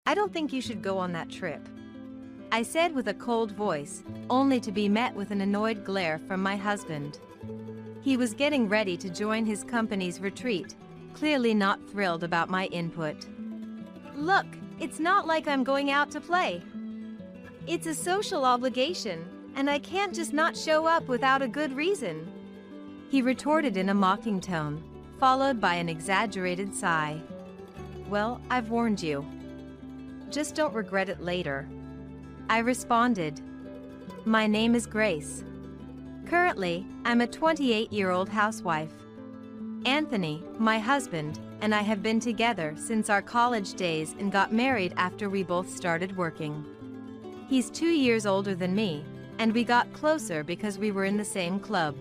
I don't think you should go on that trip," I said with a cold voice, only to be met with an annoyed glare from my husband. He was getting ready to join his company's retreat, clearly not thrilled about my input. "Look, it's not like I'm going out to play. It's a social obligation, and I can't just not show up without a good reason," he retorted in a mocking tone, followed by an exaggerated sigh. "Well, I've warned you. Just don't regret it later," I responded. "My name is Grace. Currently, I'm a 28-year-old housewife. Anthony, my husband, and I have been together since our college days and got married after we both started working. He's 2 years older than me, and we got closer because we were in the same club.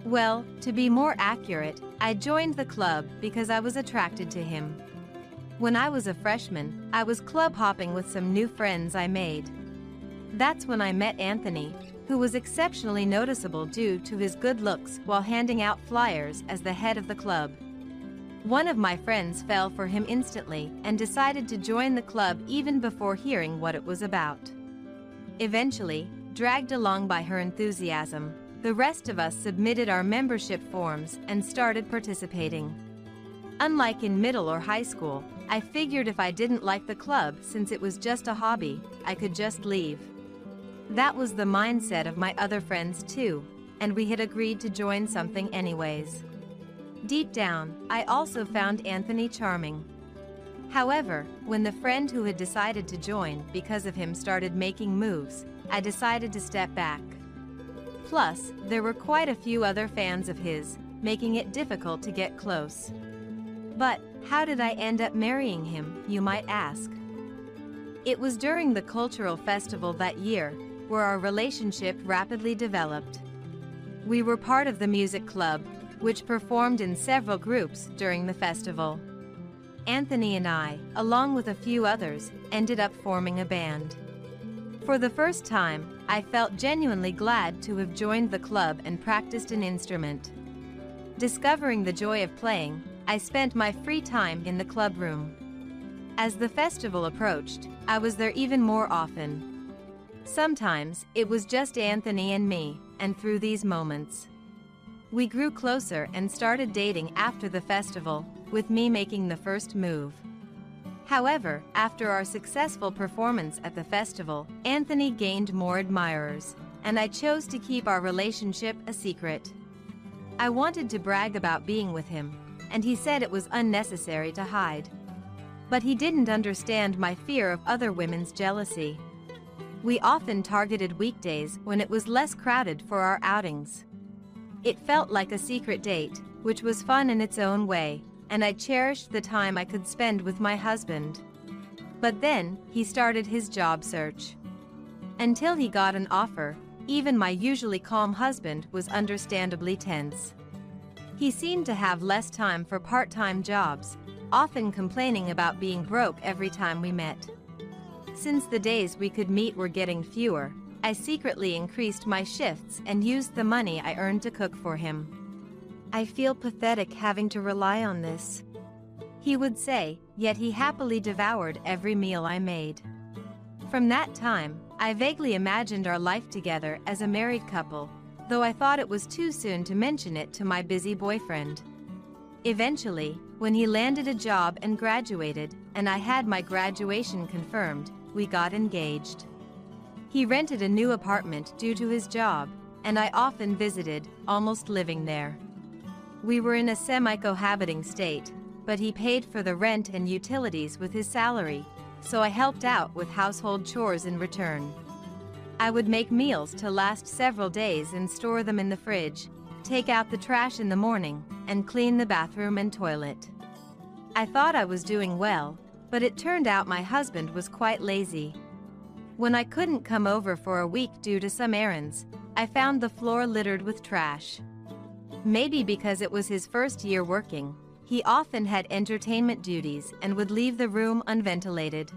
Well, to be more accurate, I joined the club because I was attracted to him. When I was a freshman, I was club hopping with some new friends I made. That's when I met Anthony, who was exceptionally noticeable due to his good looks while handing out flyers as the head of the club. One of my friends fell for him instantly and decided to join the club even before hearing what it was about. Eventually, dragged along by her enthusiasm, the rest of us submitted our membership forms and started participating. Unlike in middle or high school, I figured if I didn't like the club since it was just a hobby, I could just leave. That was the mindset of my other friends too, and we had agreed to join something anyways. Deep down, I also found Anthony charming. However, when the friend who had decided to join because of him started making moves, I decided to step back. Plus, there were quite a few other fans of his, making it difficult to get close. But, how did I end up marrying him, you might ask? It was during the cultural festival that year, where our relationship rapidly developed. We were part of the music club, which performed in several groups during the festival. Anthony and I, along with a few others, ended up forming a band. For the first time, I felt genuinely glad to have joined the club and practiced an instrument. Discovering the joy of playing, I spent my free time in the club room. As the festival approached, I was there even more often. Sometimes, it was just Anthony and me, and through these moments, we grew closer and started dating after the festival, with me making the first move. However, after our successful performance at the festival, Anthony gained more admirers, and I chose to keep our relationship a secret. I wanted to brag about being with him, and he said it was unnecessary to hide. But he didn't understand my fear of other women's jealousy. We often targeted weekdays when it was less crowded for our outings. It felt like a secret date, which was fun in its own way, and I cherished the time I could spend with my husband. But then, he started his job search. Until he got an offer, even my usually calm husband was understandably tense. He seemed to have less time for part-time jobs, often complaining about being broke every time we met. Since the days we could meet were getting fewer, I secretly increased my shifts and used the money I earned to cook for him. "I feel pathetic having to rely on this," he would say, yet he happily devoured every meal I made. From that time, I vaguely imagined our life together as a married couple, though I thought it was too soon to mention it to my busy boyfriend. Eventually, when he landed a job and graduated, and I had my graduation confirmed, we got engaged. He rented a new apartment due to his job, and I often visited, almost living there. We were in a semi-cohabiting state, but he paid for the rent and utilities with his salary, so I helped out with household chores in return. I would make meals to last several days and store them in the fridge, take out the trash in the morning, and clean the bathroom and toilet. I thought I was doing well, but it turned out my husband was quite lazy. When I couldn't come over for a week due to some errands, I found the floor littered with trash. Maybe because it was his first year working, he often had entertainment duties and would leave the room unventilated.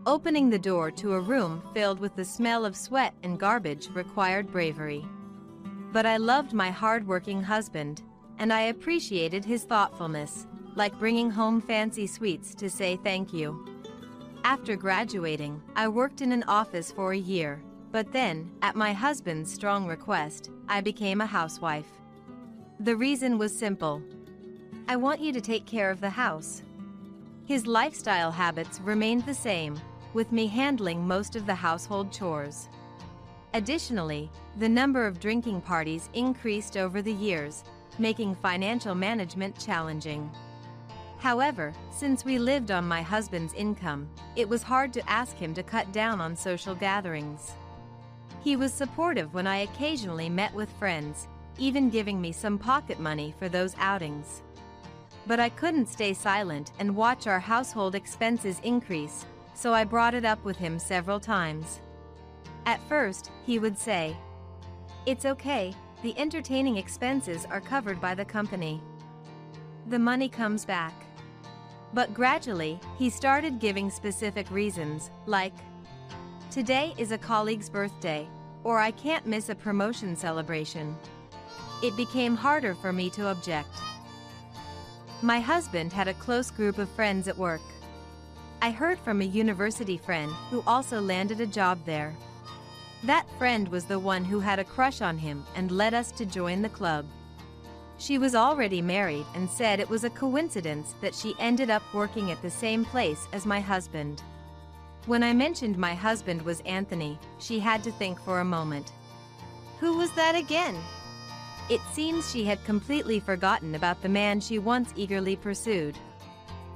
Opening the door to a room filled with the smell of sweat and garbage required bravery. But I loved my hard-working husband, and I appreciated his thoughtfulness, like bringing home fancy sweets to say thank you. After graduating, I worked in an office for a year, but then, at my husband's strong request, I became a housewife. The reason was simple. I want you to take care of the house. His lifestyle habits remained the same, with me handling most of the household chores. Additionally, the number of drinking parties increased over the years, making financial management challenging. However, since we lived on my husband's income, it was hard to ask him to cut down on social gatherings. He was supportive when I occasionally met with friends, even giving me some pocket money for those outings. But I couldn't stay silent and watch our household expenses increase, so I brought it up with him several times. At first, he would say, "It's okay, the entertaining expenses are covered by the company. The money comes back." But gradually, he started giving specific reasons, like, "Today is a colleague's birthday," or "I can't miss a promotion celebration." It became harder for me to object. My husband had a close group of friends at work. I heard from a university friend who also landed a job there. That friend was the one who had a crush on him and led us to join the club. She was already married and said it was a coincidence that she ended up working at the same place as my husband. When I mentioned my husband was Anthony, she had to think for a moment. Who was that again? It seems she had completely forgotten about the man she once eagerly pursued.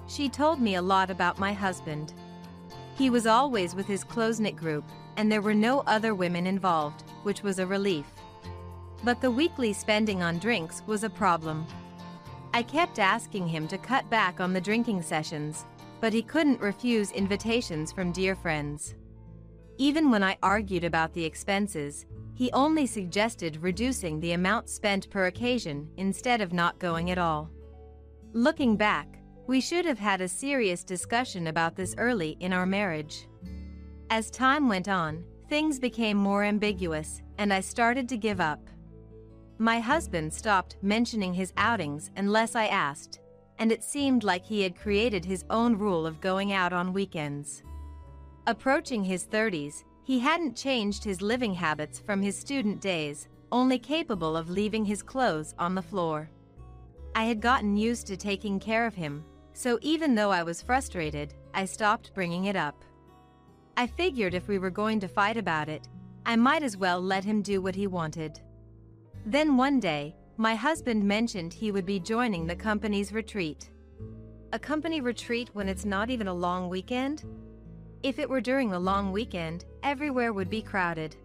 She told me a lot about my husband. He was always with his close-knit group, and there were no other women involved, which was a relief. But the weekly spending on drinks was a problem. I kept asking him to cut back on the drinking sessions, but he couldn't refuse invitations from dear friends. Even when I argued about the expenses, he only suggested reducing the amount spent per occasion instead of not going at all. Looking back, we should have had a serious discussion about this early in our marriage. As time went on, things became more ambiguous, and I started to give up. My husband stopped mentioning his outings unless I asked, and it seemed like he had created his own rule of going out on weekends. Approaching his 30s, he hadn't changed his living habits from his student days, only capable of leaving his clothes on the floor. I had gotten used to taking care of him, so even though I was frustrated, I stopped bringing it up. I figured if we were going to fight about it, I might as well let him do what he wanted. Then one day, my husband mentioned he would be joining the company's retreat. A company retreat when it's not even a long weekend? If it were during a long weekend, everywhere would be crowded.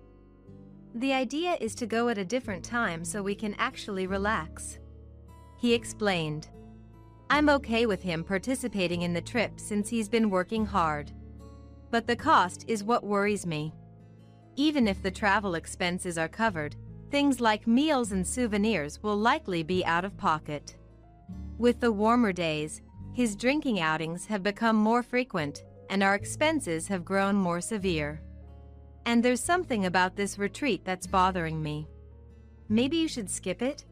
The idea is to go at a different time so we can actually relax. He explained. I'm okay with him participating in the trip since he's been working hard. But the cost is what worries me. Even if the travel expenses are covered, things like meals and souvenirs will likely be out of pocket. With the warmer days, his drinking outings have become more frequent, and our expenses have grown more severe. And there's something about this retreat that's bothering me. Maybe you should skip it?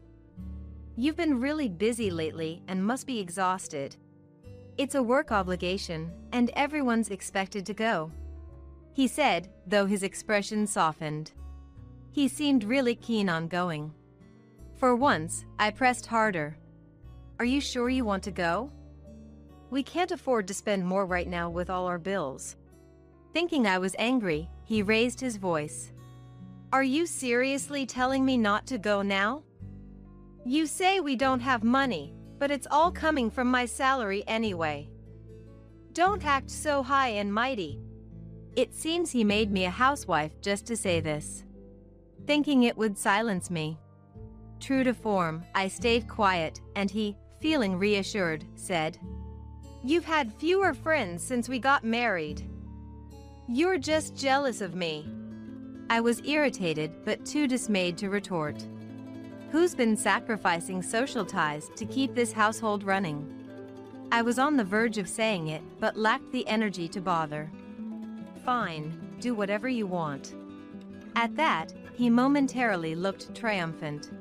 You've been really busy lately and must be exhausted. It's a work obligation, and everyone's expected to go, he said, though his expression softened. He seemed really keen on going. For once, I pressed harder. Are you sure you want to go? We can't afford to spend more right now with all our bills. Thinking I was angry, he raised his voice. Are you seriously telling me not to go now? You say we don't have money, but it's all coming from my salary anyway. Don't act so high and mighty. It seems he made me a housewife just to say this, thinking it would silence me. True to form, I stayed quiet, and he, feeling reassured, said, You've had fewer friends since we got married. You're just jealous of me. I was irritated but too dismayed to retort. Who's been sacrificing social ties to keep this household running? I was on the verge of saying it but lacked the energy to bother. Fine, do whatever you want. At that, he momentarily looked triumphant.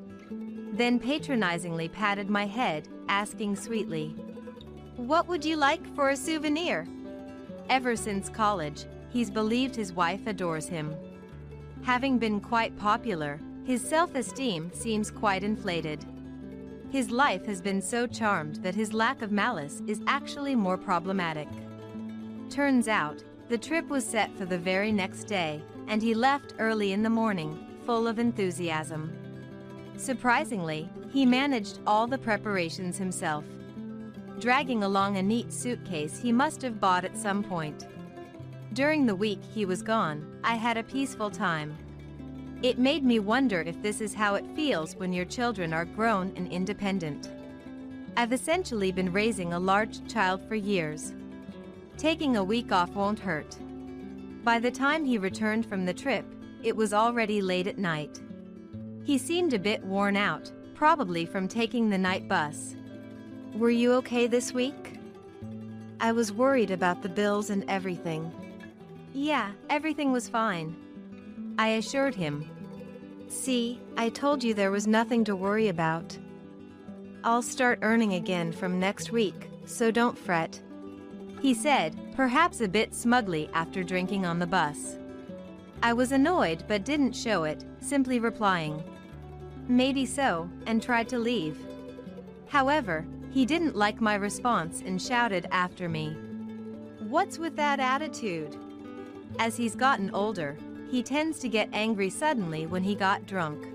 Then patronizingly patted my head, asking sweetly, What would you like for a souvenir? Ever since college, he's believed his wife adores him. Having been quite popular, his self-esteem seems quite inflated. His life has been so charmed that his lack of malice is actually more problematic. Turns out, the trip was set for the very next day, and he left early in the morning, full of enthusiasm. Surprisingly, he managed all the preparations himself, dragging along a neat suitcase he must have bought at some point. During the week he was gone, I had a peaceful time. It made me wonder if this is how it feels when your children are grown and independent. I've essentially been raising a large child for years. Taking a week off won't hurt. By the time he returned from the trip, it was already late at night. He seemed a bit worn out, probably from taking the night bus. "Were you okay this week?" I was worried about the bills and everything. "Yeah, everything was fine," I assured him. "See, I told you there was nothing to worry about. I'll start earning again from next week, so don't fret," he said, perhaps a bit smugly after drinking on the bus. I was annoyed but didn't show it, simply replying, "Maybe so," and tried to leave. However, he didn't like my response and shouted after me, "What's with that attitude?" As he's gotten older, he tends to get angry suddenly when he got drunk.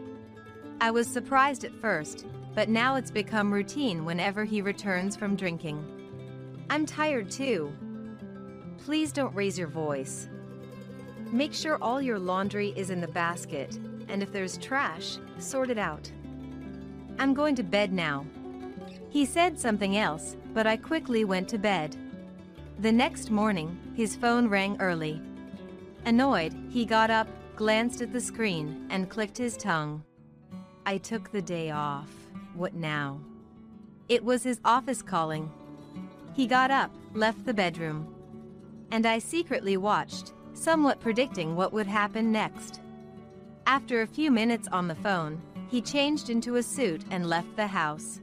I was surprised at first, but now it's become routine whenever he returns from drinking. "I'm tired too. Please don't raise your voice. Make sure all your laundry is in the basket, and if there's trash, sort it out. I'm going to bed now." He said something else, but I quickly went to bed. The next morning, his phone rang early. Annoyed, he got up, glanced at the screen, and clicked his tongue. I took the day off. What now? It was his office calling. He got up, left the bedroom, and I secretly watched, somewhat predicting what would happen next. After a few minutes on the phone, he changed into a suit and left the house.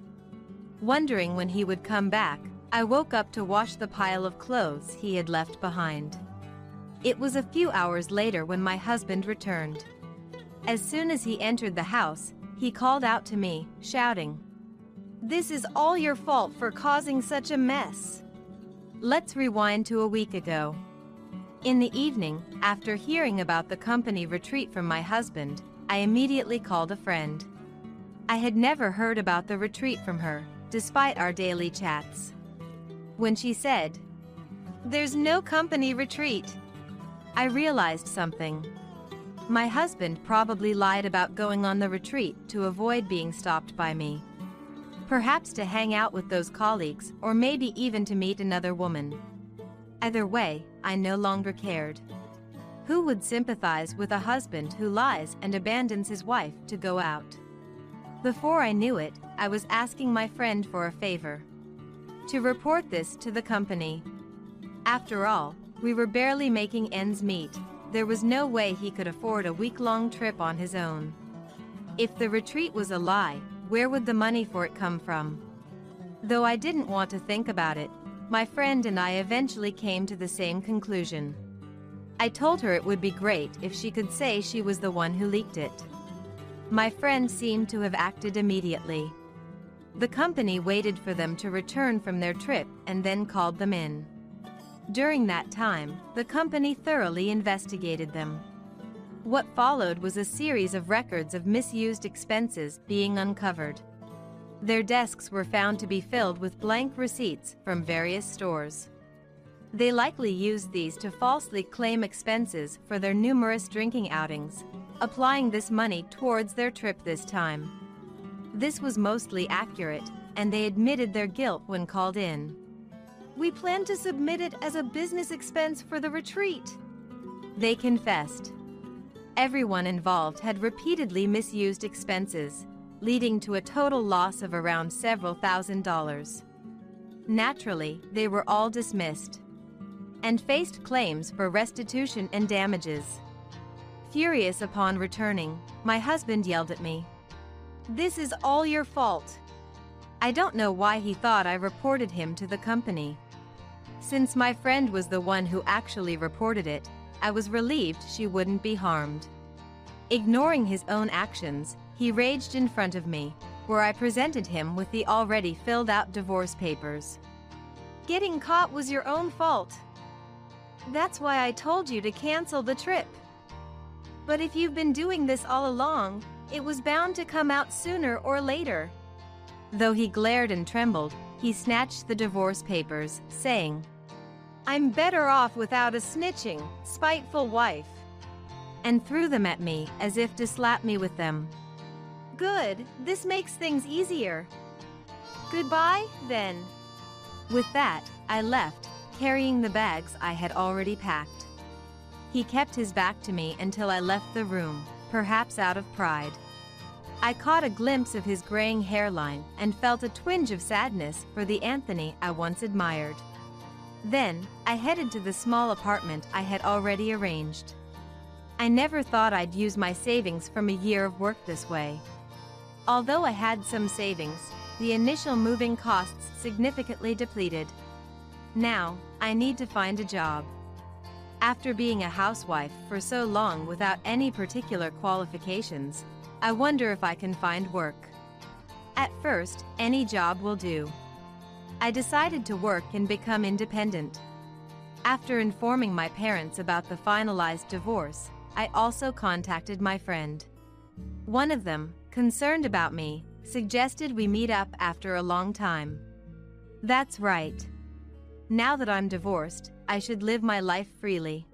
Wondering when he would come back, I woke up to wash the pile of clothes he had left behind. It was a few hours later when my husband returned. As soon as he entered the house, he called out to me, shouting, "This is all your fault for causing such a mess." Let's rewind to a week ago. In the evening, after hearing about the company retreat from my husband, I immediately called a friend. I had never heard about the retreat from her, despite our daily chats. When she said, "There's no company retreat," I realized something. My husband probably lied about going on the retreat to avoid being stopped by me. Perhaps to hang out with those colleagues, or maybe even to meet another woman. Either way, I no longer cared. Who would sympathize with a husband who lies and abandons his wife to go out? Before I knew it, I was asking my friend for a favor. To report this to the company. After all, we were barely making ends meet. There was no way he could afford a week-long trip on his own. If the retreat was a lie, where would the money for it come from? Though I didn't want to think about it, my friend and I eventually came to the same conclusion. I told her it would be great if she could say she was the one who leaked it. My friend seemed to have acted immediately. The company waited for them to return from their trip and then called them in. During that time, the company thoroughly investigated them. What followed was a series of records of misused expenses being uncovered. Their desks were found to be filled with blank receipts from various stores. They likely used these to falsely claim expenses for their numerous drinking outings, applying this money towards their trip this time. This was mostly accurate, and they admitted their guilt when called in. "We plan to submit it as a business expense for the retreat," they confessed. Everyone involved had repeatedly misused expenses, leading to a total loss of around several $1,000s. Naturally, they were all dismissed and faced claims for restitution and damages. Furious upon returning, my husband yelled at me, "This is all your fault." I don't know why he thought I reported him to the company. Since my friend was the one who actually reported it, I was relieved she wouldn't be harmed. Ignoring his own actions, he raged in front of me, where I presented him with the already filled-out divorce papers. Getting caught was your own fault. That's why I told you to cancel the trip. But if you've been doing this all along, it was bound to come out sooner or later. Though he glared and trembled, he snatched the divorce papers, saying, "I'm better off without a snitching, spiteful wife," and threw them at me as if to slap me with them. Good, this makes things easier. Goodbye, then. With that, I left, carrying the bags I had already packed. He kept his back to me until I left the room, perhaps out of pride. I caught a glimpse of his graying hairline and felt a twinge of sadness for the Anthony I once admired. Then, I headed to the small apartment I had already arranged. I never thought I'd use my savings from a year of work this way. Although I had some savings, the initial moving costs significantly depleted. Now, I need to find a job. After being a housewife for so long without any particular qualifications, I wonder if I can find work. At first, any job will do. I decided to work and become independent. After informing my parents about the finalized divorce, I also contacted my friend. One of them, concerned about me, suggested we meet up after a long time. That's right. Now that I'm divorced, I should live my life freely.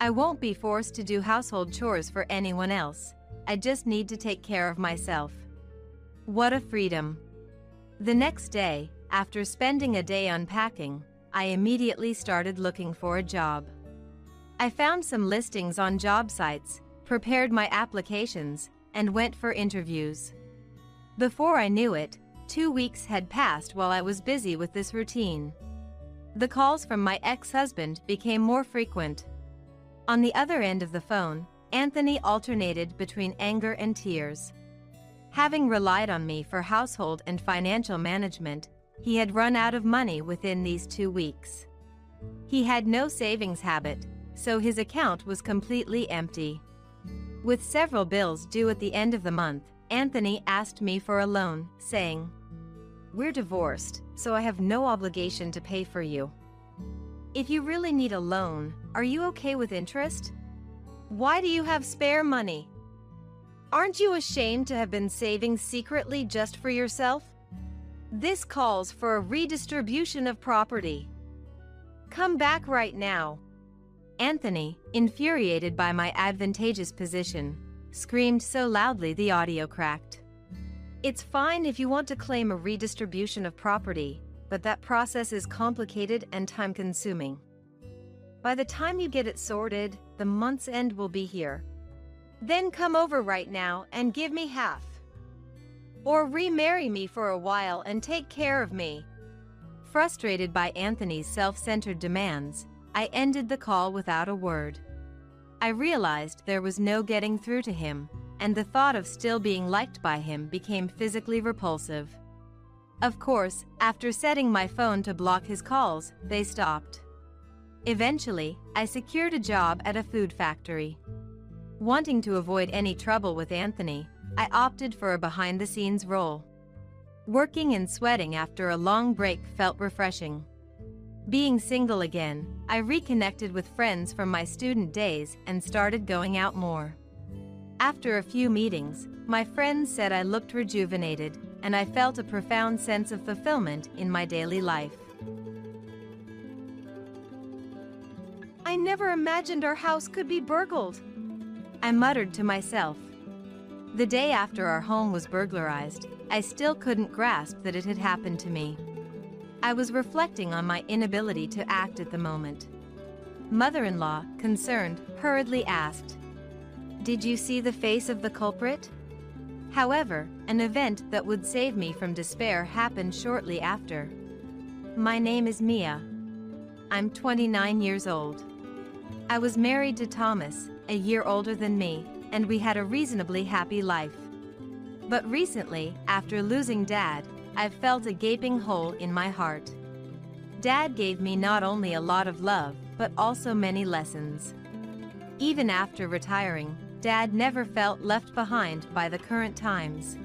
I won't be forced to do household chores for anyone else. I just need to take care of myself. What a freedom. The next day, after spending a day unpacking, I immediately started looking for a job. I found some listings on job sites, prepared my applications, and went for interviews. Before I knew it, 2 weeks had passed while I was busy with this routine. The calls from my ex-husband became more frequent. On the other end of the phone, Anthony alternated between anger and tears. Having relied on me for household and financial management, he had run out of money within these 2 weeks. He had no savings habit, so his account was completely empty. With several bills due at the end of the month, Anthony asked me for a loan, saying, "We're divorced, so I have no obligation to pay for you. If you really need a loan, are you okay with interest? Why do you have spare money? Aren't you ashamed to have been saving secretly just for yourself? This calls for a redistribution of property. Come back right now." Anthony, infuriated by my advantageous position, screamed so loudly the audio cracked. "It's fine if you want to claim a redistribution of property, but that process is complicated and time-consuming. By the time you get it sorted, the month's end will be here. Then come over right now and give me half. Or remarry me for a while and take care of me." Frustrated by Anthony's self-centered demands, I ended the call without a word. I realized there was no getting through to him, and the thought of still being liked by him became physically repulsive. Of course, after setting my phone to block his calls, they stopped. Eventually, I secured a job at a food factory. Wanting to avoid any trouble with Anthony, I opted for a behind-the-scenes role. Working and sweating after a long break felt refreshing. Being single again, I reconnected with friends from my student days and started going out more. After a few meetings, my friends said I looked rejuvenated, and I felt a profound sense of fulfillment in my daily life. "I never imagined our house could be burgled," I muttered to myself. The day after our home was burglarized, I still couldn't grasp that it had happened to me. I was reflecting on my inability to act at the moment. Mother-in-law, concerned, hurriedly asked, "Did you see the face of the culprit?" However, an event that would save me from despair happened shortly after. My name is Mia. I'm 29 years old. I was married to Thomas, a year older than me, and we had a reasonably happy life. But recently, after losing Dad, I've felt a gaping hole in my heart. Dad gave me not only a lot of love, but also many lessons. Even after retiring, Dad never felt left behind by the current times.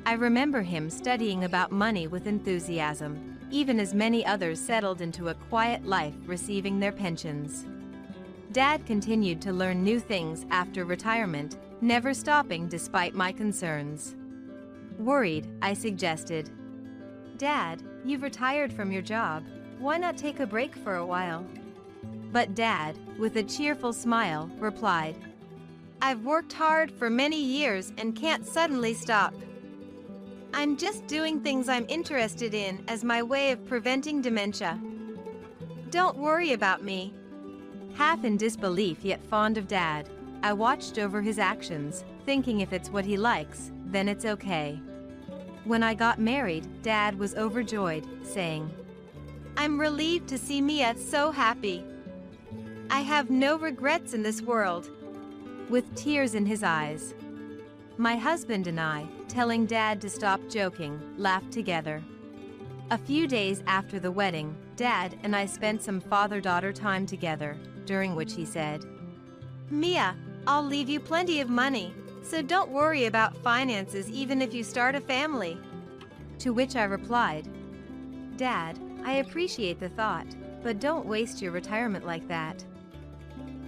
I remember him studying about money with enthusiasm, even as many others settled into a quiet life receiving their pensions. Dad continued to learn new things after retirement, never stopping despite my concerns. Worried, I suggested, "Dad, you've retired from your job. Why not take a break for a while?" But Dad, with a cheerful smile, replied, "I've worked hard for many years and can't suddenly stop. I'm just doing things I'm interested in as my way of preventing dementia. Don't worry about me." Half in disbelief yet fond of Dad, I watched over his actions, thinking if it's what he likes, then it's okay. When I got married, Dad was overjoyed, saying, "I'm relieved to see Mia so happy. I have no regrets in this world," with tears in his eyes. My husband and I, telling Dad to stop joking, laughed together. A few days after the wedding, Dad and I spent some father-daughter time together, during which he said, "Mia, I'll leave you plenty of money, so don't worry about finances even if you start a family." To which I replied, "Dad, I appreciate the thought, but don't waste your retirement like that.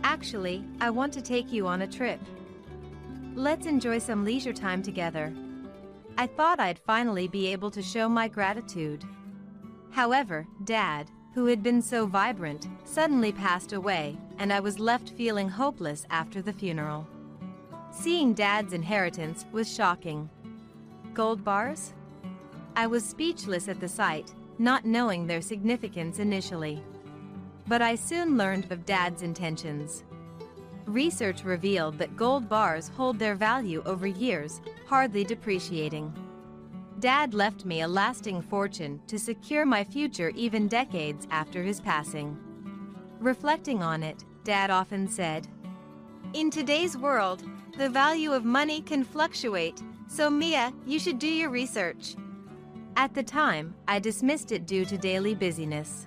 Actually, I want to take you on a trip. Let's enjoy some leisure time together." I thought I'd finally be able to show my gratitude. However, Dad, who had been so vibrant, suddenly passed away, and I was left feeling hopeless after the funeral. Seeing Dad's inheritance was shocking. Gold bars? I was speechless at the sight, not knowing their significance initially. But I soon learned of Dad's intentions. Research revealed that gold bars hold their value over years, hardly depreciating. Dad left me a lasting fortune to secure my future even decades after his passing. Reflecting on it, Dad often said, "In today's world, the value of money can fluctuate, so Mia, you should do your research." At the time, I dismissed it due to daily busyness.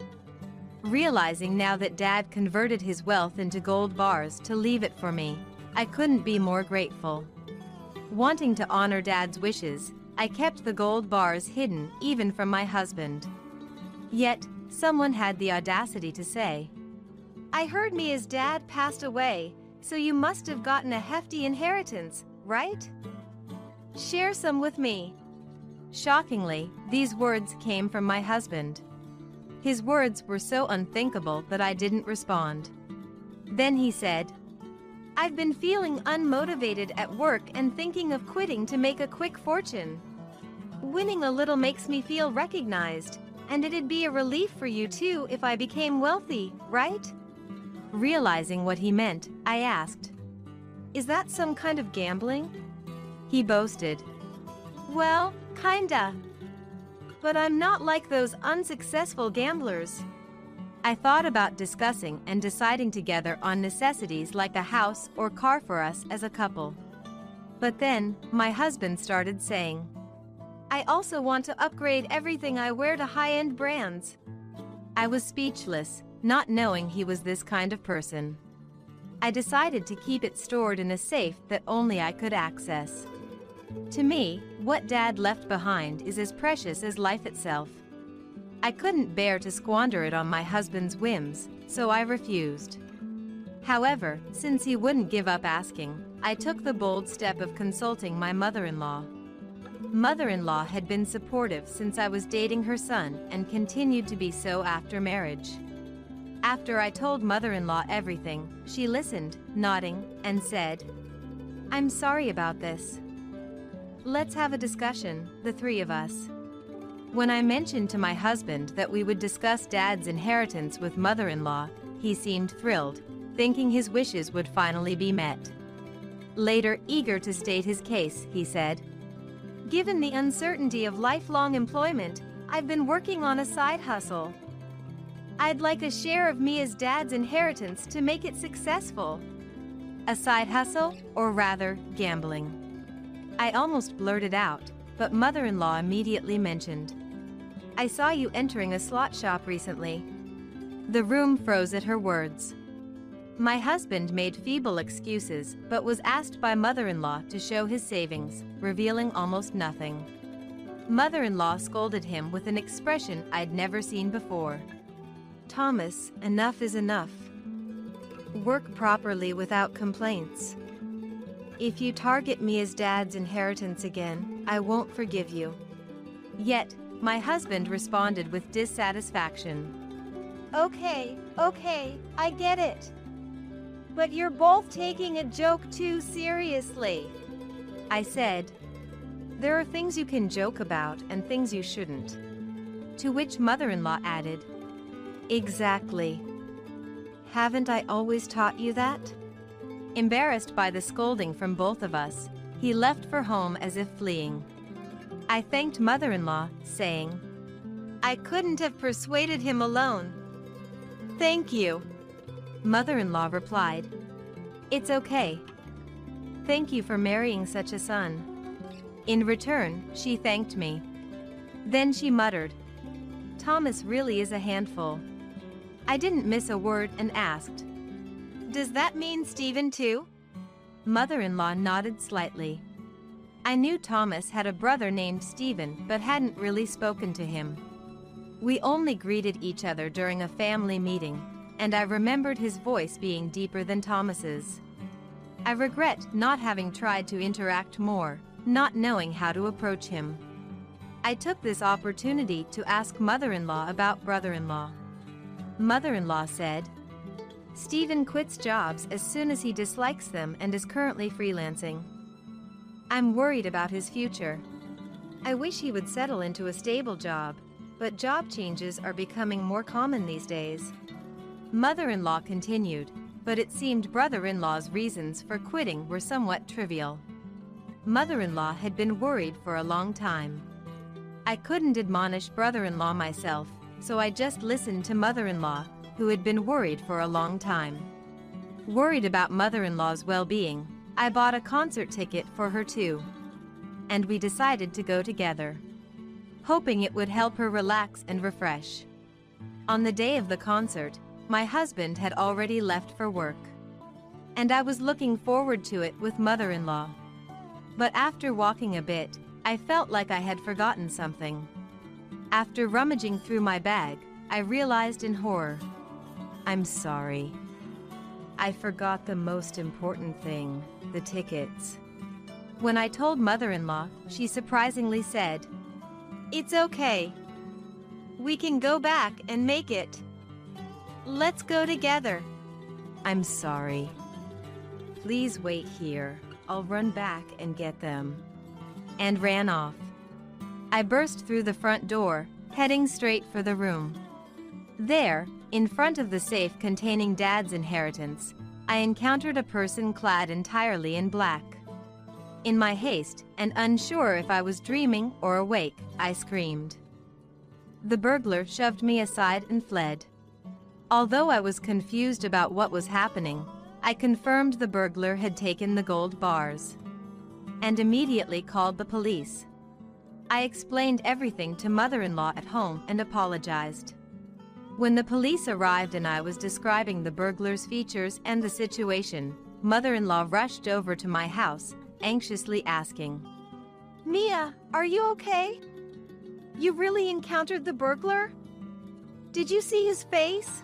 Realizing now that Dad converted his wealth into gold bars to leave it for me, I couldn't be more grateful. Wanting to honor Dad's wishes, I kept the gold bars hidden even from my husband. Yet, someone had the audacity to say, "I heard Mia's dad passed away, so you must have gotten a hefty inheritance, right? Share some with me." Shockingly, these words came from my husband. His words were so unthinkable that I didn't respond. Then he said, "I've been feeling unmotivated at work and thinking of quitting to make a quick fortune. Winning a little makes me feel recognized, and it'd be a relief for you too if I became wealthy, right?" Realizing what he meant, I asked, "Is that some kind of gambling?" He boasted, "Well, kinda. But I'm not like those unsuccessful gamblers." I thought about discussing and deciding together on necessities like a house or car for us as a couple. But then, my husband started saying, "I also want to upgrade everything I wear to high-end brands." I was speechless, not knowing he was this kind of person. I decided to keep it stored in a safe that only I could access. To me, what Dad left behind is as precious as life itself. I couldn't bear to squander it on my husband's whims, so I refused. However, since he wouldn't give up asking, I took the bold step of consulting my mother-in-law. Mother-in-law had been supportive since I was dating her son and continued to be so after marriage. After I told mother-in-law everything, she listened, nodding, and said, "I'm sorry about this. Let's have a discussion, the three of us." When I mentioned to my husband that we would discuss Dad's inheritance with mother-in-law, he seemed thrilled, thinking his wishes would finally be met. Later, eager to state his case, he said, "Given the uncertainty of lifelong employment, I've been working on a side hustle. I'd like a share of Mia's dad's inheritance to make it successful." A side hustle, or rather, gambling. I almost blurted out, but mother-in-law immediately mentioned, I saw you entering a slot shop recently." The room froze at her words. My husband made feeble excuses but was asked by mother-in-law to show his savings, revealing almost nothing. Mother-in-law scolded him with an expression I'd never seen before. "Thomas, enough is enough. Work properly without complaints. If you target me as Dad's inheritance again, I won't forgive you." Yet, my husband responded with dissatisfaction. "Okay, I get it. But you're both taking a joke too seriously," I said. "There are things you can joke about and things you shouldn't." To which mother-in-law added, "Exactly. Haven't I always taught you that?" Embarrassed by the scolding from both of us, he left for home as if fleeing. I thanked mother-in-law, saying, "I couldn't have persuaded him alone." "Thank you," mother-in-law replied. "It's okay. Thank you for marrying such a son." In return, she thanked me. Then she muttered, "Thomas really is a handful." I didn't miss a word and asked, "Does that mean Stephen too?" Mother-in-law nodded slightly. I knew Thomas had a brother named Stephen but hadn't really spoken to him. We only greeted each other during a family meeting, and I remembered his voice being deeper than Thomas's. I regret not having tried to interact more, not knowing how to approach him. I took this opportunity to ask mother-in-law about brother-in-law. Mother-in-law said, "Stephen quits jobs as soon as he dislikes them and is currently freelancing. I'm worried about his future. I wish he would settle into a stable job, but job changes are becoming more common these days." Mother-in-law continued, but it seemed brother-in-law's reasons for quitting were somewhat trivial. Mother-in-law had been worried for a long time. I couldn't admonish brother-in-law myself, so I just listened to mother-in-law, who had been worried for a long time. Worried about mother-in-law's well-being, I bought a concert ticket for her too. And we decided to go together, hoping it would help her relax and refresh. On the day of the concert, my husband had already left for work, and I was looking forward to it with mother-in-law. But after walking a bit, I felt like I had forgotten something. After rummaging through my bag, I realized in horror. "I'm sorry. I forgot the most important thing, the tickets." When I told mother-in-law, she surprisingly said, "It's okay. We can go back and make it. Let's go together." "I'm sorry. Please wait here. I'll run back and get them." And ran off. I burst through the front door, heading straight for the room. There, in front of the safe containing Dad's inheritance, I encountered a person clad entirely in black. In my haste, and unsure if I was dreaming or awake, I screamed. The burglar shoved me aside and fled. Although I was confused about what was happening, I confirmed the burglar had taken the gold bars, and immediately called the police. I explained everything to mother-in-law at home and apologized. When the police arrived and I was describing the burglar's features and the situation, mother-in-law rushed over to my house, anxiously asking, "Mia, are you okay? You really encountered the burglar? Did you see his face?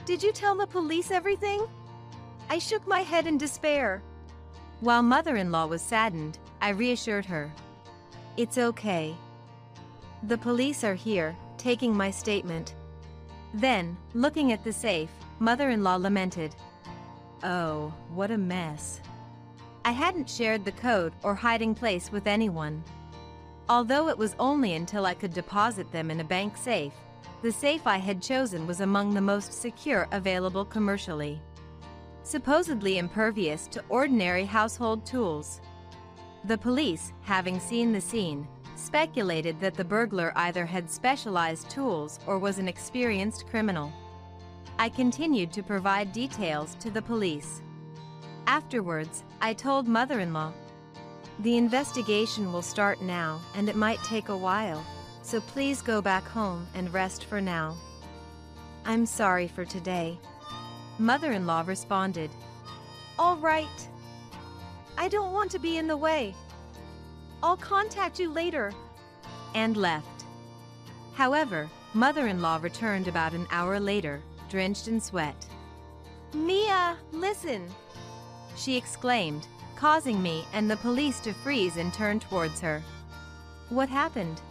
Did you tell the police everything?" I shook my head in despair. While mother-in-law was saddened, I reassured her. "It's okay. The police are here, taking my statement." Then, looking at the safe, mother-in-law lamented, "Oh, what a mess." I hadn't shared the code or hiding place with anyone. Although it was only until I could deposit them in a bank safe, the safe I had chosen was among the most secure available commercially. Supposedly impervious to ordinary household tools. The police, having seen the scene, speculated that the burglar either had specialized tools or was an experienced criminal. I continued to provide details to the police. Afterwards, I told mother-in-law, "The investigation will start now and it might take a while, so please go back home and rest for now. I'm sorry for today. Mother-in-law responded. All right. I don't want to be in the way. I'll contact you later. And left. However, mother-in-law returned about an hour later, drenched in sweat. Mia, listen! She exclaimed, causing me and the police to freeze and turn towards her. What happened?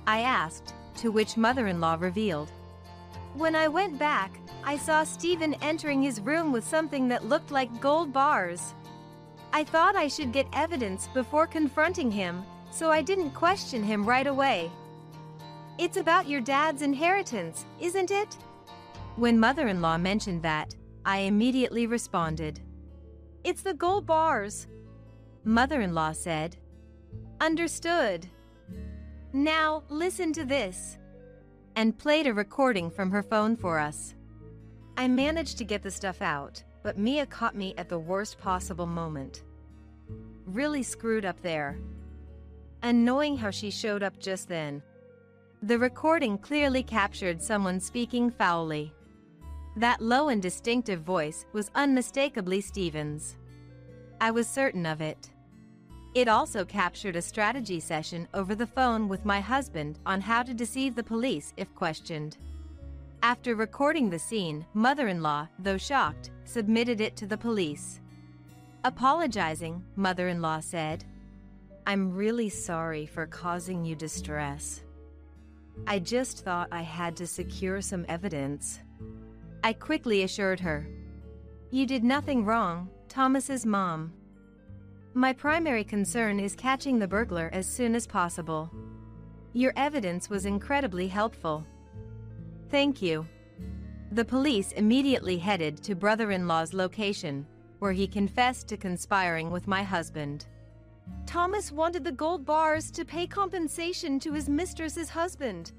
I asked, to which mother-in-law revealed. When I went back, I saw Stephen entering his room with something that looked like gold bars. I thought I should get evidence before confronting him, so I didn't question him right away. It's about your dad's inheritance, isn't it? When mother-in-law mentioned that, I immediately responded. It's the gold bars. Mother-in-law said. Understood. Now, listen to this. And played a recording from her phone for us. I managed to get the stuff out, but Mia caught me at the worst possible moment. Really screwed up there. And knowing how she showed up just then. The recording clearly captured someone speaking foully. That low and distinctive voice was unmistakably Stephen's. I was certain of it. It also captured a strategy session over the phone with my husband on how to deceive the police if questioned. After recording the scene, mother-in-law, though shocked, submitted it to the police. Apologizing, mother-in-law said, I'm really sorry for causing you distress. I just thought I had to secure some evidence. I quickly assured her. You did nothing wrong, Thomas's mom. My primary concern is catching the burglar as soon as possible. Your evidence was incredibly helpful. Thank you. The police immediately headed to brother-in-law's location, where he confessed to conspiring with my husband. Thomas wanted the gold bars to pay compensation to his mistress's husband.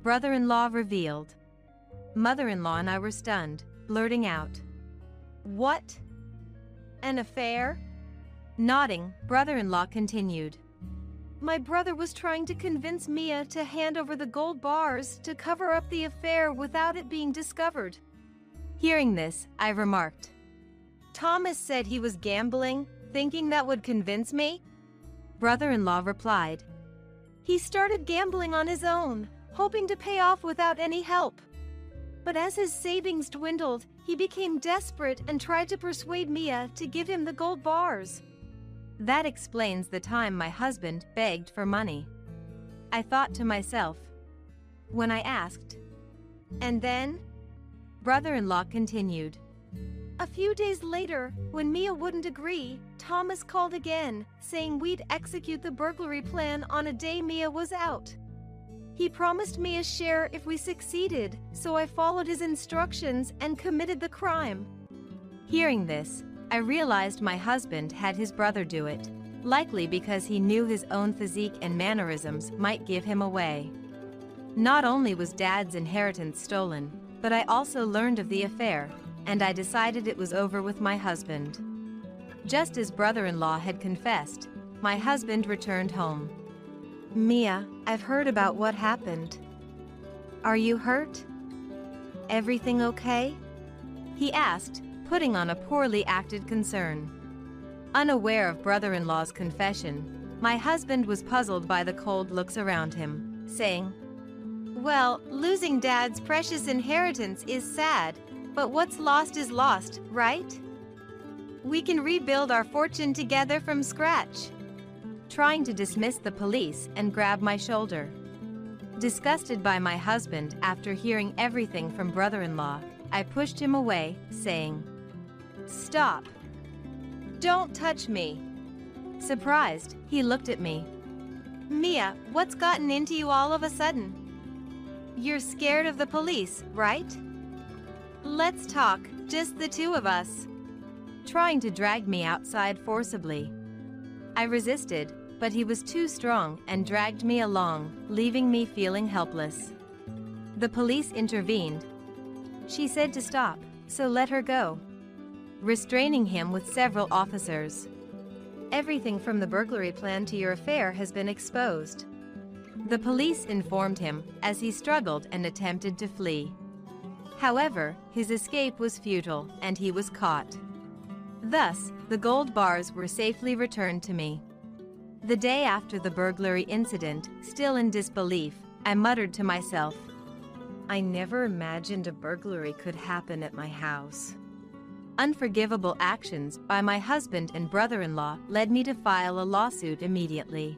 Brother-in-law revealed. Mother-in-law and I were stunned, blurting out. What? An affair? Nodding, brother-in-law continued. My brother was trying to convince Mia to hand over the gold bars to cover up the affair without it being discovered. Hearing this, I remarked. Thomas said he was gambling, thinking that would convince me? Brother-in-law replied. He started gambling on his own, hoping to pay off without any help. But as his savings dwindled, he became desperate and tried to persuade Mia to give him the gold bars. That explains the time my husband begged for money. I thought to myself. When I asked, and then? Brother-in-law continued. A few days later, when Mia wouldn't agree, Thomas called again, saying we'd execute the burglary plan on a day Mia was out. He promised me a share if we succeeded, so I followed his instructions and committed the crime. Hearing this, I realized my husband had his brother do it, likely because he knew his own physique and mannerisms might give him away. Not only was Dad's inheritance stolen, but I also learned of the affair, and I decided it was over with my husband. Just as brother-in-law had confessed, my husband returned home. Mia, I've heard about what happened. Are you hurt? Everything okay? He asked, putting on a poorly acted concern. Unaware of brother-in-law's confession, my husband was puzzled by the cold looks around him, saying, Well, losing Dad's precious inheritance is sad, but what's lost is lost, right? We can rebuild our fortune together from scratch. Trying to dismiss the police and grab my shoulder. Disgusted by my husband after hearing everything from brother-in-law, I pushed him away, saying, Stop. Don't touch me. Surprised, he looked at me. Mia, what's gotten into you all of a sudden? You're scared of the police, right? Let's talk, just the two of us. Trying to drag me outside forcibly. I resisted, but he was too strong and dragged me along, leaving me feeling helpless. The police intervened. She said to stop, so let her go. Restraining him with several officers. Everything from the burglary plan to your affair has been exposed. The police informed him as he struggled and attempted to flee. However, his escape was futile and he was caught. Thus, the gold bars were safely returned to me. The day after the burglary incident, still in disbelief, I muttered to myself, "I never imagined a burglary could happen at my house." Unforgivable actions by my husband and brother-in-law led me to file a lawsuit immediately.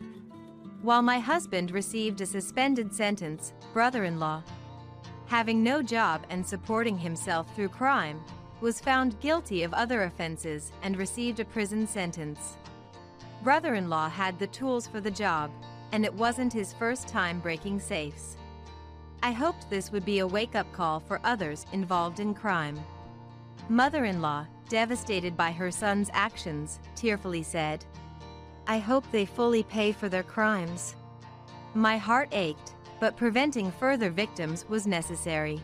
While my husband received a suspended sentence, brother-in-law, having no job and supporting himself through crime, was found guilty of other offenses and received a prison sentence. Brother-in-law had the tools for the job, and it wasn't his first time breaking safes. I hoped this would be a wake-up call for others involved in crime. Mother-in-law, devastated by her son's actions, tearfully said, "I hope they fully pay for their crimes." My heart ached, but preventing further victims was necessary.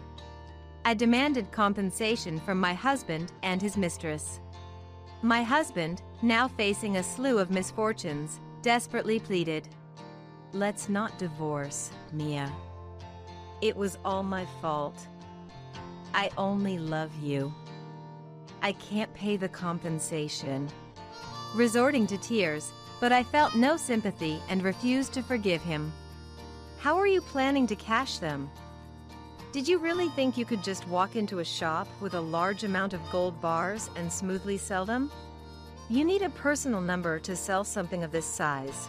I demanded compensation from my husband and his mistress. My husband, now facing a slew of misfortunes, desperately pleaded, "Let's not divorce, Mia. It was all my fault. I only love you. I can't pay the compensation." Resorting to tears, but I felt no sympathy and refused to forgive him. "How are you planning to cash them? Did you really think you could just walk into a shop with a large amount of gold bars and smoothly sell them? You need a personal number to sell something of this size.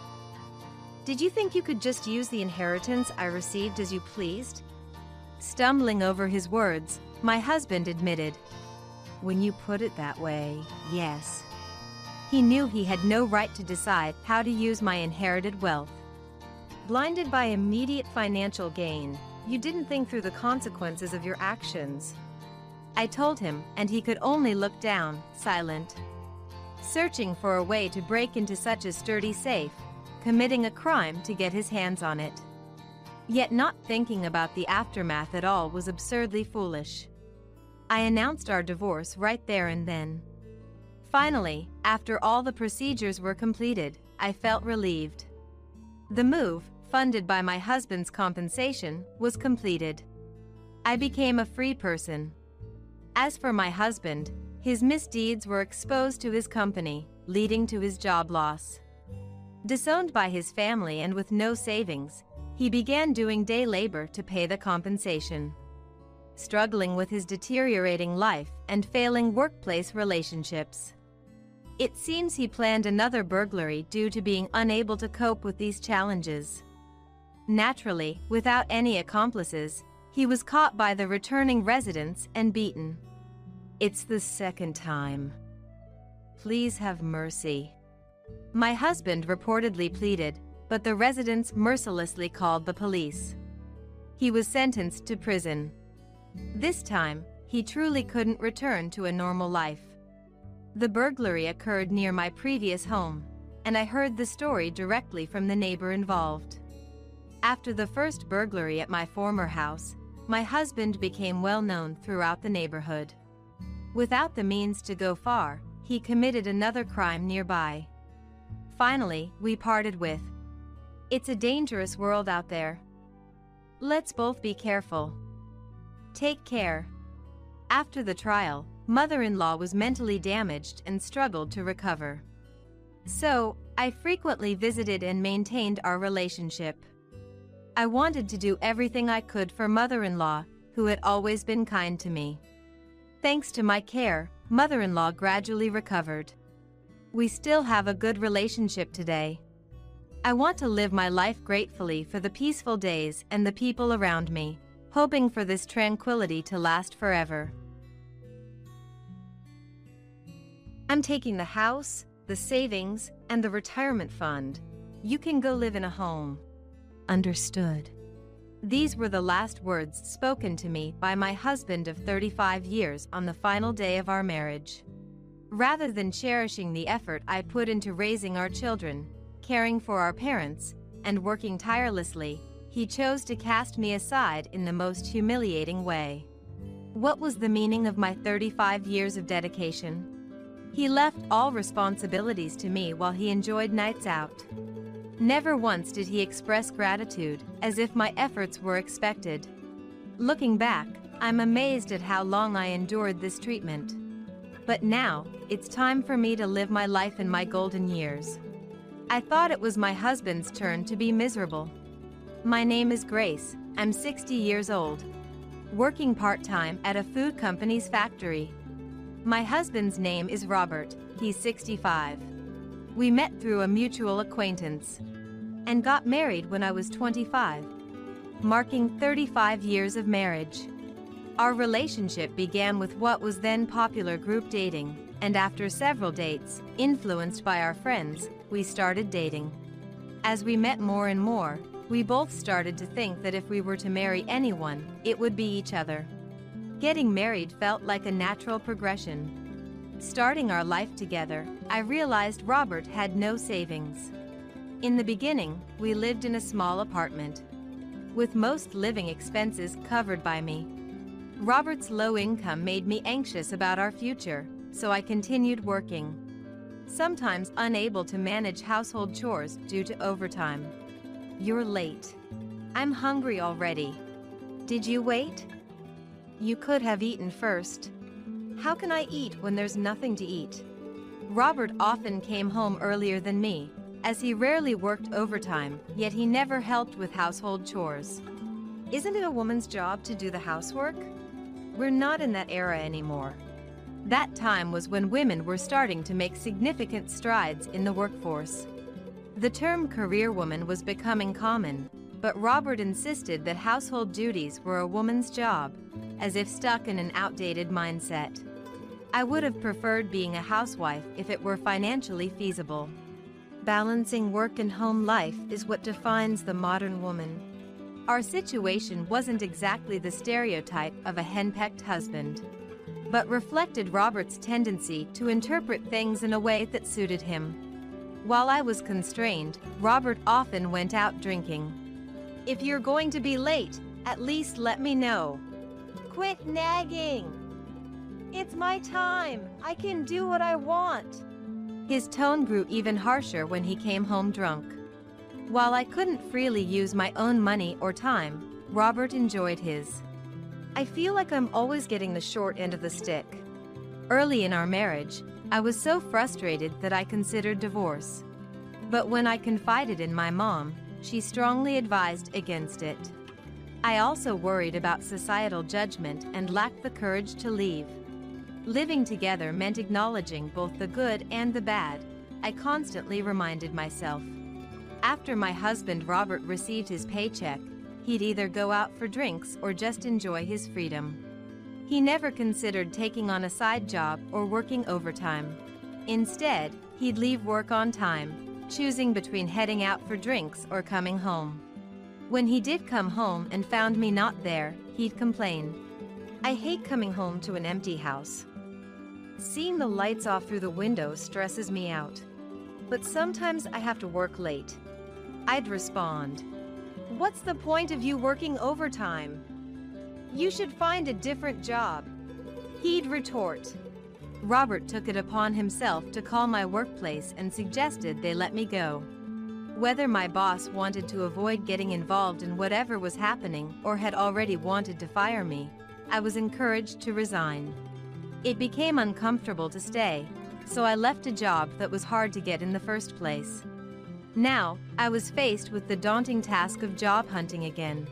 Did you think you could just use the inheritance I received as you pleased?" Stumbling over his words, my husband admitted, "When you put it that way, yes." He knew he had no right to decide how to use my inherited wealth. Blinded by immediate financial gain, you didn't think through the consequences of your actions. I told him, and he could only look down, silent. Searching for a way to break into such a sturdy safe, committing a crime to get his hands on it. Yet not thinking about the aftermath at all was absurdly foolish. I announced our divorce right there and then. Finally, after all the procedures were completed, I felt relieved. The move, funded by my husband's compensation, was completed. I became a free person. As for my husband, his misdeeds were exposed to his company, leading to his job loss. Disowned by his family and with no savings, he began doing day labor to pay the compensation. Struggling with his deteriorating life and failing workplace relationships. It seems he planned another burglary due to being unable to cope with these challenges. Naturally, without any accomplices, he was caught by the returning residents and beaten. "It's the second time. Please have mercy," my husband reportedly pleaded, but the residents mercilessly called the police. He was sentenced to prison. This time, he truly couldn't return to a normal life. The burglary occurred near my previous home, and I heard the story directly from the neighbor involved. After the first burglary at my former house, my husband became well known throughout the neighborhood. Without the means to go far, he committed another crime nearby. Finally, we parted with, "It's a dangerous world out there. Let's both be careful. Take care." After the trial, mother-in-law was mentally damaged and struggled to recover. So, I frequently visited and maintained our relationship. I wanted to do everything I could for mother-in-law, who had always been kind to me. Thanks to my care, mother-in-law gradually recovered. We still have a good relationship today. I want to live my life gratefully for the peaceful days and the people around me, hoping for this tranquility to last forever. I'm taking the house, the savings, and the retirement fund. You can go live in a home. Understood. These were the last words spoken to me by my husband of 35 years on the final day of our marriage. Rather than cherishing the effort I put into raising our children, caring for our parents, and working tirelessly, he chose to cast me aside in the most humiliating way. What was the meaning of my 35 years of dedication? He left all responsibilities to me while he enjoyed nights out. Never once did he express gratitude, as if my efforts were expected. Looking back, I'm amazed at how long I endured this treatment. But now, it's time for me to live my life in my golden years. I thought it was my husband's turn to be miserable. My name is Grace, I'm 60 years old. Working part-time at a food company's factory. My husband's name is Robert, he's 65. We met through a mutual acquaintance and got married when I was 25, marking 35 years of marriage. Our relationship began with what was then popular group dating, and after several dates, influenced by our friends, we started dating. As we met more and more, we both started to think that if we were to marry anyone, it would be each other. Getting married felt like a natural progression. Starting our life together, I realized Robert had no savings. In the beginning, we lived in a small apartment, with most living expenses covered by me. Robert's low income made me anxious about our future, so I continued working, sometimes unable to manage household chores due to overtime. You're late. I'm hungry already. Did you wait? You could have eaten first. How can I eat when there's nothing to eat? Robert often came home earlier than me, as he rarely worked overtime, yet he never helped with household chores. Isn't it a woman's job to do the housework? We're not in that era anymore. That time was when women were starting to make significant strides in the workforce. The term career woman was becoming common, but Robert insisted that household duties were a woman's job, as if stuck in an outdated mindset. I would have preferred being a housewife if it were financially feasible. Balancing work and home life is what defines the modern woman. Our situation wasn't exactly the stereotype of a henpecked husband, but reflected Robert's tendency to interpret things in a way that suited him. While I was constrained, Robert often went out drinking. If you're going to be late, at least let me know. Quit nagging. It's my time. I can do what I want. His tone grew even harsher when he came home drunk. While I couldn't freely use my own money or time, Robert enjoyed his. I feel like I'm always getting the short end of the stick. Early in our marriage, I was so frustrated that I considered divorce. But when I confided in my mom, she strongly advised against it. I also worried about societal judgment and lacked the courage to leave. Living together meant acknowledging both the good and the bad, I constantly reminded myself. After my husband Robert received his paycheck, he'd either go out for drinks or just enjoy his freedom. He never considered taking on a side job or working overtime. Instead, he'd leave work on time, choosing between heading out for drinks or coming home. When he did come home and found me not there, he'd complain. I hate coming home to an empty house. Seeing the lights off through the window stresses me out. But sometimes I have to work late. I'd respond, "What's the point of you working overtime? You should find a different job." He'd retort. Robert took it upon himself to call my workplace and suggested they let me go. Whether my boss wanted to avoid getting involved in whatever was happening or had already wanted to fire me, I was encouraged to resign. It became uncomfortable to stay, so I left a job that was hard to get in the first place. Now, I was faced with the daunting task of job hunting again.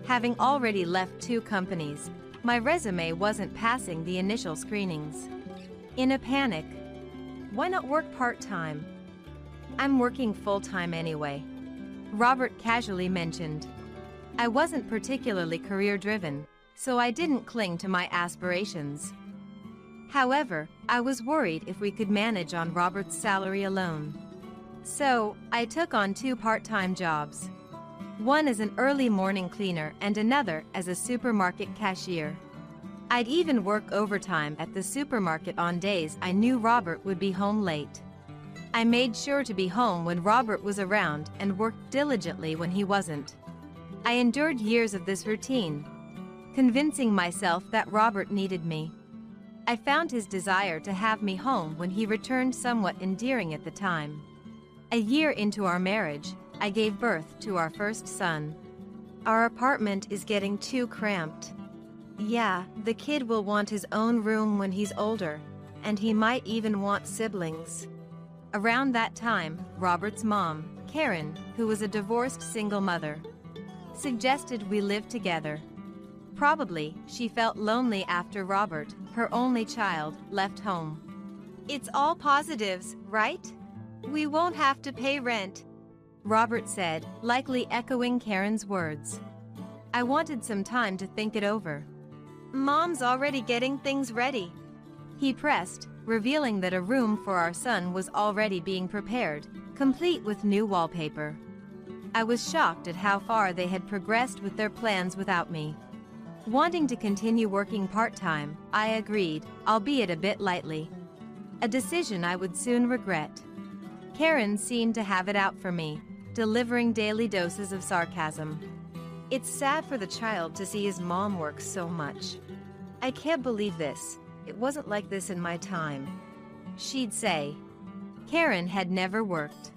Having already left 2 companies, my resume wasn't passing the initial screenings. In a panic, why not work part-time? I'm working full-time anyway, Robert casually mentioned. I wasn't particularly career-driven, so I didn't cling to my aspirations. However, I was worried if we could manage on Robert's salary alone. So, I took on 2 part-time jobs. One as an early morning cleaner and another as a supermarket cashier. I'd even work overtime at the supermarket on days I knew Robert would be home late. I made sure to be home when Robert was around and worked diligently when he wasn't. I endured years of this routine, convincing myself that Robert needed me. I found his desire to have me home when he returned somewhat endearing at the time. A year into our marriage, I gave birth to our first son. Our apartment is getting too cramped. Yeah, the kid will want his own room when he's older, and he might even want siblings. Around that time, Robert's mom, Karen, who was a divorced single mother, suggested we live together. Probably, she felt lonely after Robert, her only child, left home. It's all positives, right? We won't have to pay rent, Robert said, likely echoing Karen's words. I wanted some time to think it over. Mom's already getting things ready, he pressed, revealing that a room for our son was already being prepared, complete with new wallpaper. I was shocked at how far they had progressed with their plans without me. Wanting to continue working part-time, I agreed, albeit a bit lightly. A decision I would soon regret. Karen seemed to have it out for me, delivering daily doses of sarcasm. It's sad for the child to see his mom work so much. I can't believe this. It wasn't like this in my time, she'd say. Karen had never worked.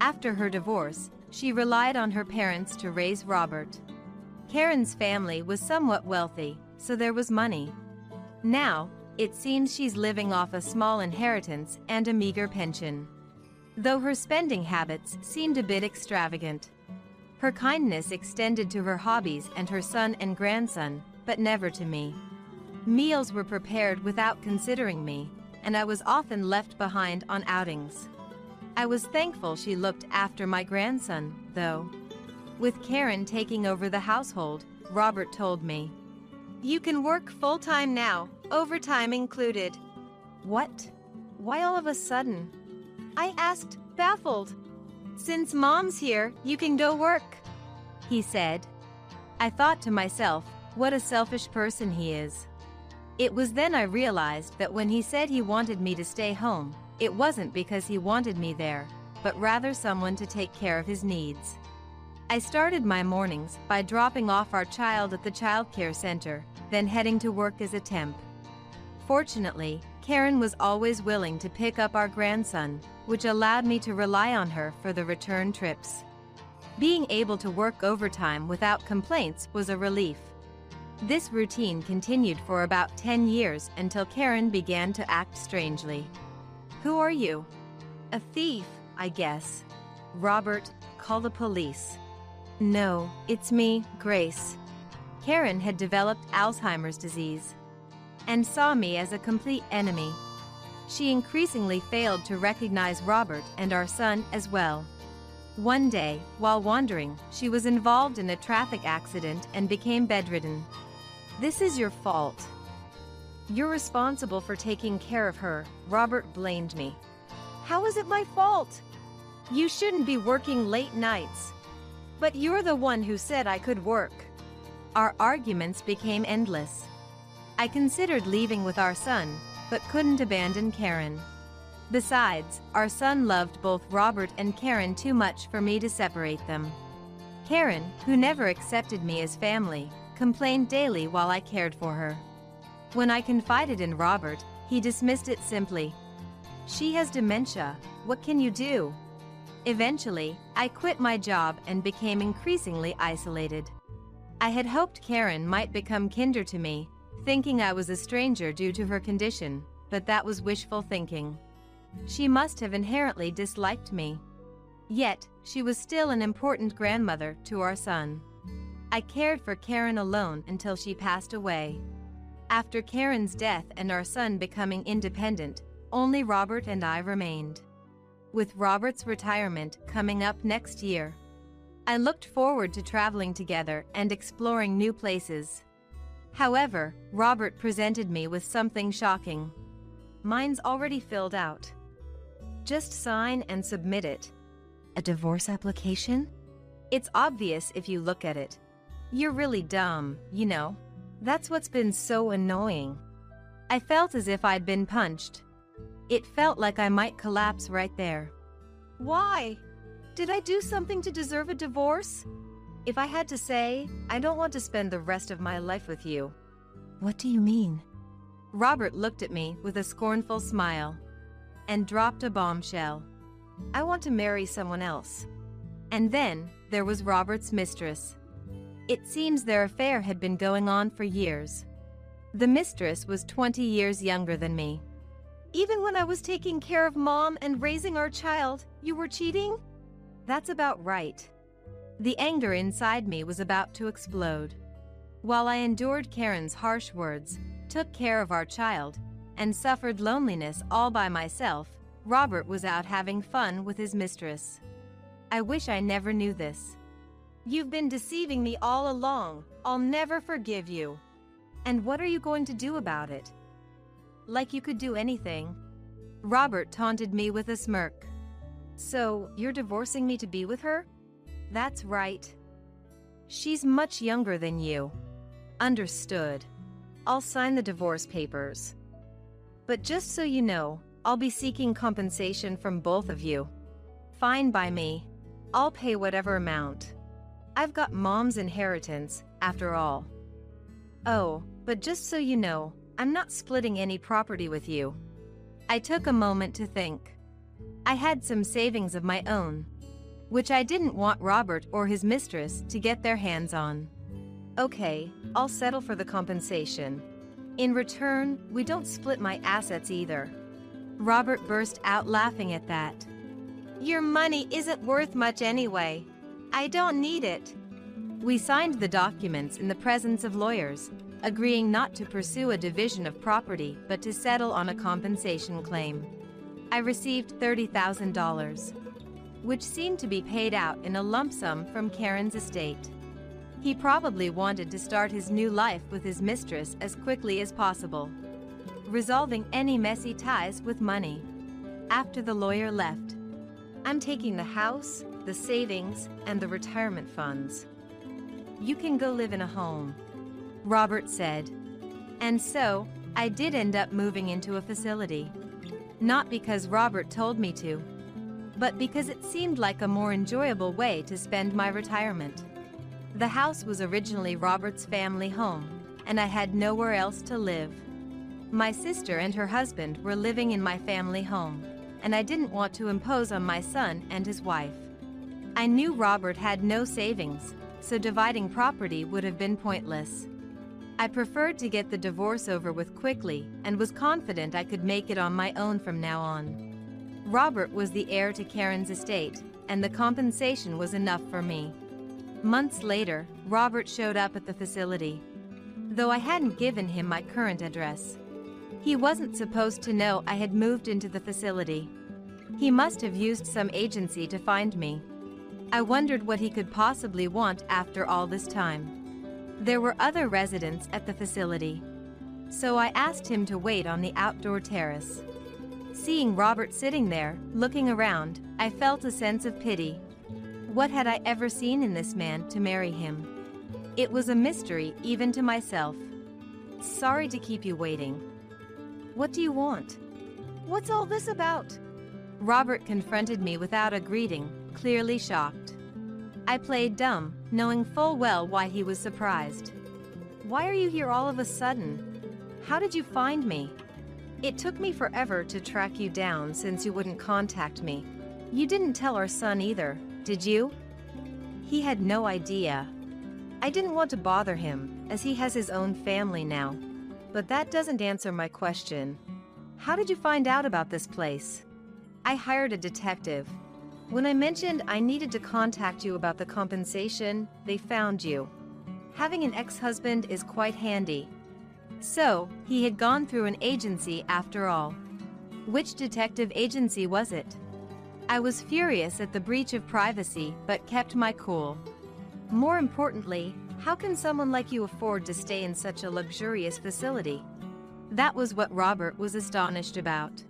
After her divorce, she relied on her parents to raise Robert. Karen's family was somewhat wealthy, so there was money. Now, it seems she's living off a small inheritance and a meager pension. Though her spending habits seemed a bit extravagant. Her kindness extended to her hobbies and her son and grandson, but never to me. Meals were prepared without considering me, and I was often left behind on outings. I was thankful she looked after my grandson, though. With Karen taking over the household, Robert told me, "You can work full-time now, overtime included." What? Why all of a sudden? I asked, baffled. "Since Mom's here, you can go work," he said. I thought to myself, what a selfish person he is. It was then I realized that when he said he wanted me to stay home, it wasn't because he wanted me there, but rather someone to take care of his needs. I started my mornings by dropping off our child at the childcare center, then heading to work as a temp. Fortunately, Karen was always willing to pick up our grandson, which allowed me to rely on her for the return trips. Being able to work overtime without complaints was a relief. This routine continued for about 10 years until Karen began to act strangely. "Who are you?" "A thief, I guess." "Robert, call the police." "No, it's me, Grace." Karen had developed Alzheimer's disease and saw me as a complete enemy. She increasingly failed to recognize Robert and our son as well. One day, while wandering, she was involved in a traffic accident and became bedridden. "This is your fault. You're responsible for taking care of her," Robert blamed me. "How is it my fault? You shouldn't be working late nights. But you're the one who said I could work." Our arguments became endless. I considered leaving with our son, but couldn't abandon Karen. Besides, our son loved both Robert and Karen too much for me to separate them. Karen, who never accepted me as family, complained daily while I cared for her. When I confided in Robert, he dismissed it simply. "She has dementia, what can you do?" Eventually, I quit my job and became increasingly isolated. I had hoped Karen might become kinder to me, thinking I was a stranger due to her condition, but that was wishful thinking. She must have inherently disliked me. Yet, she was still an important grandmother to our son. I cared for Karen alone until she passed away. After Karen's death and our son becoming independent, only Robert and I remained. With Robert's retirement coming up next year, I looked forward to traveling together and exploring new places. However, Robert presented me with something shocking. "Mine's already filled out. Just sign and submit it." "A divorce application?" "It's obvious if you look at it. You're really dumb, you know. That's what's been so annoying." I felt as if I'd been punched. It felt like I might collapse right there. "Why? Did I do something to deserve a divorce? If I had to say, I don't want to spend the rest of my life with you." "What do you mean?" Robert looked at me with a scornful smile and dropped a bombshell. I want to marry someone else. And then, there was Robert's mistress. It seems their affair had been going on for years. The mistress was 20 years younger than me. Even when I was taking care of Mom and raising our child, you were cheating? That's about right. The anger inside me was about to explode. While I endured Karen's harsh words, took care of our child, and suffered loneliness all by myself, Robert was out having fun with his mistress. I wish I never knew this. You've been deceiving me all along. I'll never forgive you. And what are you going to do about it? Like you could do anything. Robert taunted me with a smirk. So, you're divorcing me to be with her? That's right. She's much younger than you. Understood. I'll sign the divorce papers. But just so you know, I'll be seeking compensation from both of you. Fine by me. I'll pay whatever amount. I've got Mom's inheritance, after all. Oh, but just so you know, I'm not splitting any property with you. I took a moment to think. I had some savings of my own, which I didn't want Robert or his mistress to get their hands on. Okay, I'll settle for the compensation. In return, we don't split my assets either. Robert burst out laughing at that. Your money isn't worth much anyway. I don't need it. We signed the documents in the presence of lawyers, agreeing not to pursue a division of property but to settle on a compensation claim. I received $30,000, which seemed to be paid out in a lump sum from Karen's estate. He probably wanted to start his new life with his mistress as quickly as possible, resolving any messy ties with money. After the lawyer left, I'm taking the house, the savings, and the retirement funds. You can go live in a home, Robert said. And so, I did end up moving into a facility. Not because Robert told me to, but because it seemed like a more enjoyable way to spend my retirement. The house was originally Robert's family home, and I had nowhere else to live. My sister and her husband were living in my family home, and I didn't want to impose on my son and his wife. I knew Robert had no savings, so dividing property would have been pointless. I preferred to get the divorce over with quickly and was confident I could make it on my own from now on. Robert was the heir to Karen's estate, and the compensation was enough for me. Months later, Robert showed up at the facility, though I hadn't given him my current address. He wasn't supposed to know I had moved into the facility. He must have used some agency to find me. I wondered what he could possibly want after all this time. There were other residents at the facility, so I asked him to wait on the outdoor terrace. Seeing Robert sitting there, looking around, I felt a sense of pity. What had I ever seen in this man to marry him? It was a mystery even to myself. Sorry to keep you waiting. What do you want? What's all this about? Robert confronted me without a greeting, clearly shocked. I played dumb, knowing full well why he was surprised. Why are you here all of a sudden? How did you find me? It took me forever to track you down since you wouldn't contact me. You didn't tell our son either, did you? He had no idea. I didn't want to bother him, as he has his own family now. But that doesn't answer my question. How did you find out about this place? I hired a detective. When I mentioned I needed to contact you about the compensation, they found you. Having an ex-husband is quite handy. So, he had gone through an agency after all. Which detective agency was it? I was furious at the breach of privacy, but kept my cool. More importantly, how can someone like you afford to stay in such a luxurious facility? That was what Robert was astonished about.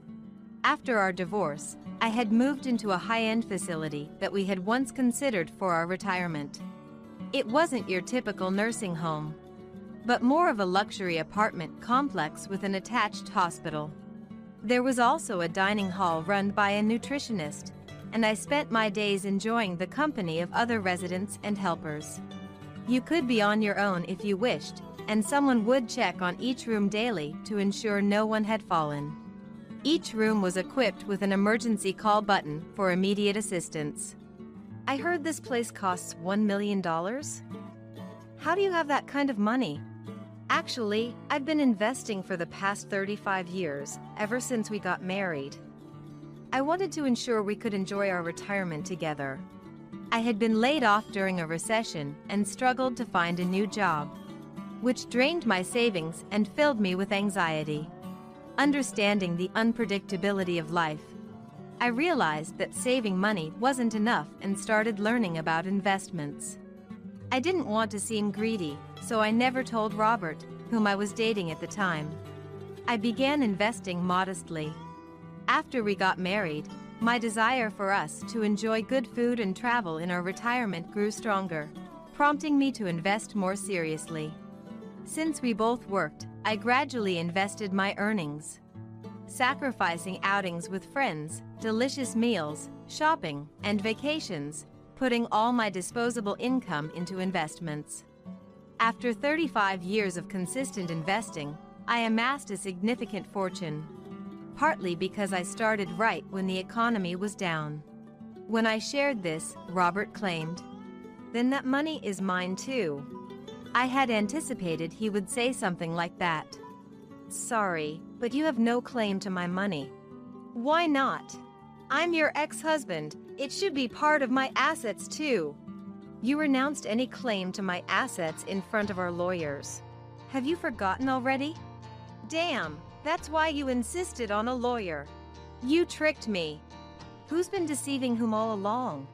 After our divorce, I had moved into a high-end facility that we had once considered for our retirement. It wasn't your typical nursing home, but more of a luxury apartment complex with an attached hospital. There was also a dining hall run by a nutritionist, and I spent my days enjoying the company of other residents and helpers. You could be on your own if you wished, and someone would check on each room daily to ensure no one had fallen. Each room was equipped with an emergency call button for immediate assistance. I heard this place costs $1 million? How do you have that kind of money? Actually, I've been investing for the past 35 years, ever since we got married. I wanted to ensure we could enjoy our retirement together. I had been laid off during a recession and struggled to find a new job, which drained my savings and filled me with anxiety. Understanding the unpredictability of life, I realized that saving money wasn't enough and started learning about investments. I didn't want to seem greedy, so I never told Robert, whom I was dating at the time. I began investing modestly. After we got married, my desire for us to enjoy good food and travel in our retirement grew stronger, prompting me to invest more seriously. Since we both worked, I gradually invested my earnings, sacrificing outings with friends, delicious meals, shopping, and vacations, putting all my disposable income into investments. After 35 years of consistent investing, I amassed a significant fortune, partly because I started right when the economy was down. When I shared this, Robert claimed, "Then that money is mine too." I had anticipated he would say something like that. "Sorry, but you have no claim to my money." "Why not? I'm your ex-husband. It should be part of my assets too." "You renounced any claim to my assets in front of our lawyers. Have you forgotten already?" "Damn, that's why you insisted on a lawyer. You tricked me." "Who's been deceiving whom all along?"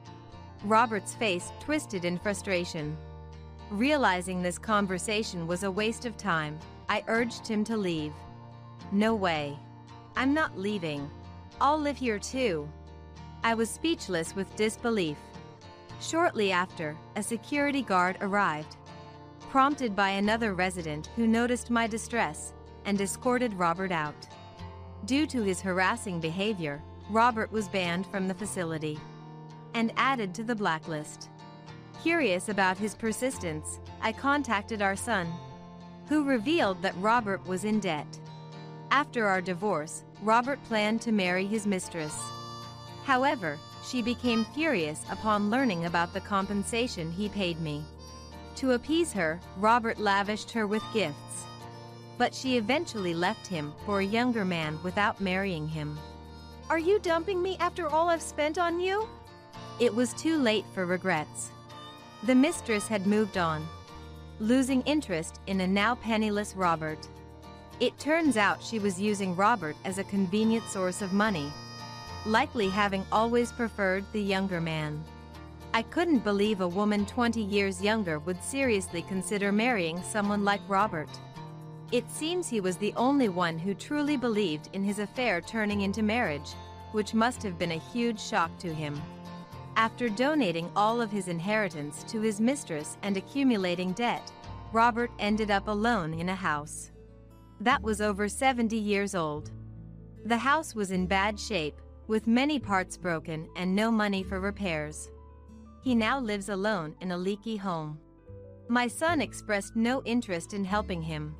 Robert's face twisted in frustration. Realizing this conversation was a waste of time, I urged him to leave. "No way. I'm not leaving. I'll live here too." I was speechless with disbelief. Shortly after, a security guard arrived, prompted by another resident who noticed my distress and escorted Robert out. Due to his harassing behavior, Robert was banned from the facility and added to the blacklist. Curious about his persistence, I contacted our son, who revealed that Robert was in debt. After our divorce, Robert planned to marry his mistress. However, she became furious upon learning about the compensation he paid me. To appease her, Robert lavished her with gifts. But she eventually left him for a younger man without marrying him. "Are you dumping me after all I've spent on you?" It was too late for regrets. The mistress had moved on, losing interest in a now penniless Robert. It turns out she was using Robert as a convenient source of money, likely having always preferred the younger man. I couldn't believe a woman 20 years younger would seriously consider marrying someone like Robert. It seems he was the only one who truly believed in his affair turning into marriage, which must have been a huge shock to him. After donating all of his inheritance to his mistress and accumulating debt, Robert ended up alone in a house that was over 70 years old. The house was in bad shape, with many parts broken and no money for repairs. He now lives alone in a leaky home. My son expressed no interest in helping him.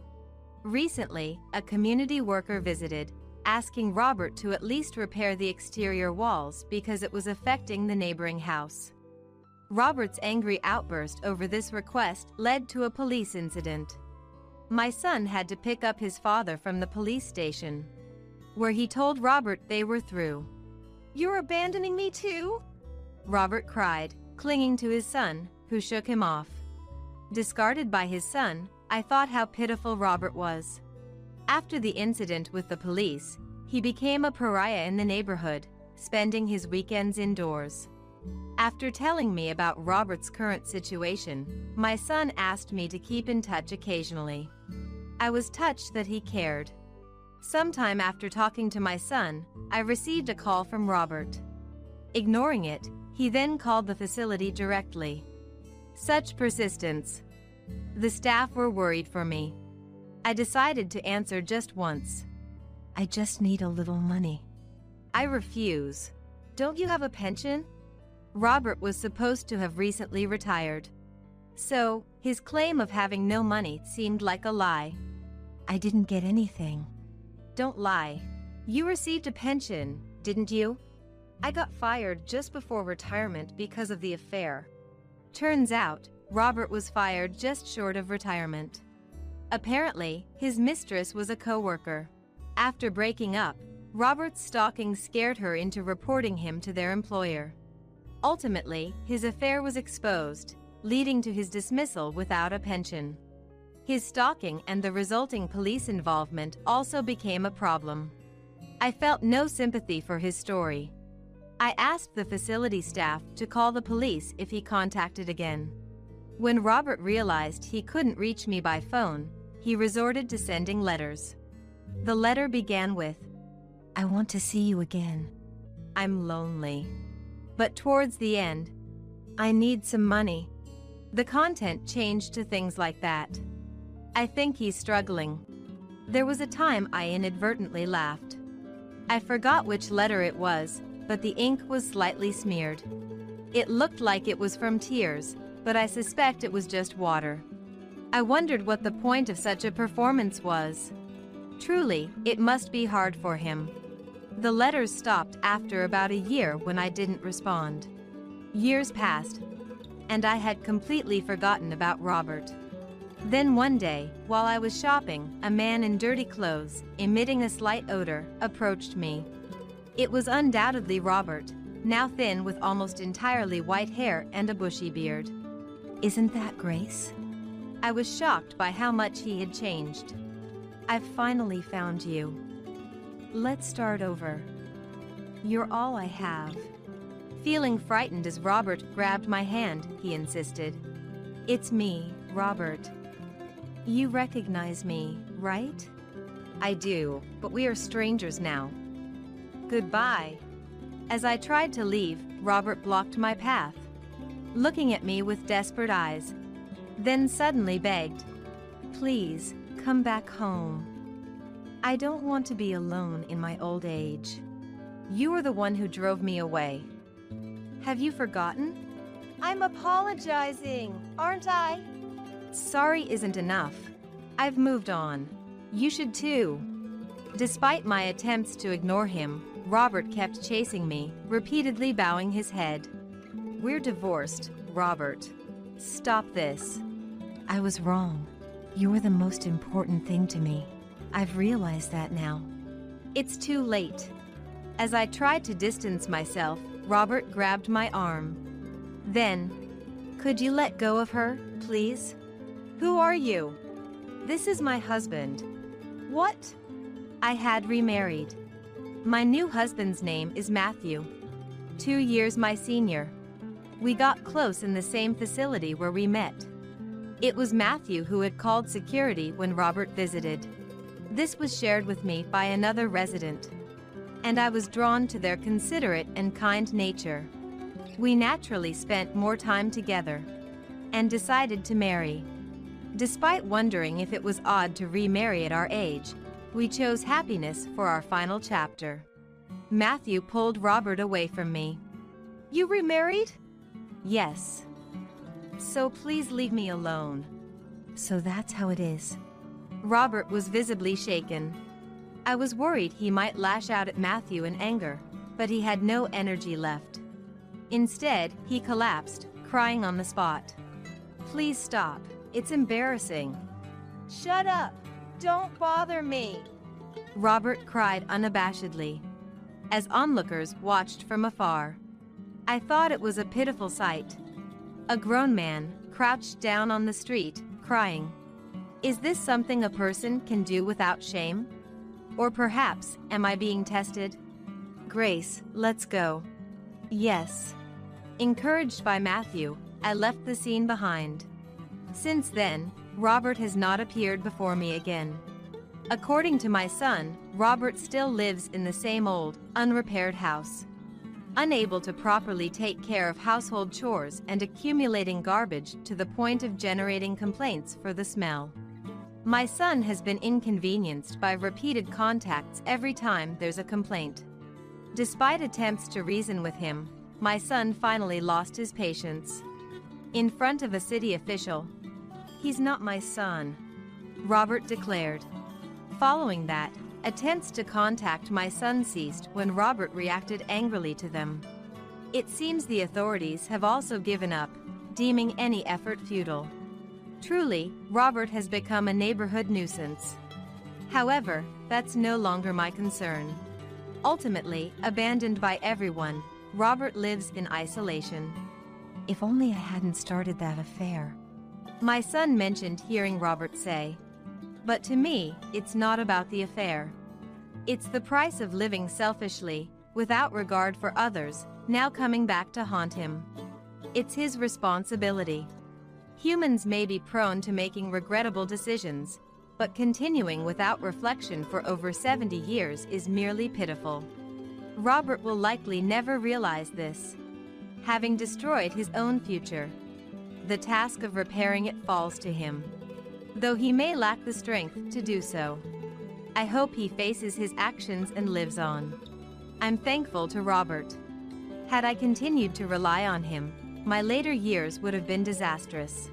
Recently, a community worker visited, asking Robert to at least repair the exterior walls because it was affecting the neighboring house. Robert's angry outburst over this request led to a police incident. My son had to pick up his father from the police station, where he told Robert they were through. "You're abandoning me too?" Robert cried, clinging to his son, who shook him off. Discarded by his son, I thought how pitiful Robert was. After the incident with the police, he became a pariah in the neighborhood, spending his weekends indoors. After telling me about Robert's current situation, my son asked me to keep in touch occasionally. I was touched that he cared. Sometime after talking to my son, I received a call from Robert. Ignoring it, he then called the facility directly. Such persistence. The staff were worried for me. I decided to answer just once. "I just need a little money." "I refuse." "Don't you have a pension?" Robert was supposed to have recently retired, so his claim of having no money seemed like a lie. "I didn't get anything." "Don't lie. You received a pension, didn't you? I got fired just before retirement because of the affair. Turns out, Robert was fired just short of retirement. Apparently, his mistress was a coworker. After breaking up, Robert's stalking scared her into reporting him to their employer. Ultimately, his affair was exposed, leading to his dismissal without a pension. His stalking and the resulting police involvement also became a problem. I felt no sympathy for his story. I asked the facility staff to call the police if he contacted again. When Robert realized he couldn't reach me by phone, he resorted to sending letters. The letter began with, "I want to see you again. I'm lonely." But towards the end, "I need some money." The content changed to things like that. "I think he's struggling." There was a time I inadvertently laughed. I forgot which letter it was, but the ink was slightly smeared. It looked like it was from tears, but I suspect it was just water. I wondered what the point of such a performance was. Truly, it must be hard for him. The letters stopped after about a year when I didn't respond. Years passed, and I had completely forgotten about Robert. Then one day, while I was shopping, a man in dirty clothes, emitting a slight odor, approached me. It was undoubtedly Robert, now thin with almost entirely white hair and a bushy beard. "Isn't that Grace?" I was shocked by how much he had changed. "I've finally found you. Let's start over. You're all I have." Feeling frightened as Robert grabbed my hand, he insisted. "It's me, Robert. You recognize me, right?" "I do, but we are strangers now. Goodbye." As I tried to leave, Robert blocked my path, looking at me with desperate eyes, then suddenly begged, "Please, come back home. I don't want to be alone in my old age. You were the one who drove me away. Have you forgotten?" "I'm apologizing, aren't I?" "Sorry isn't enough. I've moved on. You should too." Despite my attempts to ignore him, Robert kept chasing me, repeatedly bowing his head. "We're divorced, Robert. Stop this." "I was wrong. You were the most important thing to me. I've realized that now." "It's too late." As I tried to distance myself, Robert grabbed my arm. Then, "Could you let go of her, please?" "Who are you?" "This is my husband." "What?" I had remarried. My new husband's name is Matthew. 2 years my senior. We got close in the same facility where we met. It was Matthew who had called security when Robert visited. This was shared with me by another resident, and I was drawn to their considerate and kind nature. We naturally spent more time together and decided to marry. Despite wondering if it was odd to remarry at our age, we chose happiness for our final chapter. Matthew pulled Robert away from me. "You remarried?" "Yes. So please leave me alone." "So that's how it is." Robert was visibly shaken. I was worried he might lash out at Matthew in anger, but he had no energy left. Instead, he collapsed, crying on the spot. "Please stop. It's embarrassing." "Shut up! Don't bother me!" Robert cried unabashedly, as onlookers watched from afar. I thought it was a pitiful sight. A grown man, crouched down on the street, crying. Is this something a person can do without shame? Or perhaps, am I being tested? "Grace, let's go." "Yes." Encouraged by Matthew, I left the scene behind. Since then, Robert has not appeared before me again. According to my son, Robert still lives in the same old, unrepaired house. Unable to properly take care of household chores and accumulating garbage to the point of generating complaints for the smell. My son has been inconvenienced by repeated contacts every time there's a complaint. Despite attempts to reason with him, my son finally lost his patience. In front of a city official, "He's not my son," Robert declared. Following that, Attempts to contact my son ceased when Robert reacted angrily to them. It seems the authorities have also given up, deeming any effort futile. Truly, Robert has become a neighborhood nuisance. However, that's no longer my concern. Ultimately, abandoned by everyone, Robert lives in isolation. If only I hadn't started that affair. My son mentioned hearing Robert say. But to me, it's not about the affair. It's the price of living selfishly, without regard for others, now coming back to haunt him. It's his responsibility. Humans may be prone to making regrettable decisions, but continuing without reflection for over 70 years is merely pitiful. Robert will likely never realize this, having destroyed his own future. The task of repairing it falls to him, though he may lack the strength to do so. I hope he faces his actions and lives on. I'm thankful to Robert. Had I continued to rely on him, my later years would have been disastrous.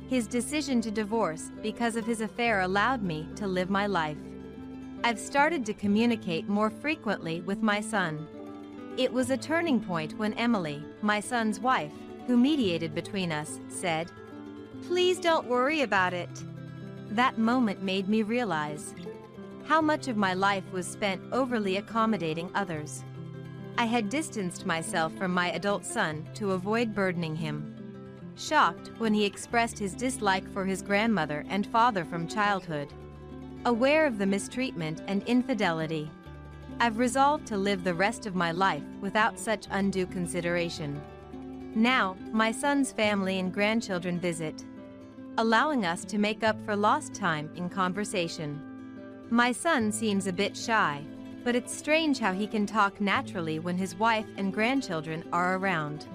His decision to divorce because of his affair allowed me to live my life. I've started to communicate more frequently with my son. It was a turning point when Emily, my son's wife, who mediated between us, said, "Please don't worry about it." That moment made me realize how much of my life was spent overly accommodating others. I had distanced myself from my adult son to avoid burdening him. Shocked when he expressed his dislike for his grandmother and father from childhood. Aware of the mistreatment and infidelity, I've resolved to live the rest of my life without such undue consideration. Now, my son's family and grandchildren visit, allowing us to make up for lost time in conversation. My son seems a bit shy, but it's strange how he can talk naturally when his wife and grandchildren are around.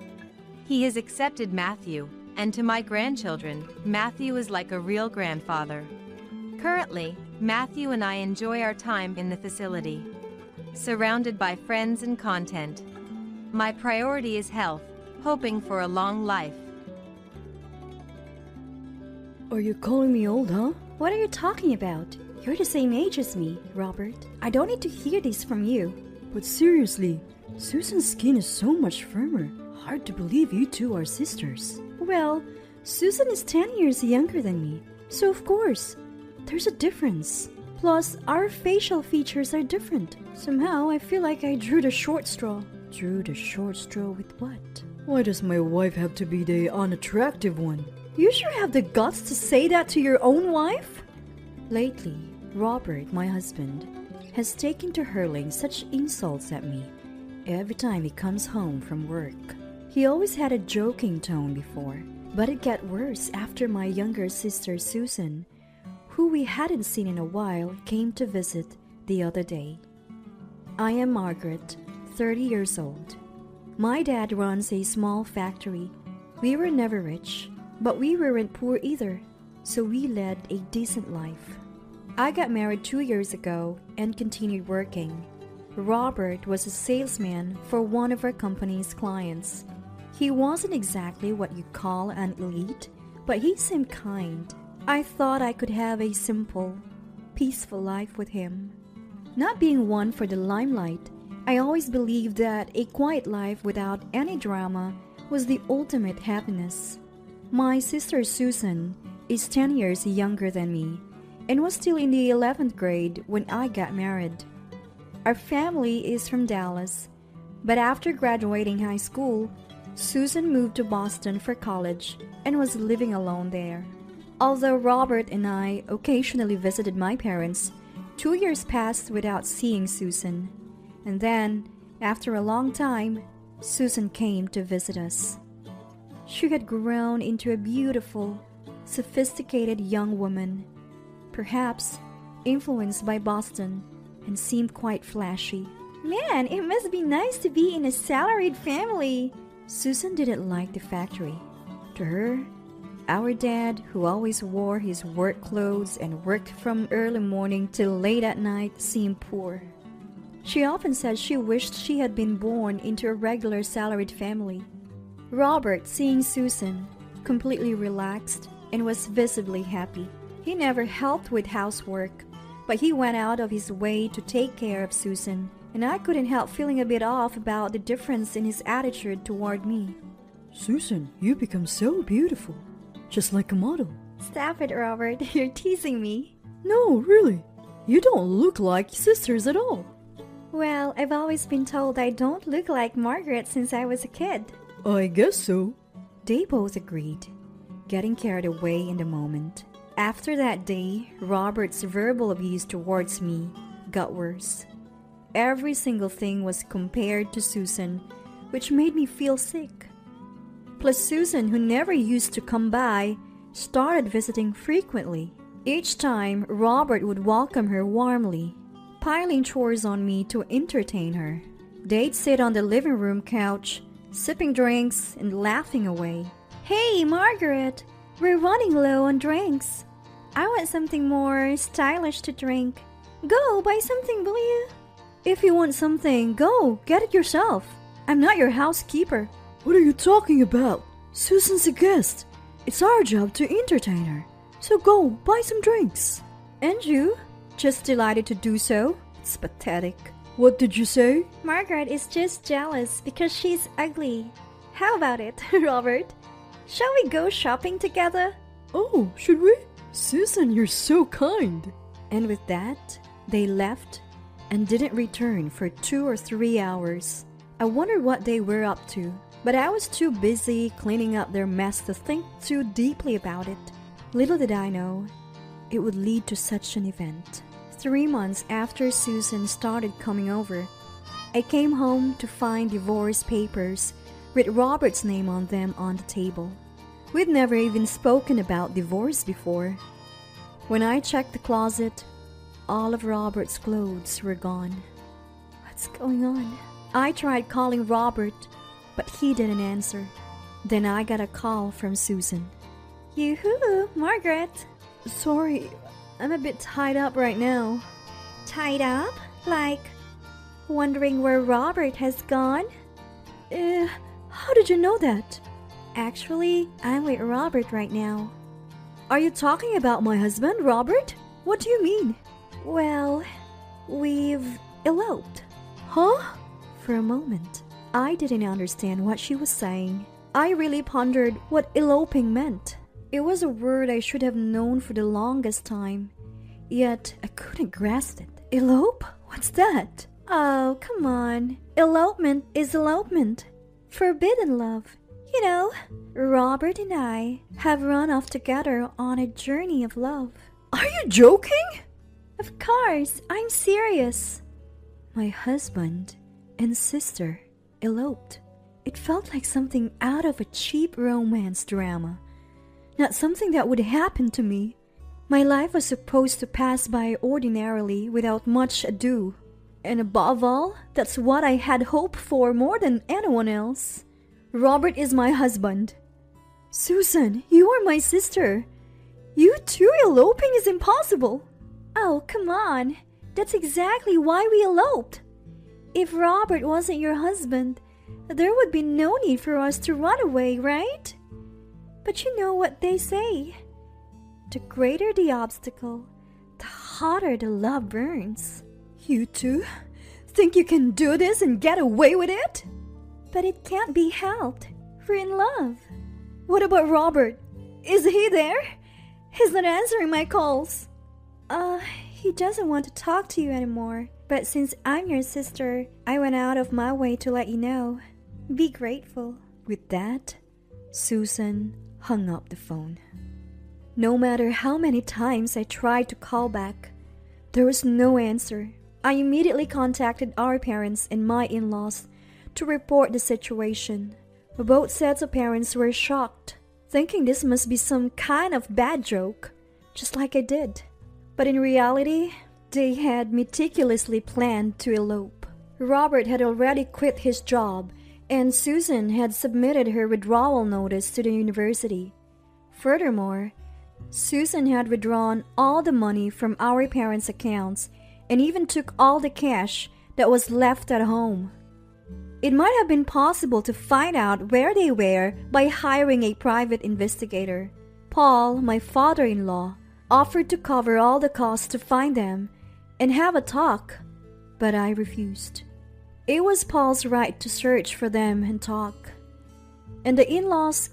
He has accepted Matthew, and to my grandchildren, Matthew is like a real grandfather. Currently, Matthew and I enjoy our time in the facility, surrounded by friends and content. My priority is health, hoping for a long life. Are you calling me old, huh? What are you talking about? You're the same age as me, Robert. I don't need to hear this from you. But seriously, Susan's skin is so much firmer. Hard to believe you two are sisters. Well, Susan is 10 years younger than me, so of course, there's a difference. Plus, our facial features are different. Somehow, I feel like I drew the short straw. Drew the short straw with what? Why does my wife have to be the unattractive one? You sure have the guts to say that to your own wife? Lately, Robert, my husband, has taken to hurling such insults at me every time he comes home from work. He always had a joking tone before, but it got worse after my younger sister Susan, who we hadn't seen in a while, came to visit the other day. I am Margaret, 30 years old. My dad runs a small factory. We were never rich, but we weren't poor either, so we led a decent life. I got married 2 years ago and continued working. Robert was a salesman for one of our company's clients. He wasn't exactly what you'd call an elite, but he seemed kind. I thought I could have a simple, peaceful life with him. Not being one for the limelight, I always believed that a quiet life without any drama was the ultimate happiness. My sister Susan is 10 years younger than me and was still in the 11th grade when I got married. Our family is from Dallas, but after graduating high school, Susan moved to Boston for college and was living alone there. Although Robert and I occasionally visited my parents, 2 years passed without seeing Susan. And then, after a long time, Susan came to visit us. She had grown into a beautiful, sophisticated young woman, perhaps influenced by Boston, and seemed quite flashy. Man, it must be nice to be in a salaried family. Susan didn't like the factory. To her, our dad, who always wore his work clothes and worked from early morning till late at night, seemed poor. She often said she wished she had been born into a regular salaried family. Robert, seeing Susan, completely relaxed and was visibly happy. He never helped with housework, but he went out of his way to take care of Susan, and I couldn't help feeling a bit off about the difference in his attitude toward me. Susan, you become so beautiful. Just like a model. Stop it, Robert. You're teasing me. No, really. You don't look like sisters at all. Well, I've always been told I don't look like Margaret since I was a kid. I guess so. They both agreed, getting carried away in the moment. After that day, Robert's verbal abuse towards me got worse. Every single thing was compared to Susan, which made me feel sick. Plus Susan, who never used to come by, started visiting frequently. Each time, Robert would welcome her warmly, piling chores on me to entertain her. They'd sit on the living room couch, sipping drinks and laughing away. Hey, Margaret, we're running low on drinks. I want something more stylish to drink. Go, buy something, will you? If you want something, go, get it yourself. I'm not your housekeeper. What are you talking about? Susan's a guest. It's our job to entertain her. So go, buy some drinks. And you? Just delighted to do so? It's pathetic. What did you say? Margaret is just jealous because she's ugly. How about it, Robert? Shall we go shopping together? Oh, should we? Susan, you're so kind. And with that, they left and didn't return for 2 or 3 hours. I wondered what they were up to, but I was too busy cleaning up their mess to think too deeply about it. Little did I know, it would lead to such an event. 3 months after Susan started coming over, I came home to find divorce papers with Robert's name on them on the table. We'd never even spoken about divorce before. When I checked the closet, all of Robert's clothes were gone. What's going on? I tried calling Robert, but he didn't answer. Then I got a call from Susan. Yoo-hoo, Margaret. Sorry, I'm a bit tied up right now. Tied up? Like, wondering where Robert has gone? How did you know that? Actually, I'm with Robert right now. Are you talking about my husband, Robert? What do you mean? Well, we've eloped. Huh? For a moment, I didn't understand what she was saying. I really pondered what eloping meant. It was a word I should have known for the longest time, yet I couldn't grasp it. Elope? What's that? Oh, come on. Elopement is elopement. Forbidden love. You know, Robert and I have run off together on a journey of love. Are you joking? Of course, I'm serious. My husband and sister eloped. It felt like something out of a cheap romance drama. Not something that would happen to me. My life was supposed to pass by ordinarily without much ado. And above all, that's what I had hoped for more than anyone else. Robert is my husband. Susan, you are my sister. You two eloping is impossible. Oh, come on. That's exactly why we eloped. If Robert wasn't your husband, there would be no need for us to run away, right? But you know what they say. The greater the obstacle, the hotter the love burns. You two think you can do this and get away with it? But it can't be helped. We're in love. What about Robert? Is he there? He's not answering my calls. He doesn't want to talk to you anymore. But since I'm your sister, I went out of my way to let you know. Be grateful. With that, Susan hung up the phone. No matter how many times I tried to call back, there was no answer. I immediately contacted our parents and my in-laws to report the situation. Both sets of parents were shocked, thinking this must be some kind of bad joke, just like I did. But in reality, they had meticulously planned to elope. Robert had already quit his job, and Susan had submitted her withdrawal notice to the university. Furthermore, Susan had withdrawn all the money from our parents' accounts and even took all the cash that was left at home. It might have been possible to find out where they were by hiring a private investigator. Paul, my father-in-law, offered to cover all the costs to find them and have a talk, but I refused. It was Paul's right to search for them and talk, and the in-laws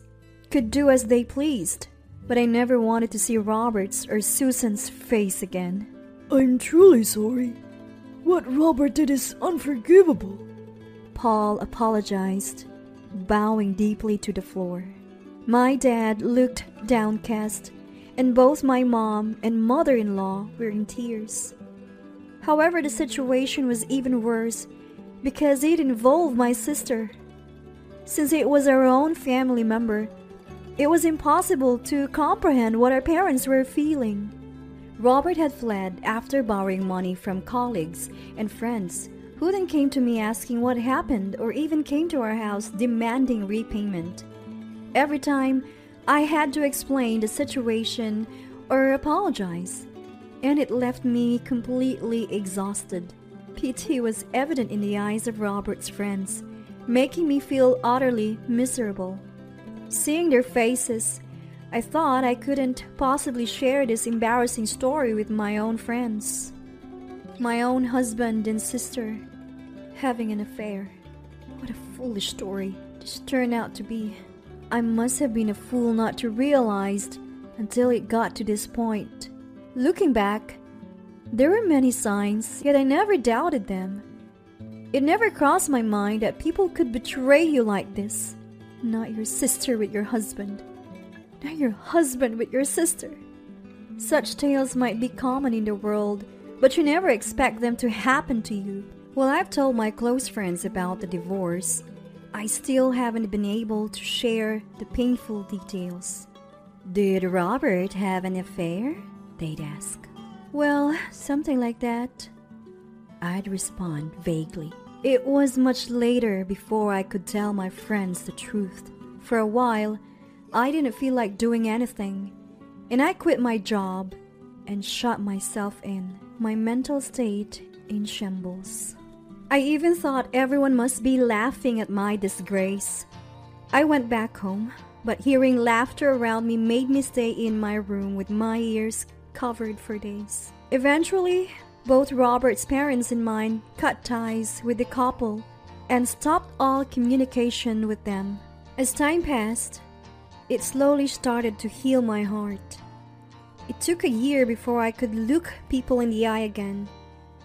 could do as they pleased, but I never wanted to see Robert's or Susan's face again. I'm truly sorry. What Robert did is unforgivable. Paul apologized, bowing deeply to the floor. My dad looked downcast, and both my mom and mother-in-law were in tears. However, the situation was even worse because it involved my sister. Since it was our own family member, it was impossible to comprehend what our parents were feeling. Robert had fled after borrowing money from colleagues and friends who then came to me asking what happened or even came to our house demanding repayment. Every time, I had to explain the situation or apologize, and it left me completely exhausted. Pity was evident in the eyes of Robert's friends, making me feel utterly miserable. Seeing their faces, I thought I couldn't possibly share this embarrassing story with my own friends. My own husband and sister having an affair. What a foolish story this turned out to be. I must have been a fool not to realize until it got to this point. Looking back, there were many signs, yet I never doubted them. It never crossed my mind that people could betray you like this. Not your sister with your husband. Not your husband with your sister. Such tales might be common in the world, but you never expect them to happen to you. While I've told my close friends about the divorce, I still haven't been able to share the painful details. Did Robert have an affair? They'd ask. Well, something like that. I'd respond vaguely. It was much later before I could tell my friends the truth. For a while, I didn't feel like doing anything, and I quit my job and shut myself in, my mental state in shambles. I even thought everyone must be laughing at my disgrace. I went back home, but hearing laughter around me made me stay in my room with my ears covered for days. Eventually, both Robert's parents and mine cut ties with the couple and stopped all communication with them. As time passed, it slowly started to heal my heart. It took a year before I could look people in the eye again,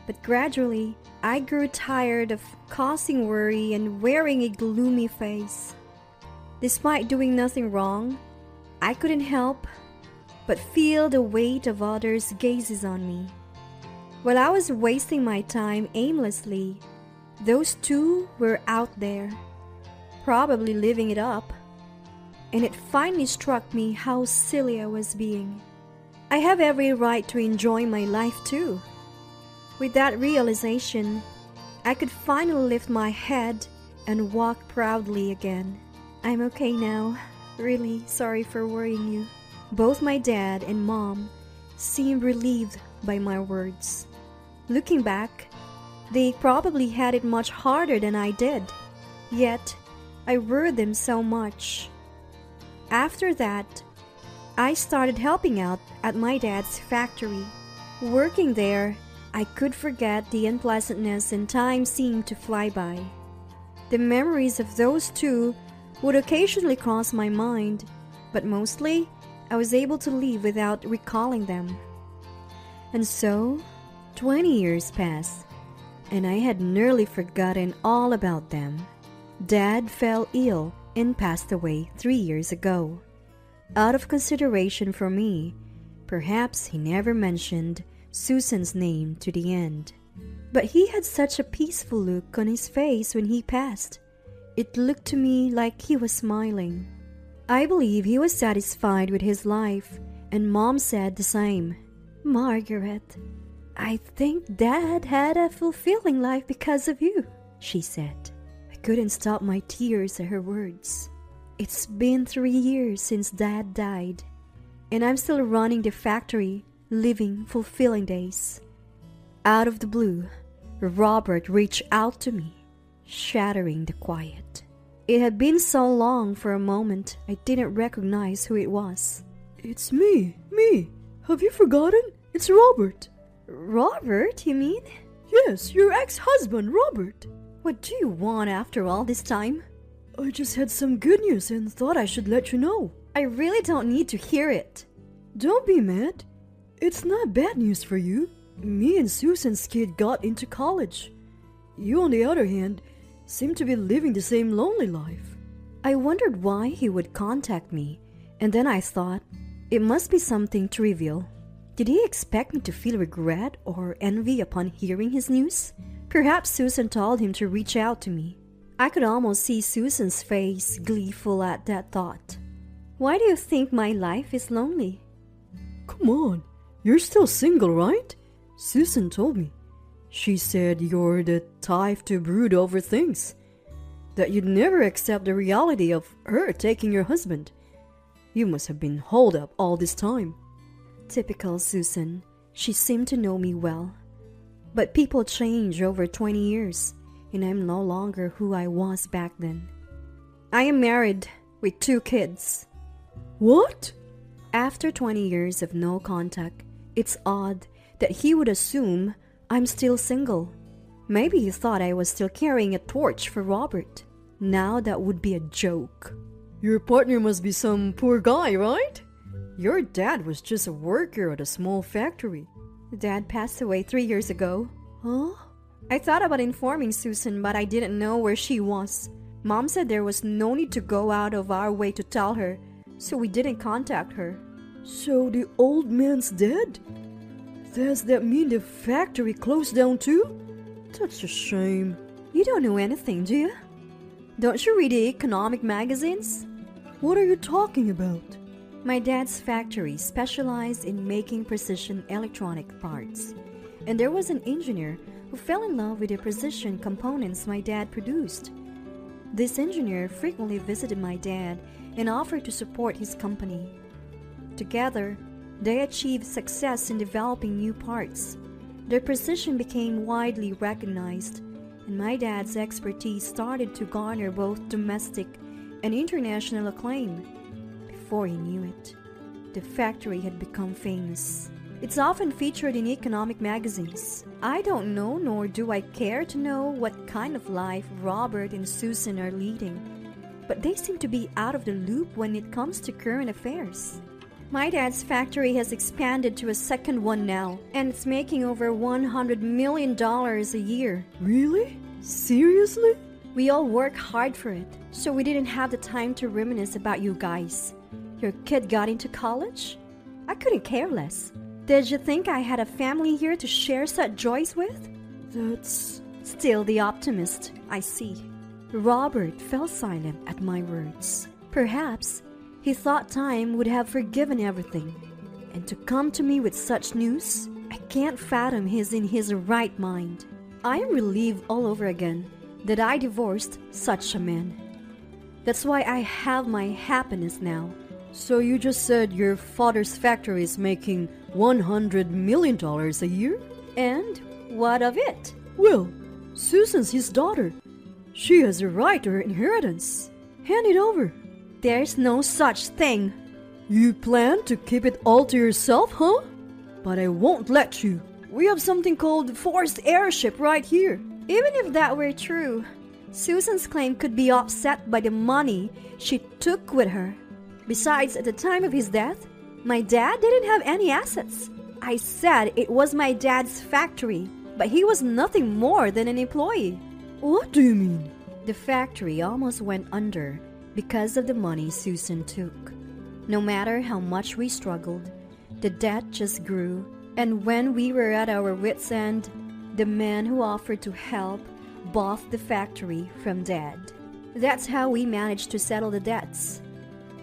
but gradually, I grew tired of causing worry and wearing a gloomy face. Despite doing nothing wrong, I couldn't help but feel the weight of others' gazes on me. While I was wasting my time aimlessly, those two were out there, probably living it up, and it finally struck me how silly I was being. I have every right to enjoy my life too. With that realization, I could finally lift my head and walk proudly again. I'm okay now. Really sorry for worrying you. Both my dad and mom seemed relieved by my words. Looking back, they probably had it much harder than I did. Yet, I worried them so much. After that, I started helping out at my dad's factory. Working there, I could forget the unpleasantness and time seemed to fly by. The memories of those two would occasionally cross my mind, but mostly I was able to leave without recalling them. And so, 20 years passed, and I had nearly forgotten all about them. Dad fell ill and passed away 3 years ago. Out of consideration for me, perhaps he never mentioned Susan's name to the end. But he had such a peaceful look on his face when he passed. It looked to me like he was smiling. I believe he was satisfied with his life, and Mom said the same. Margaret, I think Dad had a fulfilling life because of you, she said. I couldn't stop my tears at her words. It's been 3 years since Dad died, and I'm still running the factory, living fulfilling days. Out of the blue, Robert reached out to me, shattering the quiet. It had been so long for a moment I didn't recognize who it was. It's me. Have you forgotten? It's Robert. Robert, you mean? Yes, your ex-husband, Robert. What do you want after all this time? I just had some good news and thought I should let you know. I really don't need to hear it. Don't be mad. It's not bad news for you. Me and Susan's kid got into college. You, on the other hand, seem to be living the same lonely life. I wondered why he would contact me, and then I thought, it must be something trivial. Did he expect me to feel regret or envy upon hearing his news? Perhaps Susan told him to reach out to me. I could almost see Susan's face gleeful at that thought. Why do you think my life is lonely? Come on, you're still single, right? Susan told me. She said you're the type to brood over things, that you'd never accept the reality of her taking your husband. You must have been holed up all this time. Typical Susan. She seemed to know me well. But people change over 20 years, and I'm no longer who I was back then. I am married with 2 kids. What? After 20 years of no contact, it's odd that he would assume I'm still single. Maybe he thought I was still carrying a torch for Robert. Now that would be a joke. Your partner must be some poor guy, right? Your dad was just a worker at a small factory. Dad passed away 3 years ago. Huh? I thought about informing Susan, but I didn't know where she was. Mom said there was no need to go out of our way to tell her, so we didn't contact her. So the old man's dead? Does that mean the factory closed down too? That's a shame. You don't know anything, do you? Don't you read the economic magazines? What are you talking about? My dad's factory specialized in making precision electronic parts. And there was an engineer who fell in love with the precision components my dad produced. This engineer frequently visited my dad and offered to support his company. Together, they achieved success in developing new parts. Their precision became widely recognized, and my dad's expertise started to garner both domestic and international acclaim. Before he knew it, the factory had become famous. It's often featured in economic magazines. I don't know, nor do I care to know what kind of life Robert and Susan are leading, but they seem to be out of the loop when it comes to current affairs. My dad's factory has expanded to a second one now, and it's making over $100 million a year. Really? Seriously? We all work hard for it, so we didn't have the time to reminisce about you guys. Your kid got into college? I couldn't care less. Did you think I had a family here to share such joys with? That's still the optimist, I see. Robert fell silent at my words. Perhaps he thought time would have forgiven everything. And to come to me with such news, I can't fathom he's in his right mind. I am relieved all over again that I divorced such a man. That's why I have my happiness now. So you just said your father's factory is making $100 million a year? And what of it? Well, Susan's his daughter. She has a right to her inheritance. Hand it over. There's no such thing. You plan to keep it all to yourself, huh? But I won't let you. We have something called forced heirship right here. Even if that were true, Susan's claim could be offset by the money she took with her. Besides, at the time of his death, my dad didn't have any assets. I said it was my dad's factory, but he was nothing more than an employee. What do you mean? The factory almost went under because of the money Susan took. No matter how much we struggled, the debt just grew, and when we were at our wits' end, the man who offered to help bought the factory from Dad. That's how we managed to settle the debts.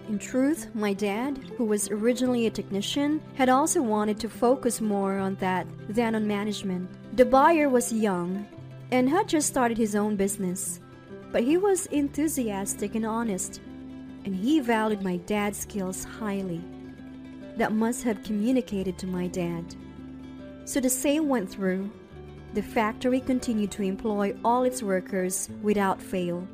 In truth, my dad, who was originally a technician, had also wanted to focus more on that than on management. The buyer was young and had just started his own business, but he was enthusiastic and honest, and he valued my dad's skills highly. That must have communicated to my dad. So the sale went through. The factory continued to employ all its workers without fail,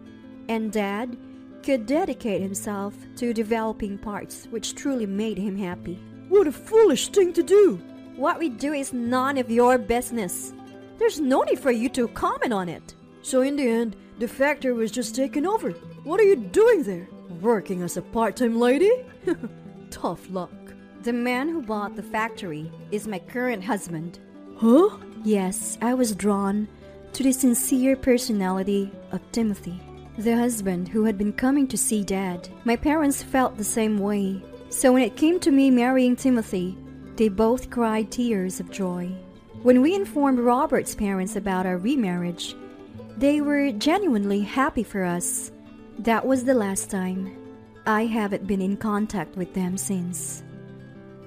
and Dad could dedicate himself to developing parts which truly made him happy. What a foolish thing to do! What we do is none of your business. There's no need for you to comment on it. So in the end, the factory was just taken over. What are you doing there? Working as a part-time lady? Tough luck. The man who bought the factory is my current husband. Huh? Yes, I was drawn to the sincere personality of Timothy, the husband who had been coming to see Dad. My parents felt the same way. So when it came to me marrying Timothy, they both cried tears of joy. When we informed Robert's parents about our remarriage, they were genuinely happy for us. That was the last time. I haven't been in contact with them since.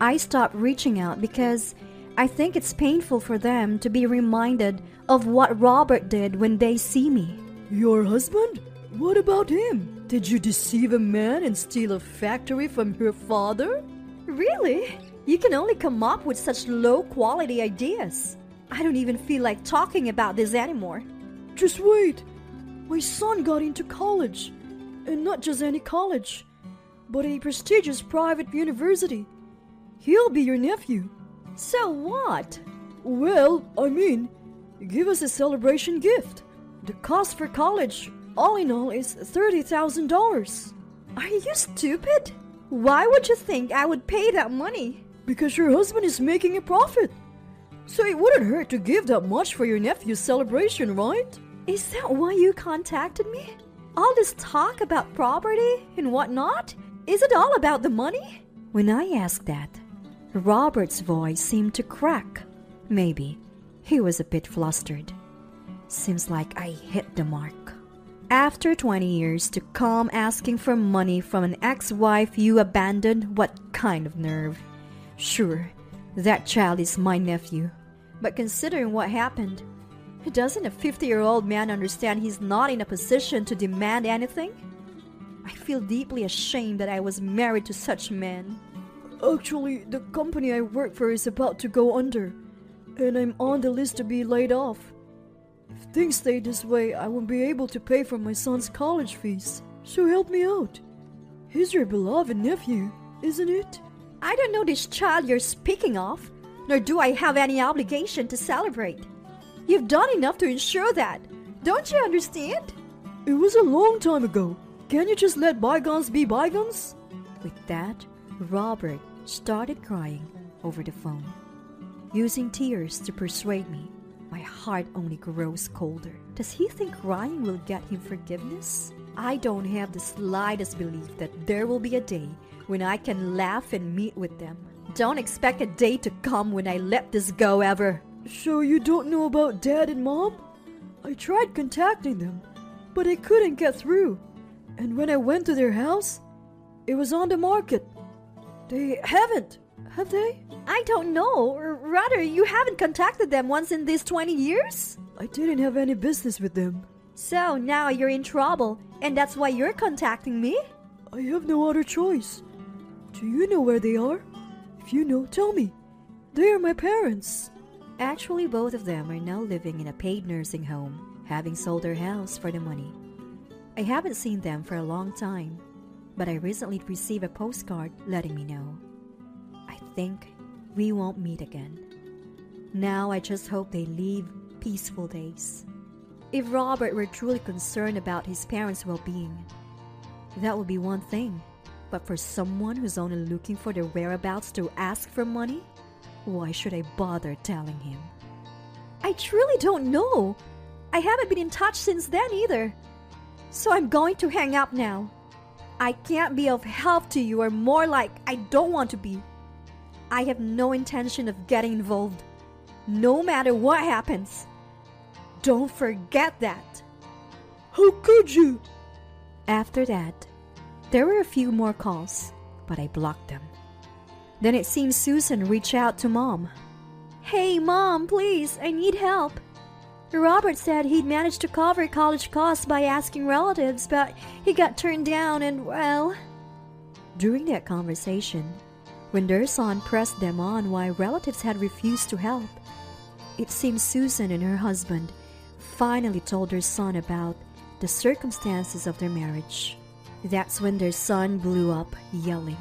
I stopped reaching out because I think it's painful for them to be reminded of what Robert did when they see me. Your husband? What about him? Did you deceive a man and steal a factory from your father? Really? You can only come up with such low-quality ideas. I don't even feel like talking about this anymore. Just wait. My son got into college. And not just any college, but a prestigious private university. He'll be your nephew. So what? Well, I mean, give us a celebration gift. The cost for college, all in all, is $30,000. Are you stupid? Why would you think I would pay that money? Because your husband is making a profit. So it wouldn't hurt to give that much for your nephew's celebration, right? Is that why you contacted me? All this talk about property and whatnot? Is it all about the money? When I asked that, Robert's voice seemed to crack. Maybe he was a bit flustered. Seems like I hit the mark. After 20 years to come asking for money from an ex-wife you abandoned, what kind of nerve? Sure, that child is my nephew. But considering what happened, doesn't a 50-year-old man understand he's not in a position to demand anything? I feel deeply ashamed that I was married to such a man. Actually, the company I work for is about to go under, and I'm on the list to be laid off. If things stay this way, I won't be able to pay for my son's college fees. So help me out. He's your beloved nephew, isn't it? I don't know this child you're speaking of, nor do I have any obligation to celebrate. You've done enough to ensure that. Don't you understand? It was a long time ago. Can't you just let bygones be bygones? With that, Robert started crying over the phone, using tears to persuade me. My heart only grows colder. Does he think crying will get him forgiveness? I don't have the slightest belief that there will be a day when I can laugh and meet with them. Don't expect a day to come when I let this go ever. So you don't know about Dad and Mom? I tried contacting them, but I couldn't get through. And when I went to their house, it was on the market. They haven't, have they? I don't know, or rather, you haven't contacted them once in these 20 years? I didn't have any business with them. So now you're in trouble, and that's why you're contacting me? I have no other choice. Do you know where they are? If you know, tell me. They are my parents. Actually, both of them are now living in a paid nursing home, having sold their house for the money. I haven't seen them for a long time, but I recently received a postcard letting me know. I think we won't meet again. Now I just hope they live peaceful days. If Robert were truly concerned about his parents' well-being, that would be one thing. But for someone who's only looking for their whereabouts to ask for money, why should I bother telling him? I truly don't know. I haven't been in touch since then either. So I'm going to hang up now. I can't be of help to you, or more like I don't want to be. I have no intention of getting involved, no matter what happens. Don't forget that. How could you? After that, there were a few more calls, but I blocked them. Then it seems Susan reached out to Mom. Hey Mom, please, I need help. Robert said he'd managed to cover college costs by asking relatives, but he got turned down and, well... During that conversation, when their son pressed them on why relatives had refused to help, it seems Susan and her husband finally told their son about the circumstances of their marriage. That's when their son blew up, yelling,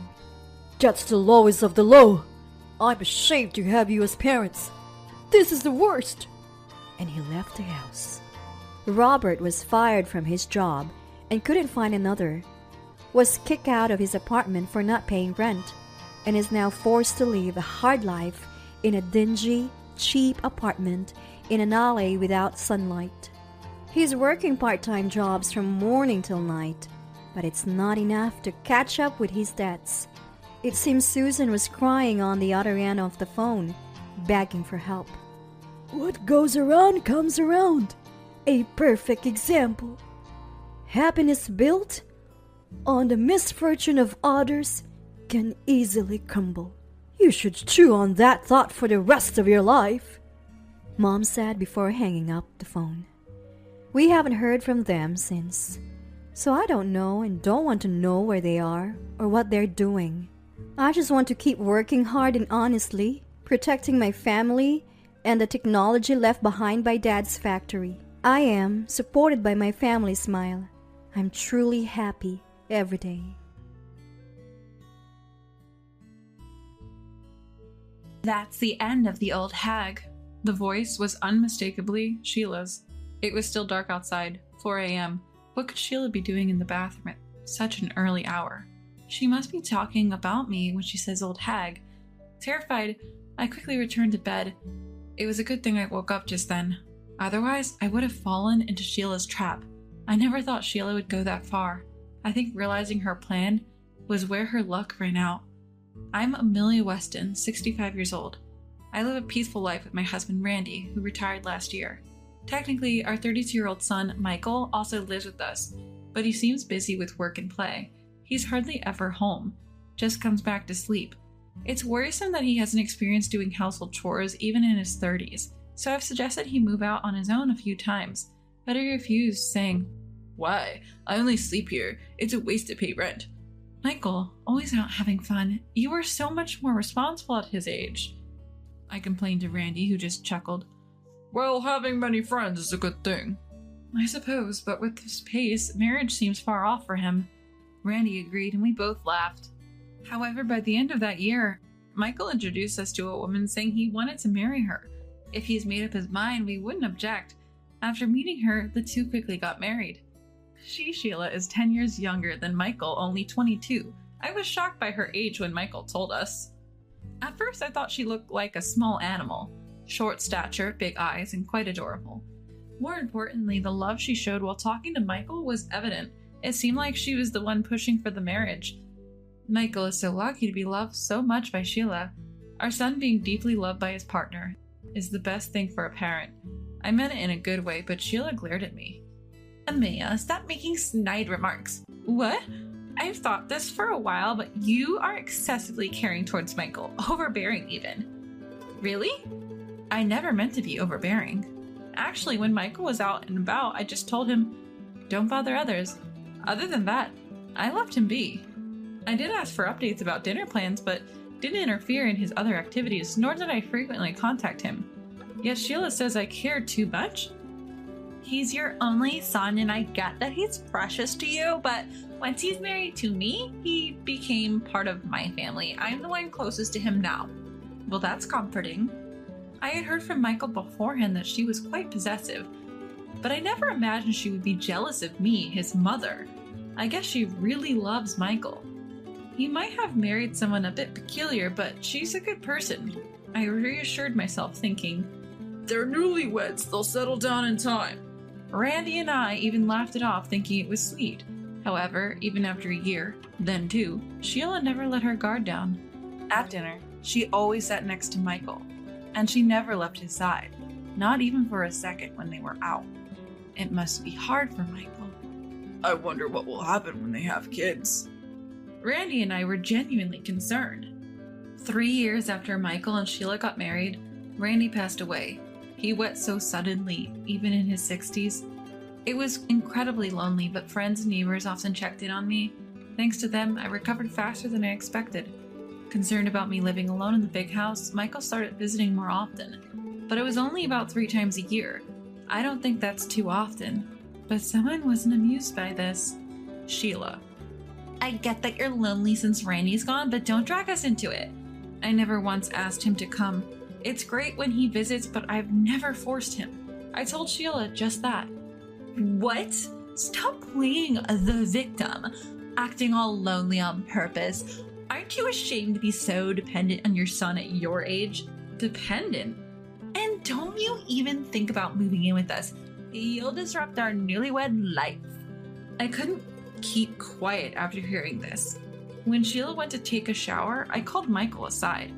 That's the lowest of the low. I'm ashamed to have you as parents. This is the worst. And he left the house. Robert was fired from his job and couldn't find another, was kicked out of his apartment for not paying rent, and is now forced to live a hard life in a dingy, cheap apartment in an alley without sunlight. He's working part-time jobs from morning till night, but it's not enough to catch up with his debts. It seems Susan was crying on the other end of the phone, begging for help. What goes around comes around. A perfect example. Happiness built on the misfortune of others can easily crumble. You should chew on that thought for the rest of your life, Mom said before hanging up the phone. We haven't heard from them since, so I don't know and don't want to know where they are or what they're doing. I just want to keep working hard and honestly, protecting my family and the technology left behind by Dad's factory. I am supported by my family smile. I'm truly happy every day. That's the end of The Old Hag. The voice was unmistakably Sheila's. It was still dark outside, 4 a.m. What could Sheila be doing in the bathroom at such an early hour? She must be talking about me when she says old hag. Terrified, I quickly returned to bed. It was a good thing I woke up just then. Otherwise, I would have fallen into Sheila's trap. I never thought Sheila would go that far. I think realizing her plan was where her luck ran out. I'm Amelia Weston, 65 years old. I live a peaceful life with my husband Randy, who retired last year. Technically, our 32-year-old son, Michael, also lives with us, but he seems busy with work and play. He's hardly ever home, just comes back to sleep. It's worrisome that he hasn't experienced doing household chores even in his 30s, so I've suggested he move out on his own a few times, but he refused, saying, "Why? I only sleep here. It's a waste to pay rent." Michael, always out having fun, you were so much more responsible at his age. I complained to Randy, who just chuckled. Well, having many friends is a good thing. I suppose, but with his pace, marriage seems far off for him. Randy agreed, and we both laughed. However, by the end of that year, Michael introduced us to a woman saying he wanted to marry her. If he's made up his mind, we wouldn't object. After meeting her, the two quickly got married. Sheila is 10 years younger than Michael, only 22. I was shocked by her age when Michael told us. At first, I thought she looked like a small animal. Short stature, big eyes, and quite adorable. More importantly, the love she showed while talking to Michael was evident. It seemed like she was the one pushing for the marriage. Michael is so lucky to be loved so much by Sheila. Our son being deeply loved by his partner is the best thing for a parent. I meant it in a good way, but Sheila glared at me. Amelia, stop making snide remarks. What? I've thought this for a while, but you are excessively caring towards Michael, overbearing even. Really? I never meant to be overbearing. Actually, when Michael was out and about, I just told him, don't bother others. Other than that, I left him be. I did ask for updates about dinner plans, but didn't interfere in his other activities, nor did I frequently contact him. Yet Sheila says I cared too much? He's your only son, and I get that he's precious to you, but once he's married to me, he became part of my family. I'm the one closest to him now. Well, that's comforting. I had heard from Michael beforehand that she was quite possessive, but I never imagined she would be jealous of me, his mother. I guess she really loves Michael. He might have married someone a bit peculiar, but she's a good person. I reassured myself, thinking, they're newlyweds, they'll settle down in time. Randy and I even laughed it off, thinking it was sweet. However, even after a year, then two, Sheila never let her guard down. At dinner, she always sat next to Michael, and she never left his side, not even for a second when they were out. It must be hard for Michael. I wonder what will happen when they have kids. Randy and I were genuinely concerned. 3 years after Michael and Sheila got married, Randy passed away. He went so suddenly, even in his 60s. It was incredibly lonely, but friends and neighbors often checked in on me. Thanks to them, I recovered faster than I expected. Concerned about me living alone in the big house, Michael started visiting more often. But it was only about 3 times a year. I don't think that's too often. But someone wasn't amused by this. Sheila. I get that you're lonely since Randy's gone, but don't drag us into it. I never once asked him to come. It's great when he visits, but I've never forced him. I told Sheila just that. What? Stop playing the victim, acting all lonely on purpose. Aren't you ashamed to be so dependent on your son at your age? Dependent? And don't you even think about moving in with us. You'll disrupt our newlywed life. I couldn't keep quiet after hearing this. When Sheila went to take a shower, I called Michael aside.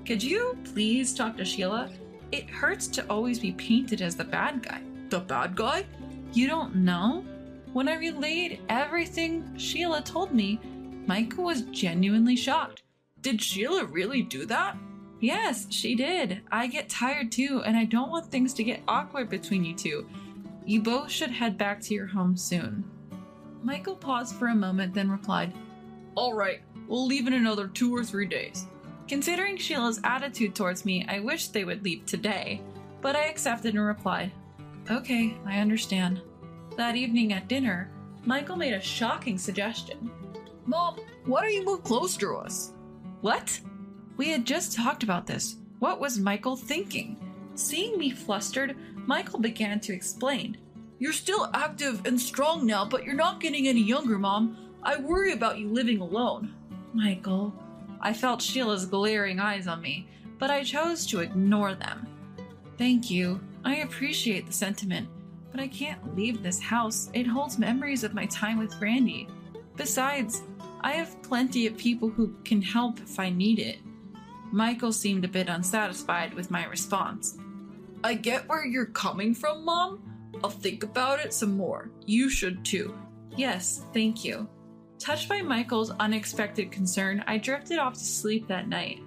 Could you please talk to Sheila? It hurts to always be painted as the bad guy. The bad guy? You don't know? When I relayed everything Sheila told me, Michael was genuinely shocked. Did Sheila really do that? Yes, she did. I get tired too, and I don't want things to get awkward between you two. You both should head back to your home soon. Michael paused for a moment, then replied, All right, we'll leave in another 2 or 3 days. Considering Sheila's attitude towards me, I wish they would leave today, but I accepted and replied, Okay, I understand. That evening at dinner, Michael made a shocking suggestion. Mom, why don't you move closer to us? What? We had just talked about this. What was Michael thinking? Seeing me flustered, Michael began to explain. You're still active and strong now, but you're not getting any younger, Mom. I worry about you living alone. Michael. I felt Sheila's glaring eyes on me, but I chose to ignore them. Thank you. I appreciate the sentiment, but I can't leave this house. It holds memories of my time with Randy. Besides, I have plenty of people who can help if I need it. Michael seemed a bit unsatisfied with my response. I get where you're coming from, Mom. I'll think about it some more. You should too. Yes, thank you. Touched by Michael's unexpected concern, I drifted off to sleep that night.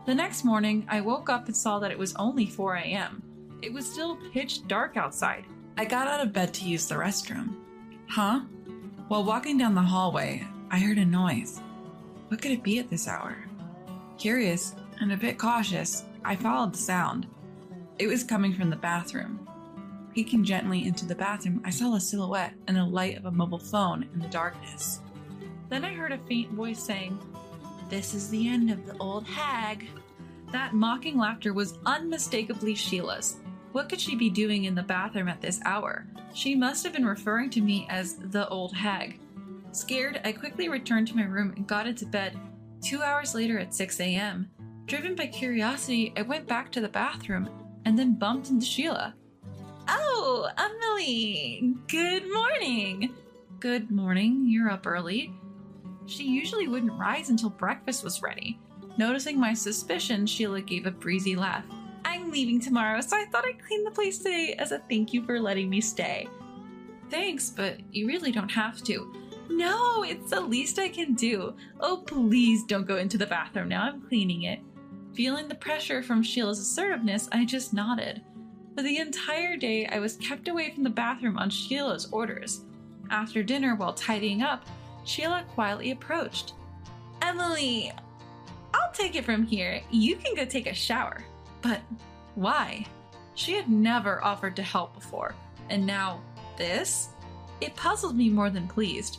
The next morning, I woke up and saw that it was only 4 a.m. It was still pitch dark outside. I got out of bed to use the restroom. Huh? While walking down the hallway, I heard a noise. What could it be at this hour? Curious and a bit cautious, I followed the sound. It was coming from the bathroom. Peeking gently into the bathroom, I saw a silhouette and the light of a mobile phone in the darkness. Then I heard a faint voice saying, This is the end of the old hag. That mocking laughter was unmistakably Sheila's. What could she be doing in the bathroom at this hour? She must have been referring to me as the old hag. Scared, I quickly returned to my room and got into bed. 2 hours later at 6 a.m., driven by curiosity, I went back to the bathroom and then bumped into Sheila. Oh, Emily! Good morning! Good morning, you're up early. She usually wouldn't rise until breakfast was ready. Noticing my suspicion, Sheila gave a breezy laugh. I'm leaving tomorrow, so I thought I'd clean the place today as a thank you for letting me stay. Thanks, but you really don't have to. No, it's the least I can do. Oh, please don't go into the bathroom now, I'm cleaning it. Feeling the pressure from Sheila's assertiveness, I just nodded. For the entire day, I was kept away from the bathroom on Sheila's orders. After dinner, while tidying up, Sheila quietly approached. Emily, I'll take it from here. You can go take a shower. But why? She had never offered to help before, and now this? It puzzled me more than pleased.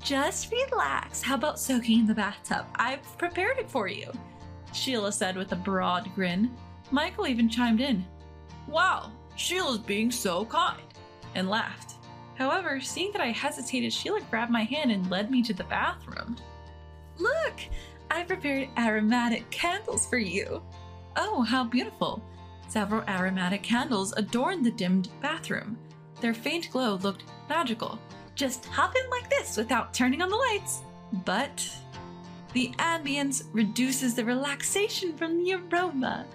Just relax. How about soaking in the bathtub? I've prepared it for you, Sheila said with a broad grin. Michael even chimed in. Wow, Sheila's being so kind, and laughed. However, seeing that I hesitated, Sheila grabbed my hand and led me to the bathroom. Look, I prepared aromatic candles for you. Oh, how beautiful. Several aromatic candles adorned the dimmed bathroom. Their faint glow looked magical. Just hop in like this without turning on the lights. But the ambience reduces the relaxation from the aroma,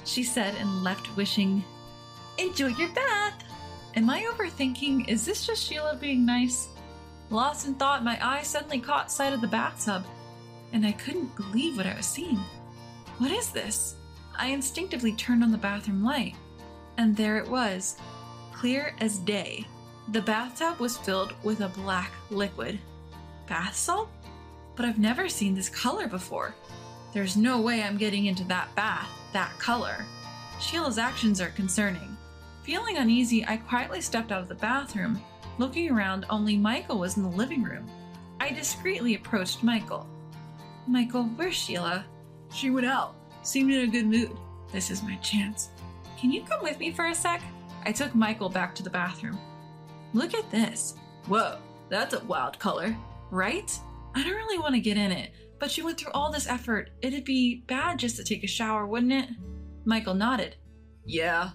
she said and left wishing, Enjoy your bath. Am I overthinking? Is this just Sheila being nice? Lost in thought, my eye suddenly caught sight of the bathtub, and I couldn't believe what I was seeing. What is this? I instinctively turned on the bathroom light, and there it was, clear as day. The bathtub was filled with a black liquid. Bath salt? But I've never seen this color before. There's no way I'm getting into that bath, that color. Sheila's actions are concerning. Feeling uneasy, I quietly stepped out of the bathroom. Looking around, only Michael was in the living room. I discreetly approached Michael. Michael, where's Sheila? She went out. seemed in a good mood. This is my chance. Can you come with me for a sec? I took Michael back to the bathroom. Look at this. Whoa, that's a wild color, right? I don't really want to get in it, but you went through all this effort. It'd be bad just to take a shower, wouldn't it? Michael nodded. Yeah.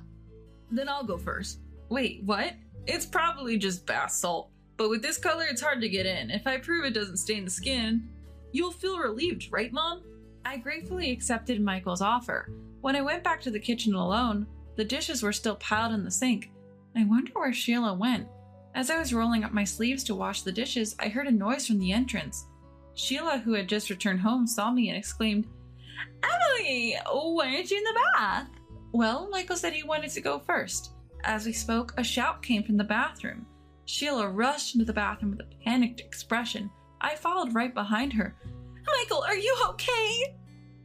Then I'll go first. Wait, what? It's probably just bath salt, but with this color, it's hard to get in. If I prove it doesn't stain the skin, you'll feel relieved, right, Mom? I gratefully accepted Michael's offer. When I went back to the kitchen alone, the dishes were still piled in the sink. I wonder where Sheila went. As I was rolling up my sleeves to wash the dishes, I heard a noise from the entrance. Sheila, who had just returned home, saw me and exclaimed, Emily, why aren't you in the bath? Well, Michael said he wanted to go first. As we spoke, a shout came from the bathroom. Sheila rushed into the bathroom with a panicked expression. I followed right behind her. Michael, are you okay?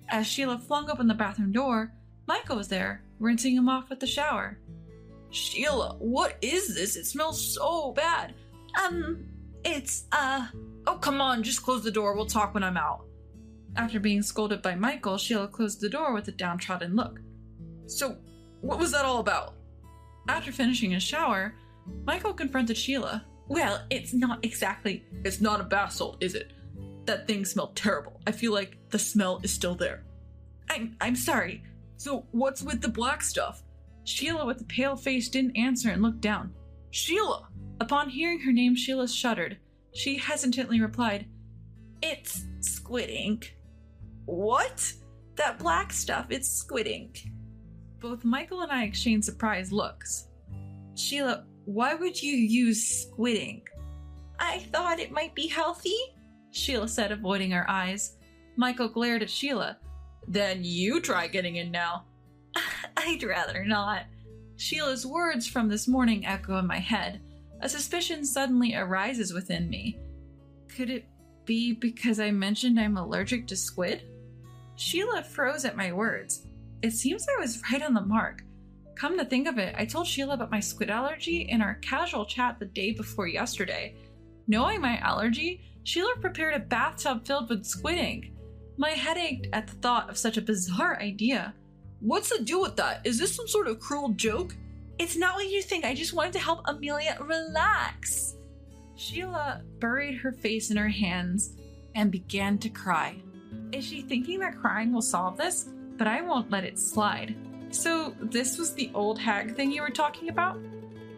As Sheila flung open the bathroom door, Michael was there, rinsing him off with the shower. Sheila, what is this? It smells so bad. Oh, come on, just close the door. We'll talk when I'm out. After being scolded by Michael, Sheila closed the door with a downtrodden look. So, what was that all about? After finishing his shower, Michael confronted Sheila. Well, it's not exactly... It's not a bath salt, is it? That thing smelled terrible. I feel like the smell is still there. I'm sorry. So, what's with the black stuff? Sheila, with a pale face, didn't answer and looked down. Sheila! Upon hearing her name, Sheila shuddered. She hesitantly replied, It's squid ink. What? That black stuff, it's squid ink. Both Michael and I exchanged surprised looks. Sheila, why would you use squid ink? I thought it might be healthy, Sheila said, avoiding our eyes. Michael glared at Sheila. Then you try getting in now. I'd rather not. Sheila's words from this morning echo in my head. A suspicion suddenly arises within me. Could it be because I mentioned I'm allergic to squid? Sheila froze at my words. It seems I was right on the mark. Come to think of it, I told Sheila about my squid allergy in our casual chat the day before yesterday. Knowing my allergy, Sheila prepared a bathtub filled with squid ink. My head ached at the thought of such a bizarre idea. What's the deal with that? Is this some sort of cruel joke? It's not what you think. I just wanted to help Amelia relax. Sheila buried her face in her hands and began to cry. Is she thinking that crying will solve this? But I won't let it slide. So this was the old hag thing you were talking about?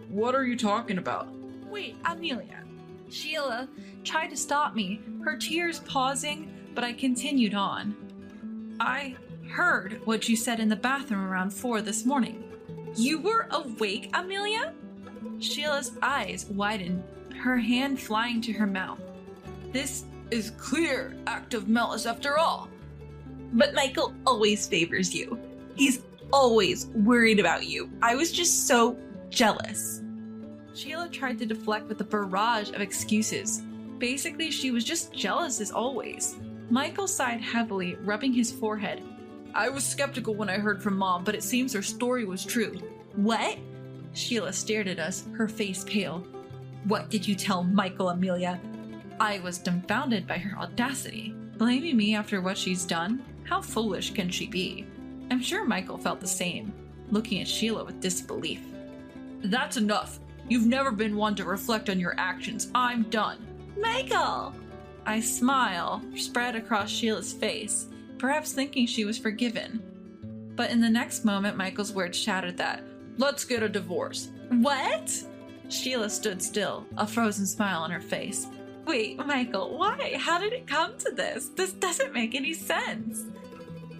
What are you talking about? Wait, Amelia. Sheila tried to stop me, her tears pausing, but I continued on. I heard what you said in the bathroom around 4 this morning. You were awake, Amelia? Sheila's eyes widened, her hand flying to her mouth. This is clear act of malice after all. But Michael always favors you. He's always worried about you. I was just so jealous. Sheila tried to deflect with a barrage of excuses. Basically, she was just jealous as always. Michael sighed heavily, rubbing his forehead. I was skeptical when I heard from Mom, but it seems her story was true. What? Sheila stared at us, her face pale. What did you tell Michael, Amelia? I was dumbfounded by her audacity. Blaming me after what she's done? How foolish can she be? I'm sure Michael felt the same, looking at Sheila with disbelief. That's enough. You've never been one to reflect on your actions. I'm done. Michael! I smile spread across Sheila's face, perhaps thinking she was forgiven. But in the next moment, Michael's words shattered that. Let's get a divorce. What? Sheila stood still, a frozen smile on her face. Wait, Michael, why? How did it come to this? This doesn't make any sense.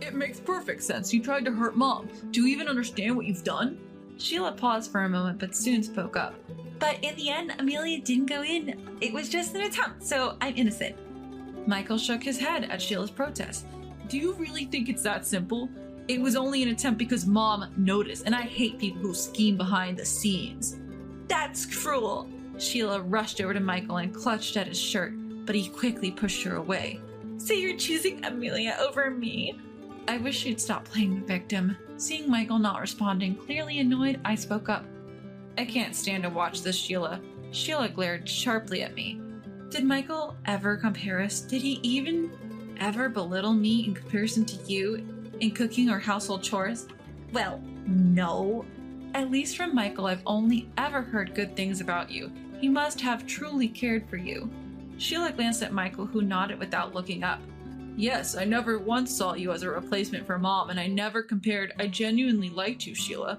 It makes perfect sense. You tried to hurt Mom. Do you even understand what you've done? Sheila paused for a moment, but soon spoke up. But in the end, Amelia didn't go in. It was just an attempt, so I'm innocent. Michael shook his head at Sheila's protest. Do you really think it's that simple? It was only an attempt because Mom noticed, and I hate people who scheme behind the scenes. That's cruel. Sheila rushed over to Michael and clutched at his shirt, but he quickly pushed her away. So you're choosing Amelia over me? I wish she'd stop playing the victim. Seeing Michael not responding, clearly annoyed, I spoke up. I can't stand to watch this, Sheila. Sheila glared sharply at me. Did Michael ever compare us? Did he even ever belittle me in comparison to you? in cooking or household chores? Well, no. At least from Michael, I've only ever heard good things about you. He must have truly cared for you. Sheila glanced at Michael, who nodded without looking up. Yes, I never once saw you as a replacement for Mom, and I never compared. I genuinely liked you, Sheila.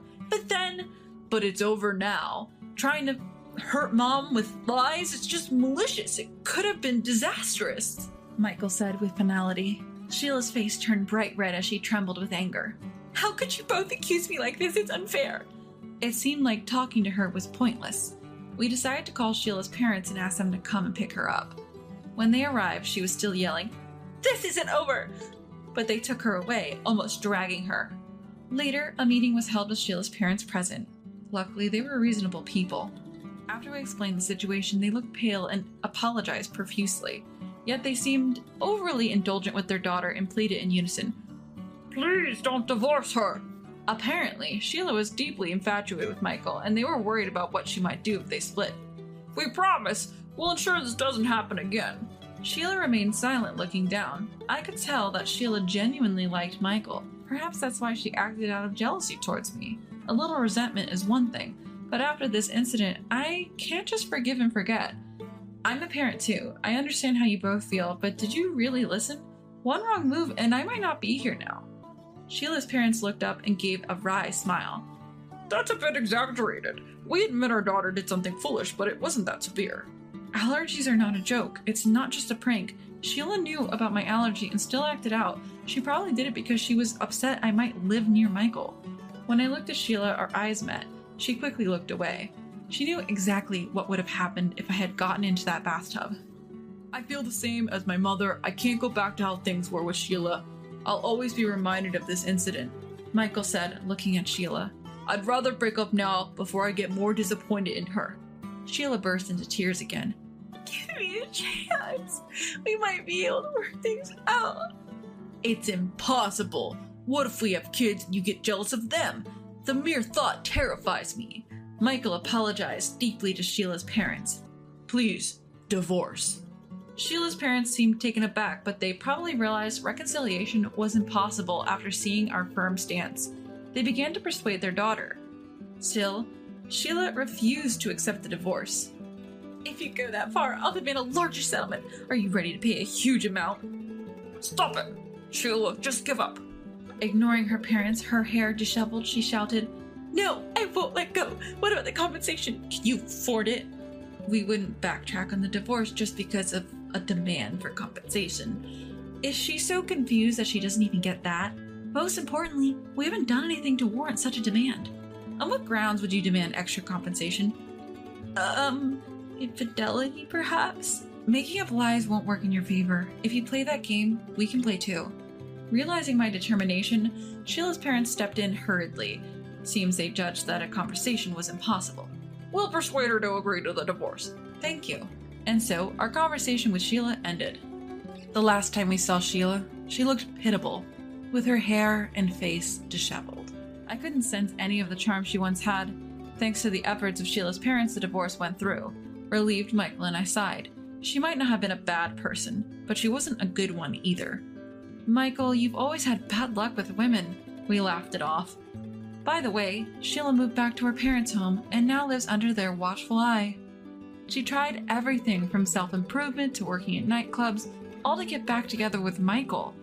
But it's over now. Trying to hurt Mom with lies, it's just malicious. It could have been disastrous, Michael said with finality. Sheila's face turned bright red as she trembled with anger. How could you both accuse me like this? It's unfair. It seemed like talking to her was pointless. We decided to call Sheila's parents and ask them to come and pick her up. When they arrived, she was still yelling, "This isn't over!" But they took her away, almost dragging her. Later, a meeting was held with Sheila's parents present. Luckily, they were reasonable people. After we explained the situation, they looked pale and apologized profusely. Yet they seemed overly indulgent with their daughter and pleaded in unison, "Please don't divorce her!" Apparently, Sheila was deeply infatuated with Michael, and they were worried about what she might do if they split. "We promise, we'll ensure this doesn't happen again." Sheila remained silent, looking down. I could tell that Sheila genuinely liked Michael. Perhaps that's why she acted out of jealousy towards me. A little resentment is one thing, but after this incident, I can't just forgive and forget. I'm a parent too. I understand how you both feel, but did you really listen? One wrong move and I might not be here now. Sheila's parents looked up and gave a wry smile. "That's a bit exaggerated. We admit our daughter did something foolish, but it wasn't that severe." Allergies are not a joke. It's not just a prank. Sheila knew about my allergy and still acted out. She probably did it because she was upset I might live near Michael. When I looked at Sheila, our eyes met. She quickly looked away. She knew exactly what would have happened if I had gotten into that bathtub. "I feel the same as my mother. I can't go back to how things were with Sheila. I'll always be reminded of this incident," Michael said, looking at Sheila. "I'd rather break up now before I get more disappointed in her." Sheila burst into tears again. "Give me a chance. We might be able to work things out." "It's impossible. What if we have kids and you get jealous of them? The mere thought terrifies me." Michael apologized deeply to Sheila's parents. "Please, divorce." Sheila's parents seemed taken aback, but they probably realized reconciliation was impossible after seeing our firm stance. They began to persuade their daughter. Still, Sheila refused to accept the divorce. "If you go that far, I'll demand a larger settlement. Are you ready to pay a huge amount?" "Stop it! Sheila, just give up." Ignoring her parents, her hair disheveled, she shouted, "No, I won't let go. What about the compensation? Can you afford it?" We wouldn't backtrack on the divorce just because of a demand for compensation. Is she so confused that she doesn't even get that? Most importantly, we haven't done anything to warrant such a demand. On what grounds would you demand extra compensation? Infidelity, perhaps? Making up lies won't work in your favor. If you play that game, we can play too. Realizing my determination, Sheila's parents stepped in hurriedly. Seems they judged that a conversation was impossible. "We'll persuade her to agree to the divorce." "Thank you." And so, our conversation with Sheila ended. The last time we saw Sheila, she looked pitiable, with her hair and face disheveled. I couldn't sense any of the charm she once had. Thanks to the efforts of Sheila's parents, the divorce went through. Relieved, Michael and I sighed. She might not have been a bad person, but she wasn't a good one either. "Michael, you've always had bad luck with women." We laughed it off. By the way, Sheila moved back to her parents' home and now lives under their watchful eye. She tried everything from self-improvement to working at nightclubs, all to get back together with Michael.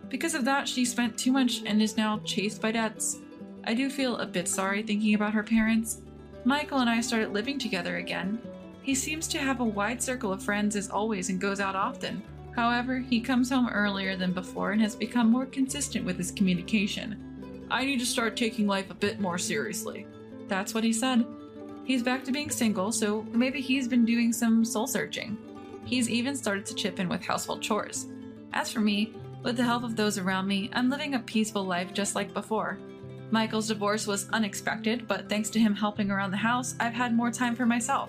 Because of that, she spent too much and is now chased by debts. I do feel a bit sorry thinking about her parents. Michael and I started living together again. He seems to have a wide circle of friends as always and goes out often. However, he comes home earlier than before and has become more consistent with his communication. "I need to start taking life a bit more seriously." That's what he said. He's back to being single, so maybe he's been doing some soul searching. He's even started to chip in with household chores. As for me, with the help of those around me, I'm living a peaceful life just like before. Michael's divorce was unexpected, but thanks to him helping around the house, I've had more time for myself.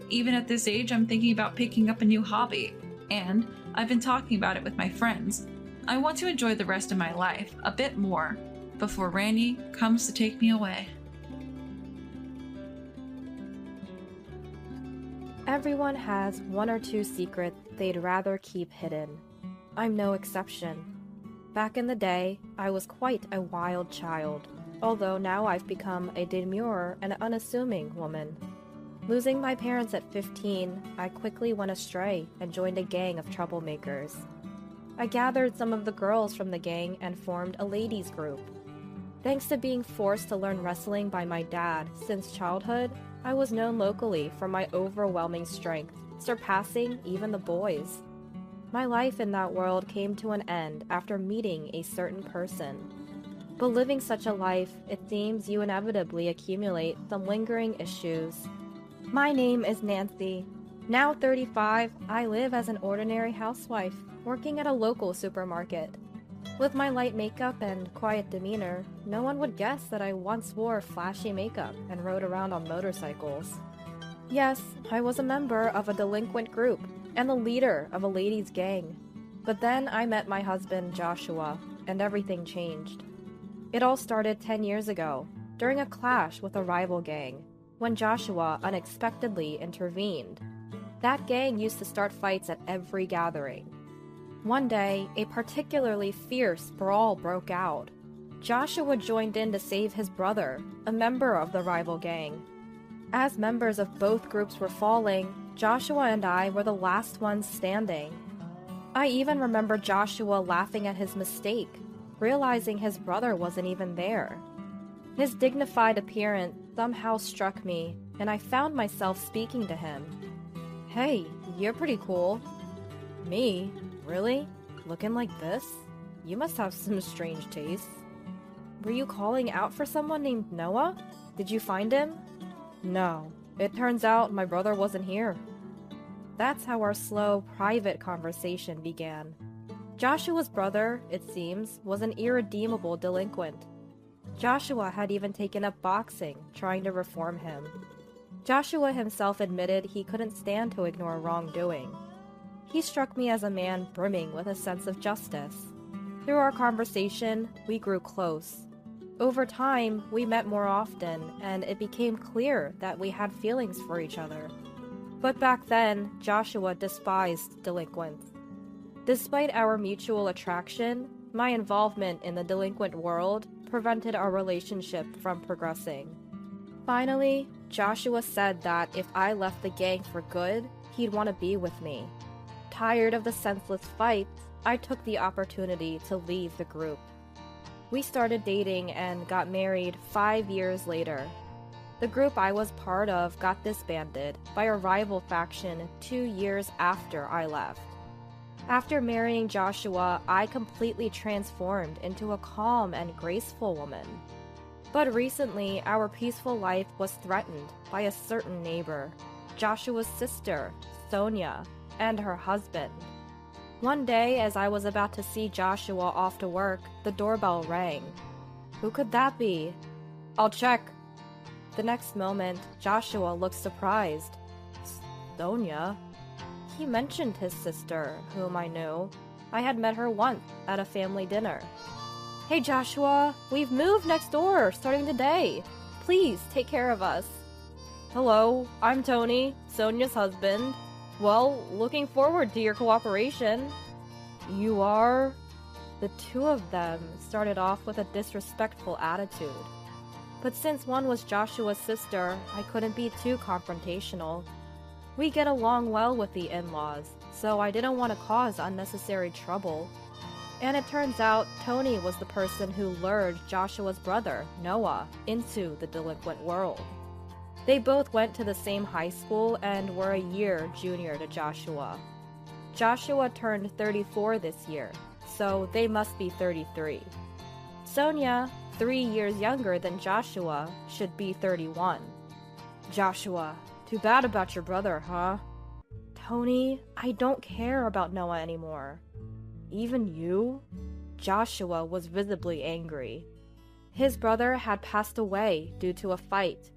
Even at this age, I'm thinking about picking up a new hobby, and I've been talking about it with my friends. I want to enjoy the rest of my life a bit more before Randy comes to take me away. Everyone has one or two secrets they'd rather keep hidden. I'm no exception. Back in the day, I was quite a wild child, although now I've become a demure and unassuming woman. Losing my parents at 15, I quickly went astray and joined a gang of troublemakers. I gathered some of the girls from the gang and formed a ladies' group. Thanks to being forced to learn wrestling by my dad since childhood, I was known locally for my overwhelming strength, surpassing even the boys. My life in that world came to an end after meeting a certain person. But living such a life, it seems you inevitably accumulate some lingering issues. My name is Nancy. Now 35, I live as an ordinary housewife, working at a local supermarket. With my light makeup and quiet demeanor, no one would guess that I once wore flashy makeup and rode around on motorcycles. Yes, I was a member of a delinquent group and the leader of a ladies' gang. But then I met my husband, Joshua, and everything changed. It all started 10 years ago, during a clash with a rival gang, when Joshua unexpectedly intervened. That gang used to start fights at every gathering. One day, a particularly fierce brawl broke out. Joshua joined in to save his brother, a member of the rival gang. As members of both groups were falling, Joshua and I were the last ones standing. I even remember Joshua laughing at his mistake, realizing his brother wasn't even there. His dignified appearance somehow struck me, and I found myself speaking to him. "Hey, you're pretty cool." "Me? Really? Looking like this? You must have some strange tastes." "Were you calling out for someone named Noah? Did you find him?" "No. It turns out my brother wasn't here." That's how our slow, private conversation began. Joshua's brother, it seems, was an irredeemable delinquent. Joshua had even taken up boxing, trying to reform him. Joshua himself admitted he couldn't stand to ignore wrongdoing. He struck me as a man brimming with a sense of justice. Through our conversation, we grew close. Over time, we met more often, and it became clear that we had feelings for each other. But back then, Joshua despised delinquents. Despite our mutual attraction, my involvement in the delinquent world prevented our relationship from progressing. Finally, Joshua said that if I left the gang for good, he'd want to be with me. Tired of the senseless fights, I took the opportunity to leave the group. We started dating and got married 5 years later. The group I was part of got disbanded by a rival faction 2 years after I left. After marrying Joshua, I completely transformed into a calm and graceful woman. But recently, our peaceful life was threatened by a certain neighbor, Joshua's sister, Sonia, and her husband. One day, as I was about to see Joshua off to work, the doorbell rang. Who could that be? "I'll check." The next moment, Joshua looked surprised. "Sonia?" He mentioned his sister, whom I knew. I had met her once at a family dinner. "Hey Joshua, we've moved next door starting today. Please take care of us." "Hello, I'm Tony, Sonia's husband. Well, looking forward to your cooperation." "You are?" The two of them started off with a disrespectful attitude. But since one was Joshua's sister, I couldn't be too confrontational. We get along well with the in-laws, so I didn't want to cause unnecessary trouble. And it turns out Tony was the person who lured Joshua's brother, Noah, into the delinquent world. They both went to the same high school and were a year junior to Joshua. Joshua turned 34 this year, so they must be 33. Sonia, 3 years younger than Joshua, should be 31. "Joshua, too bad about your brother, huh?" "Tony, I don't care about Noah anymore." "Even you?" Joshua was visibly angry. His brother had passed away due to a fight.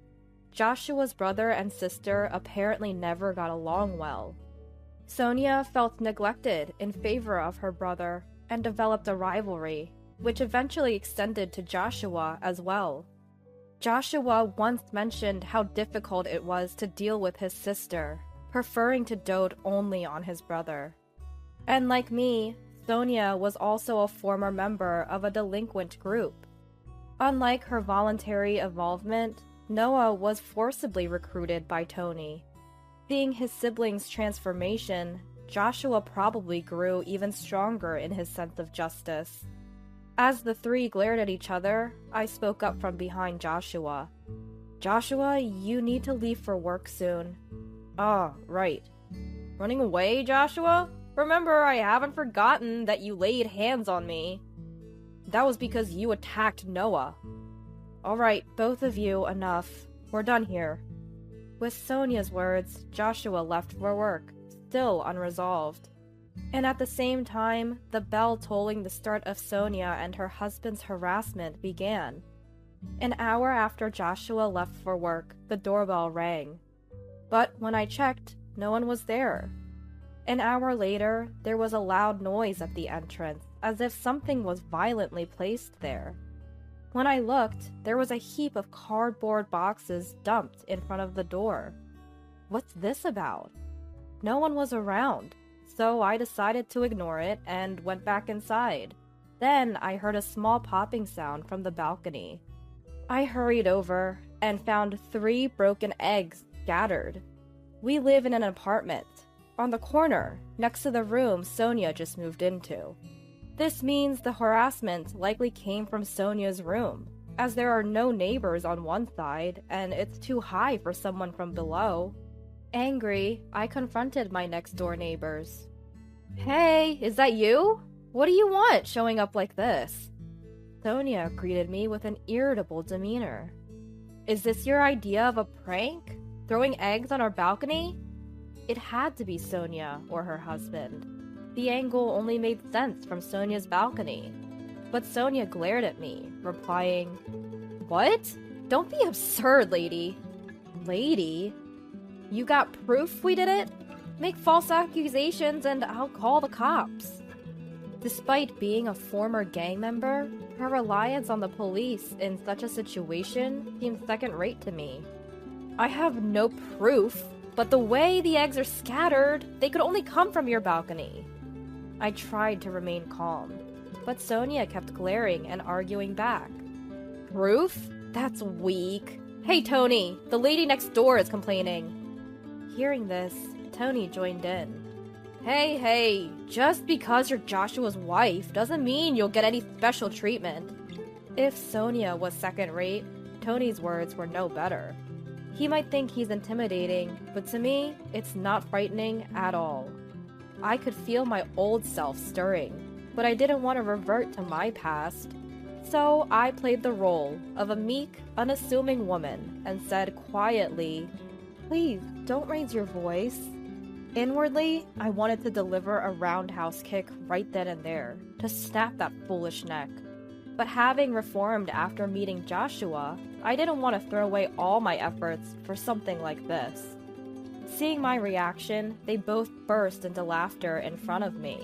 Joshua's brother and sister apparently never got along well. Sonia felt neglected in favor of her brother and developed a rivalry, which eventually extended to Joshua as well. Joshua once mentioned how difficult it was to deal with his sister, preferring to dote only on his brother. And like me, Sonia was also a former member of a delinquent group. Unlike her voluntary involvement, Noah was forcibly recruited by Tony. Seeing his siblings' transformation, Joshua probably grew even stronger in his sense of justice. As the three glared at each other, I spoke up from behind Joshua. "Joshua, you need to leave for work soon." "Ah, right. Running away, Joshua? Remember, I haven't forgotten that you laid hands on me. That was because you attacked Noah." "Alright, both of you, enough. We're done here." With Sonia's words, Joshua left for work, still unresolved. And at the same time, the bell tolling the start of Sonia and her husband's harassment began. An hour after Joshua left for work, the doorbell rang. But when I checked, no one was there. An hour later, there was a loud noise at the entrance, as if something was violently placed there. When I looked, there was a heap of cardboard boxes dumped in front of the door. What's this about? No one was around, so I decided to ignore it and went back inside. Then I heard a small popping sound from the balcony. I hurried over and found 3 broken eggs scattered. We live in an apartment, on the corner, next to the room Sonia just moved into. This means the harassment likely came from Sonia's room, as there are no neighbors on one side and it's too high for someone from below. Angry, I confronted my next-door neighbors. "Hey, is that you? What do you want showing up like this?" Sonia greeted me with an irritable demeanor. "Is this your idea of a prank? Throwing eggs on our balcony?" It had to be Sonia or her husband. The angle only made sense from Sonia's balcony. But Sonia glared at me, replying, "What? Don't be absurd, lady." "Lady? You got proof we did it? Make false accusations and I'll call the cops." Despite being a former gang member, her reliance on the police in such a situation seemed second-rate to me. "I have no proof, but the way the eggs are scattered, they could only come from your balcony." I tried to remain calm, but Sonia kept glaring and arguing back. "Proof? That's weak. Hey, Tony, the lady next door is complaining." Hearing this, Tony joined in. Hey, just because you're Joshua's wife doesn't mean you'll get any special treatment." If Sonia was second-rate, Tony's words were no better. He might think he's intimidating, but to me, it's not frightening at all. I could feel my old self stirring, but I didn't want to revert to my past. So I played the role of a meek, unassuming woman and said quietly, "Please, don't raise your voice." Inwardly, I wanted to deliver a roundhouse kick right then and there, to snap that foolish neck. But having reformed after meeting Joshua, I didn't want to throw away all my efforts for something like this. Seeing my reaction, they both burst into laughter in front of me.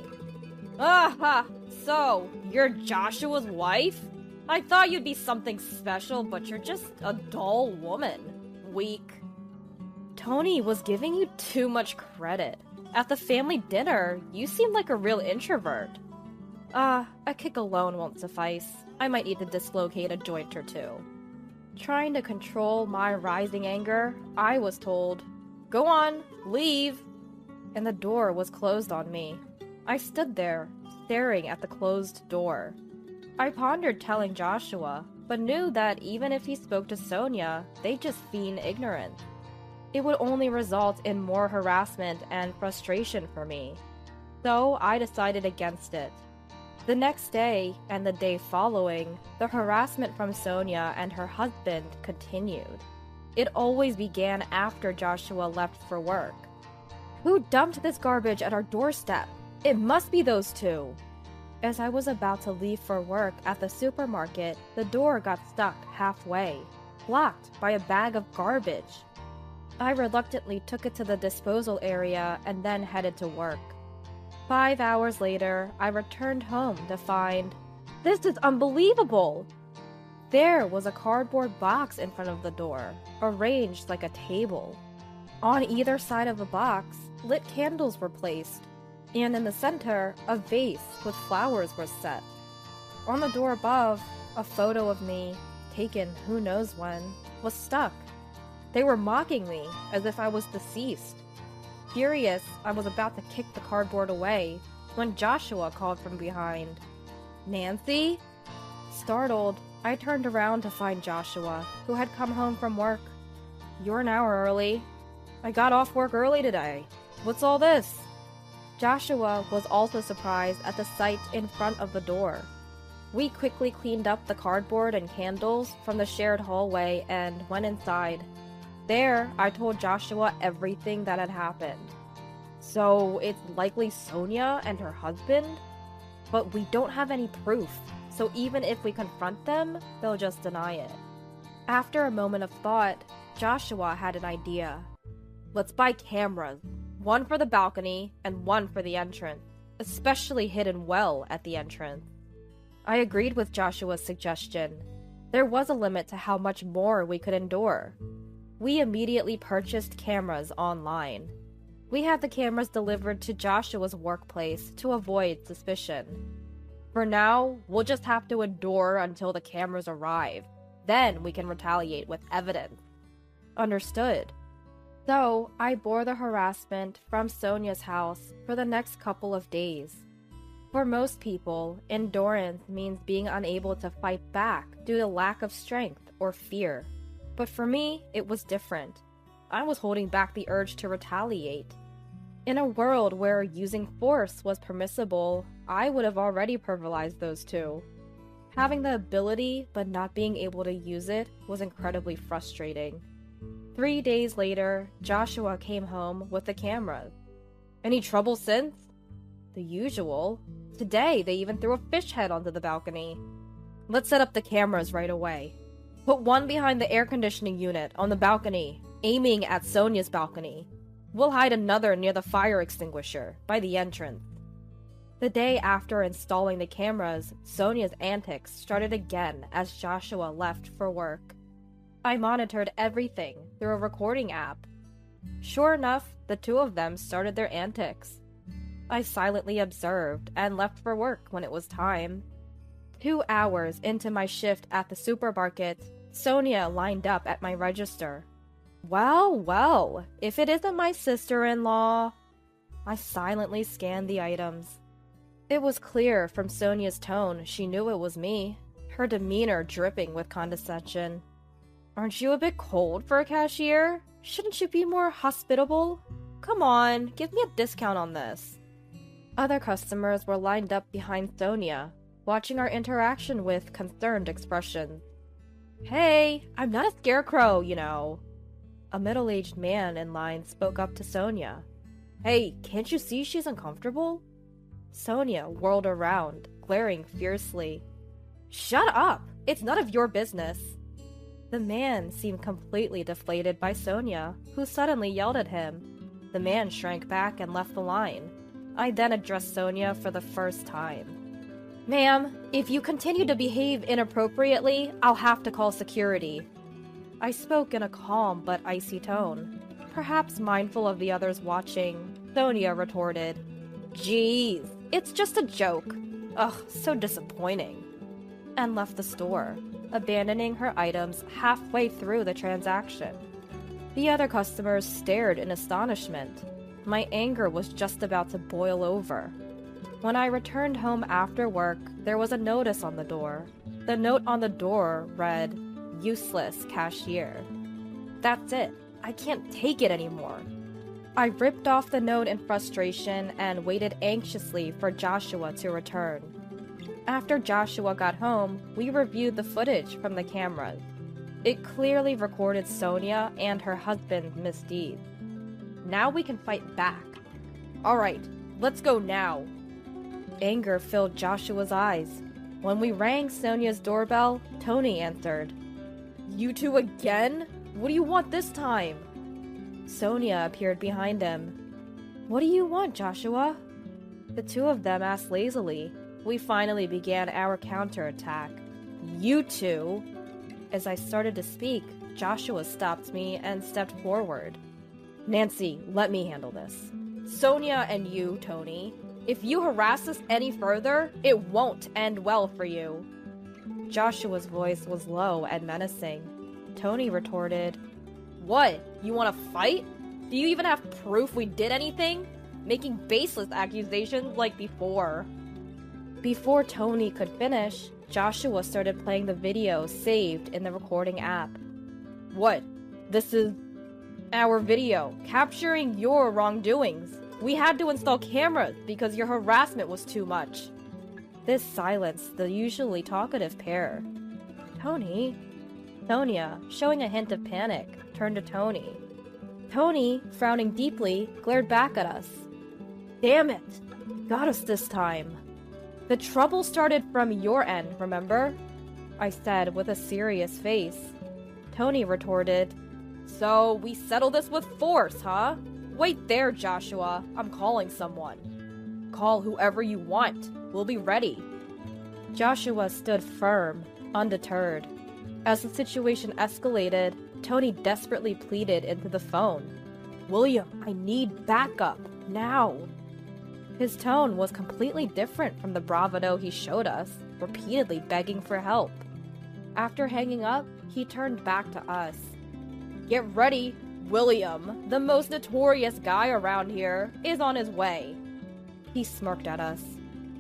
"Aha! So, you're Joshua's wife? I thought you'd be something special, but you're just a dull woman. Weak." Tony was giving you too much credit. At the family dinner, you seemed like a real introvert. A kick alone won't suffice. I might need to dislocate a joint or two. Trying to control my rising anger, I was told, "Go on, leave," and the door was closed on me. I stood there, staring at the closed door. I pondered telling Joshua, but knew that even if he spoke to Sonia, they'd just feign ignorance. It would only result in more harassment and frustration for me. So I decided against it. The next day, and the day following, the harassment from Sonia and her husband continued. It always began after Joshua left for work. "Who dumped this garbage at our doorstep? It must be those two." As I was about to leave for work at the supermarket, the door got stuck halfway, blocked by a bag of garbage. I reluctantly took it to the disposal area and then headed to work. 5 hours later, I returned home to find, "This is unbelievable!" There was a cardboard box in front of the door, arranged like a table. On either side of the box, lit candles were placed. and in the center, a vase with flowers was set. On the door above, a photo of me, taken who knows when, was stuck. They were mocking me as if I was deceased. Furious, I was about to kick the cardboard away when Joshua called from behind. "Nancy?" Startled, I turned around to find Joshua, who had come home from work. "You're an hour early." "I got off work early today. What's all this?" Joshua was also surprised at the sight in front of the door. We quickly cleaned up the cardboard and candles from the shared hallway and went inside. There, I told Joshua everything that had happened. "So it's likely Sonia and her husband? But we don't have any proof, so even if we confront them, they'll just deny it." After a moment of thought, Joshua had an idea. "Let's buy cameras, one for the balcony and one for the entrance, especially hidden well at the entrance." I agreed with Joshua's suggestion. There was a limit to how much more we could endure. We immediately purchased cameras online. We had the cameras delivered to Joshua's workplace to avoid suspicion. For now, we'll just have to endure until the cameras arrive. Then we can retaliate with evidence. Understood. So, I bore the harassment from Sonia's house for the next couple of days. For most people, endurance means being unable to fight back due to lack of strength or fear. But for me, it was different. I was holding back the urge to retaliate. In a world where using force was permissible, I would have already verbalized those two. Having the ability but not being able to use it was incredibly frustrating. 3 days later, Joshua came home with the cameras. "Any trouble since?" "The usual. Today, they even threw a fish head onto the balcony." "Let's set up the cameras right away. Put one behind the air conditioning unit on the balcony, aiming at Sonia's balcony. We'll hide another near the fire extinguisher, by the entrance." The day after installing the cameras, Sonia's antics started again as Joshua left for work. I monitored everything through a recording app. Sure enough, the two of them started their antics. I silently observed and left for work when it was time. 2 hours into my shift at the supermarket, Sonia lined up at my register. Well, well, if it isn't my sister-in-law. I silently scanned the items. It was clear from Sonia's tone she knew it was me, her demeanor dripping with condescension. "Aren't you a bit cold for a cashier? Shouldn't you be more hospitable? Come on, give me a discount on this." Other customers were lined up behind Sonia, watching our interaction with concerned expressions. "Hey, I'm not a scarecrow, you know." A middle-aged man in line spoke up to Sonia. "Hey, can't you see she's uncomfortable?" Sonia whirled around, glaring fiercely. "Shut up! It's none of your business." The man seemed completely deflated by Sonia, who suddenly yelled at him. The man shrank back and left the line. I then addressed Sonia for the first time. "Ma'am, if you continue to behave inappropriately, I'll have to call security." I spoke in a calm but icy tone. Perhaps mindful of the others watching, Sonia retorted, "Geez, it's just a joke. Ugh, so disappointing," and left the store, abandoning her items halfway through the transaction. The other customers stared in astonishment. My anger was just about to boil over. When I returned home after work, there was a notice on the door. The note on the door read, "Useless cashier." That's it. I can't take it anymore. I ripped off the note in frustration and waited anxiously for Joshua to return. After Joshua got home, we reviewed the footage from the cameras. It clearly recorded Sonia and her husband's misdeeds. Now we can fight back. All right, let's go now. Anger filled Joshua's eyes. When we rang Sonia's doorbell, Tony answered. "You two again? What do you want this time?" Sonia appeared behind him. "What do you want, Joshua?" The two of them asked lazily. We finally began our counterattack. "You two!" As I started to speak, Joshua stopped me and stepped forward. "Nancy, let me handle this." Sonia and you, Tony. If you harass us any further, it won't end well for you. Joshua's voice was low and menacing. Tony retorted, What? You want to fight? Do you even have proof we did anything? Making baseless accusations like before. Before Tony could finish, Joshua started playing the video saved in the recording app. What? This is our video, capturing your wrongdoings. We had to install cameras because your harassment was too much. This silenced the usually talkative pair. Tony? Sonia, showing a hint of panic, turned to Tony. Tony, frowning deeply, glared back at us. Damn it! Got us this time. The trouble started from your end, remember? I said with a serious face. Tony retorted, So we settle this with force, huh? Wait there, Joshua. I'm calling someone. Call whoever you want. We'll be ready. Joshua stood firm, undeterred. As the situation escalated, Tony desperately pleaded into the phone. William, I need backup, now. His tone was completely different from the bravado he showed us, repeatedly begging for help. After hanging up, he turned back to us. Get ready, William, the most notorious guy around here, is on his way. He smirked at us,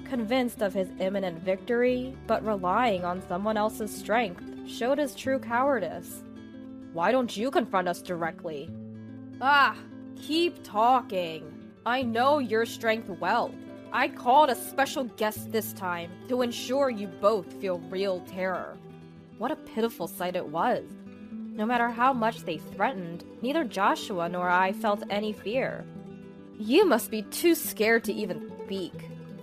convinced of his imminent victory, but relying on someone else's strength showed his true cowardice. Why don't you confront us directly? Keep talking. I know your strength well. I called a special guest this time to ensure you both feel real terror. What a pitiful sight it was. No matter how much they threatened, neither Joshua nor I felt any fear. You must be too scared to even speak.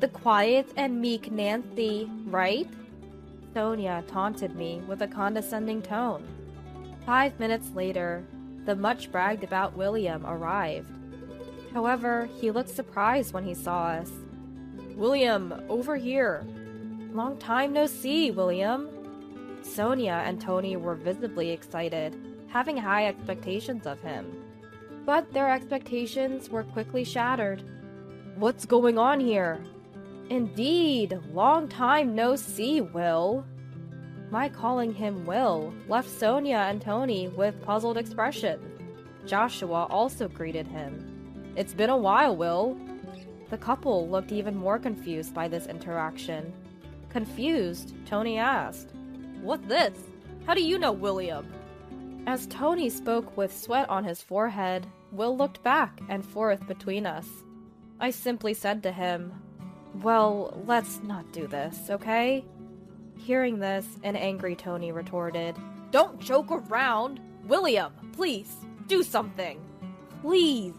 The quiet and meek Nancy, right? Sonia taunted me with a condescending tone. 5 minutes later, the much bragged about William arrived. However, he looked surprised when he saw us. William, over here. Long time no see, William. Sonia and Tony were visibly excited, having high expectations of him. But their expectations were quickly shattered. What's going on here? Indeed, long time no see, Will. My calling him Will left Sonia and Tony with puzzled expressions. Joshua also greeted him. It's been a while, Will. The couple looked even more confused by this interaction. Confused, Tony asked, What's this? How do you know William? As Tony spoke with sweat on his forehead, Will looked back and forth between us. I simply said to him, Well, let's not do this, okay? Hearing this, an angry Tony retorted, Don't joke around! William, please, do something! Please!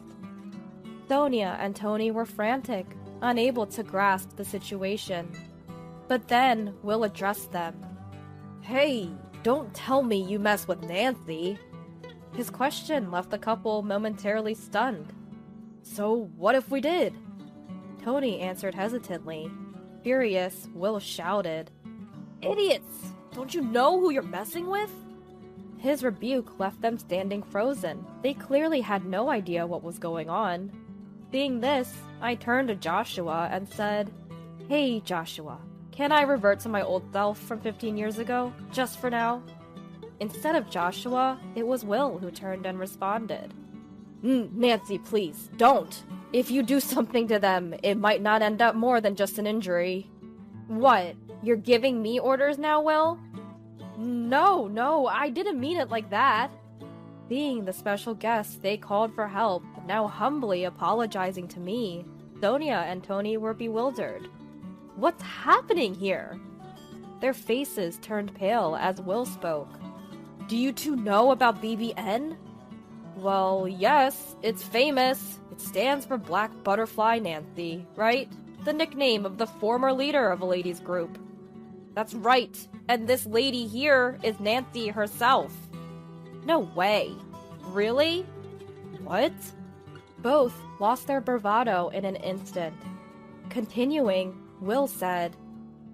Sonia and Tony were frantic, unable to grasp the situation. But then Will addressed them. Hey, don't tell me you mess with Nancy. His question left the couple momentarily stunned. So what if we did? Tony answered hesitantly. Furious, Will shouted, Idiots! Don't you know who you're messing with? His rebuke left them standing frozen. They clearly had no idea what was going on. Seeing this, I turned to Joshua and said, Hey, Joshua, can I revert to my old self from 15 years ago, just for now? Instead of Joshua, it was Will who turned and responded. Nancy, please, don't. If you do something to them, it might not end up more than just an injury. What? You're giving me orders now, Will? No, I didn't mean it like that. Being the special guest they called for help, now humbly apologizing to me, Sonia and Tony were bewildered. What's happening here? Their faces turned pale as Will spoke. Do you two know about BBN? Well, yes, it's famous. It stands for Black Butterfly Nancy, right? The nickname of the former leader of a ladies' group. That's right, and this lady here is Nancy herself. No way. Really? What? Both lost their bravado in an instant. Continuing, Will said,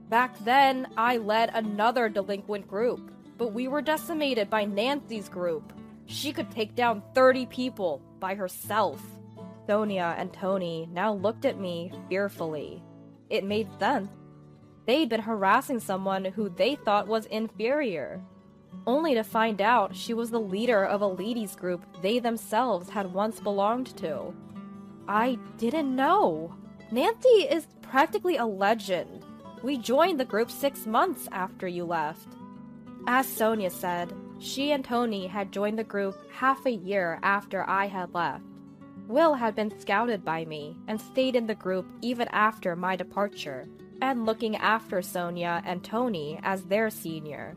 Back then, I led another delinquent group, but we were decimated by Nancy's group. She could take down 30 people by herself. Sonia and Tony now looked at me fearfully. It made sense. They'd been harassing someone who they thought was inferior, only to find out she was the leader of a ladies group they themselves had once belonged to. I didn't know. Nancy is practically a legend. We joined the group 6 months after you left. As Sonia said, she and Tony had joined the group half a year after I had left. Will had been scouted by me and stayed in the group even after my departure, and looking after Sonia and Tony as their senior.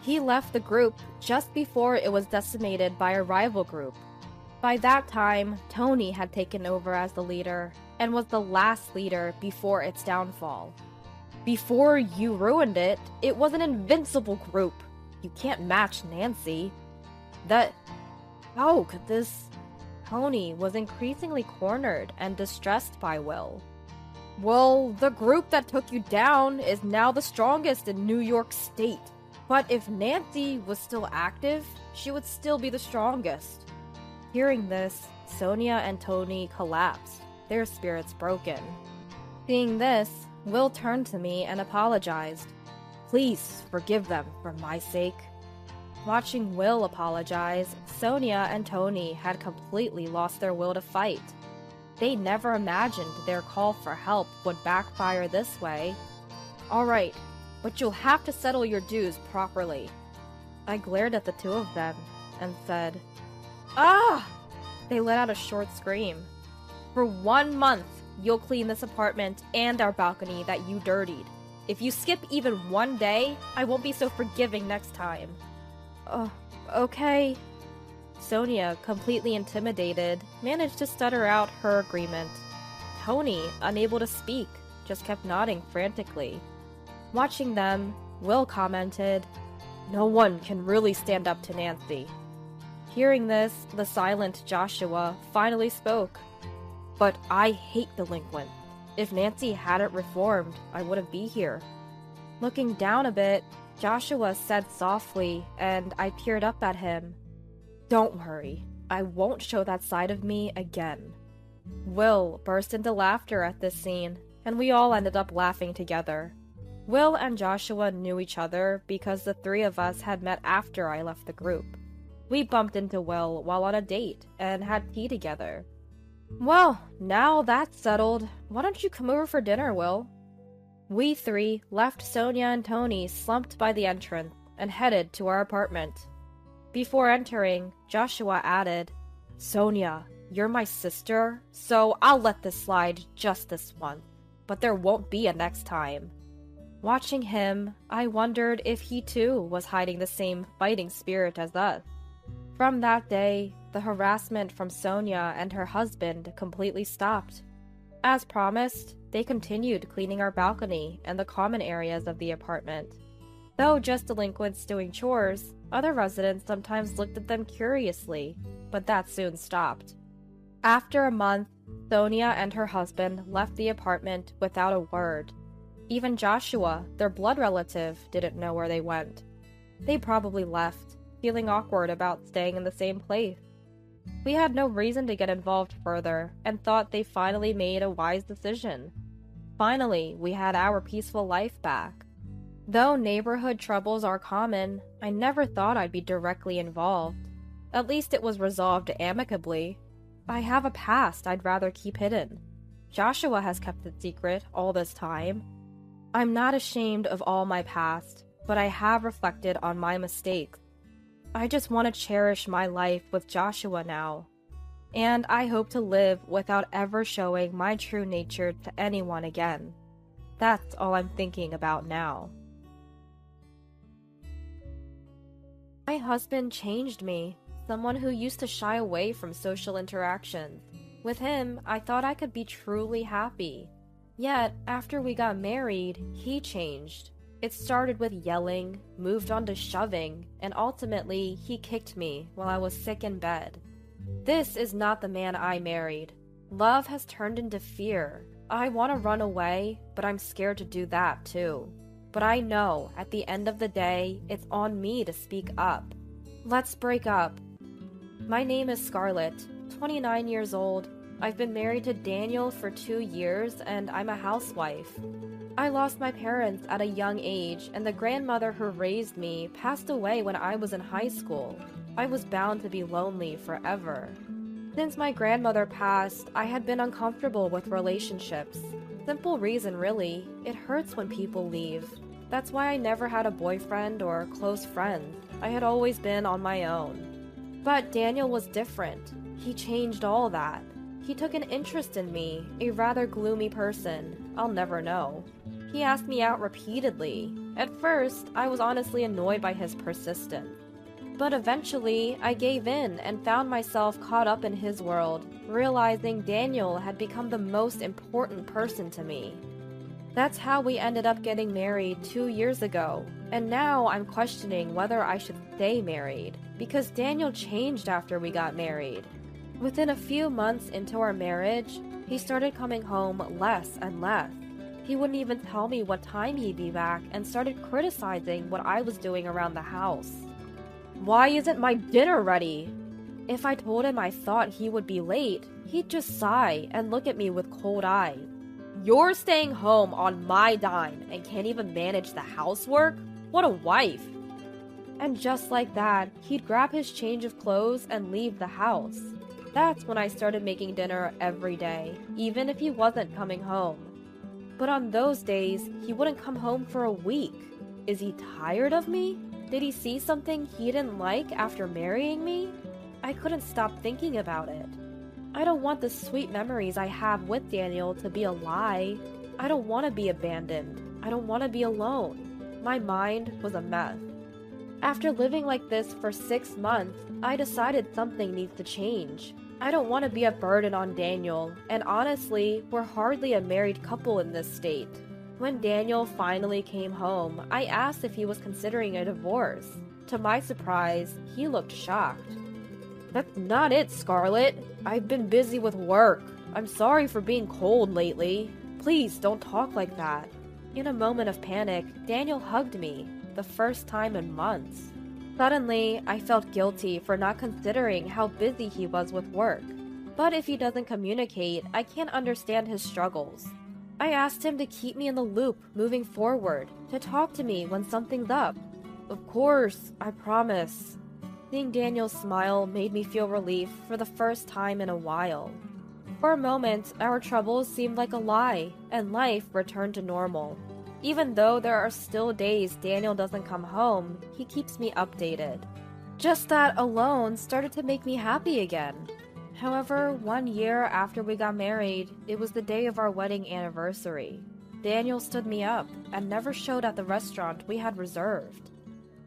He left the group just before it was decimated by a rival group. By that time, Tony had taken over as the leader and was the last leader before its downfall. Before you ruined it, it was an invincible group. You can't match Nancy. How could this? Tony was increasingly cornered and distressed by Will. Well, the group that took you down is now the strongest in New York State. But if Nancy was still active, she would still be the strongest. Hearing this, Sonia and Tony collapsed, their spirits broken. Seeing this, Will turned to me and apologized. Please forgive them for my sake. Watching Will apologize, Sonia and Tony had completely lost their will to fight. They never imagined their call for help would backfire this way. Alright, but you'll have to settle your dues properly. I glared at the two of them and said, Ah! They let out a short scream. For 1 month, you'll clean this apartment and our balcony that you dirtied. If you skip even 1 day, I won't be so forgiving next time. Okay. Sonia, completely intimidated, managed to stutter out her agreement. Tony, unable to speak, just kept nodding frantically. Watching them, Will commented, No one can really stand up to Nancy. Hearing this, the silent Joshua finally spoke. But I hate delinquents. If Nancy hadn't reformed, I wouldn't be here. Looking down a bit, Joshua said softly, and I peered up at him. Don't worry, I won't show that side of me again. Will burst into laughter at this scene, and we all ended up laughing together. Will and Joshua knew each other because the three of us had met after I left the group. We bumped into Will while on a date and had tea together. Well, now that's settled, why don't you come over for dinner, Will? We three left Sonia and Tony slumped by the entrance and headed to our apartment. Before entering, Joshua added, Sonia, you're my sister, so I'll let this slide just this once, but there won't be a next time. Watching him, I wondered if he too was hiding the same fighting spirit as us. From that day, the harassment from Sonia and her husband completely stopped. As promised, they continued cleaning our balcony and the common areas of the apartment. Though just delinquents doing chores, other residents sometimes looked at them curiously, but that soon stopped. After a month, Sonia and her husband left the apartment without a word. Even Joshua, their blood relative, didn't know where they went. They probably left, feeling awkward about staying in the same place. We had no reason to get involved further and thought they finally made a wise decision. Finally, we had our peaceful life back. Though neighborhood troubles are common, I never thought I'd be directly involved. At least it was resolved amicably. I have a past I'd rather keep hidden. Joshua has kept it secret all this time. I'm not ashamed of all my past, but I have reflected on my mistakes. I just want to cherish my life with Joshua now. And I hope to live without ever showing my true nature to anyone again. That's all I'm thinking about now. My husband changed me, someone who used to shy away from social interactions. With him, I thought I could be truly happy. Yet, after we got married, he changed. It started with yelling, moved on to shoving, and ultimately, he kicked me while I was sick in bed. This is not the man I married. Love has turned into fear. I want to run away, but I'm scared to do that too. But I know, at the end of the day, it's on me to speak up. Let's break up. My name is Scarlett, 29 years old, I've been married to Daniel for 2 years and I'm a housewife. I lost my parents at a young age, and the grandmother who raised me passed away when I was in high school. I was bound to be lonely forever. Since my grandmother passed, I had been uncomfortable with relationships. Simple reason, really. It hurts when people leave. That's why I never had a boyfriend or close friends. I had always been on my own. But Daniel was different. He changed all that. He took an interest in me, a rather gloomy person. I'll never know. He asked me out repeatedly. At first, I was honestly annoyed by his persistence. But eventually, I gave in and found myself caught up in his world, realizing Daniel had become the most important person to me. That's how we ended up getting married 2 years ago, and now I'm questioning whether I should stay married, because Daniel changed after we got married. Within a few months into our marriage, he started coming home less and less. He wouldn't even tell me what time he'd be back and started criticizing what I was doing around the house. Why isn't my dinner ready? If I told him I thought he would be late, he'd just sigh and look at me with cold eyes. You're staying home on my dime and can't even manage the housework? What a wife! And just like that, he'd grab his change of clothes and leave the house. That's when I started making dinner every day, even if he wasn't coming home. But on those days, he wouldn't come home for a week. Is he tired of me? Did he see something he didn't like after marrying me? I couldn't stop thinking about it. I don't want the sweet memories I have with Daniel to be a lie. I don't want to be abandoned. I don't want to be alone. My mind was a mess. After living like this for 6 months, I decided something needs to change. I don't want to be a burden on Daniel, and honestly, we're hardly a married couple in this state. When Daniel finally came home, I asked if he was considering a divorce. To my surprise, he looked shocked. That's not it, Scarlett. I've been busy with work. I'm sorry for being cold lately. Please don't talk like that. In a moment of panic, Daniel hugged me, the first time in months. Suddenly, I felt guilty for not considering how busy he was with work. But if he doesn't communicate, I can't understand his struggles. I asked him to keep me in the loop moving forward, to talk to me when something's up. Of course, I promise. Seeing Daniel's smile made me feel relief for the first time in a while. For a moment, our troubles seemed like a lie, and life returned to normal. Even though there are still days Daniel doesn't come home, he keeps me updated. Just that alone started to make me happy again. However, 1 year after we got married, it was the day of our wedding anniversary. Daniel stood me up and never showed at the restaurant we had reserved.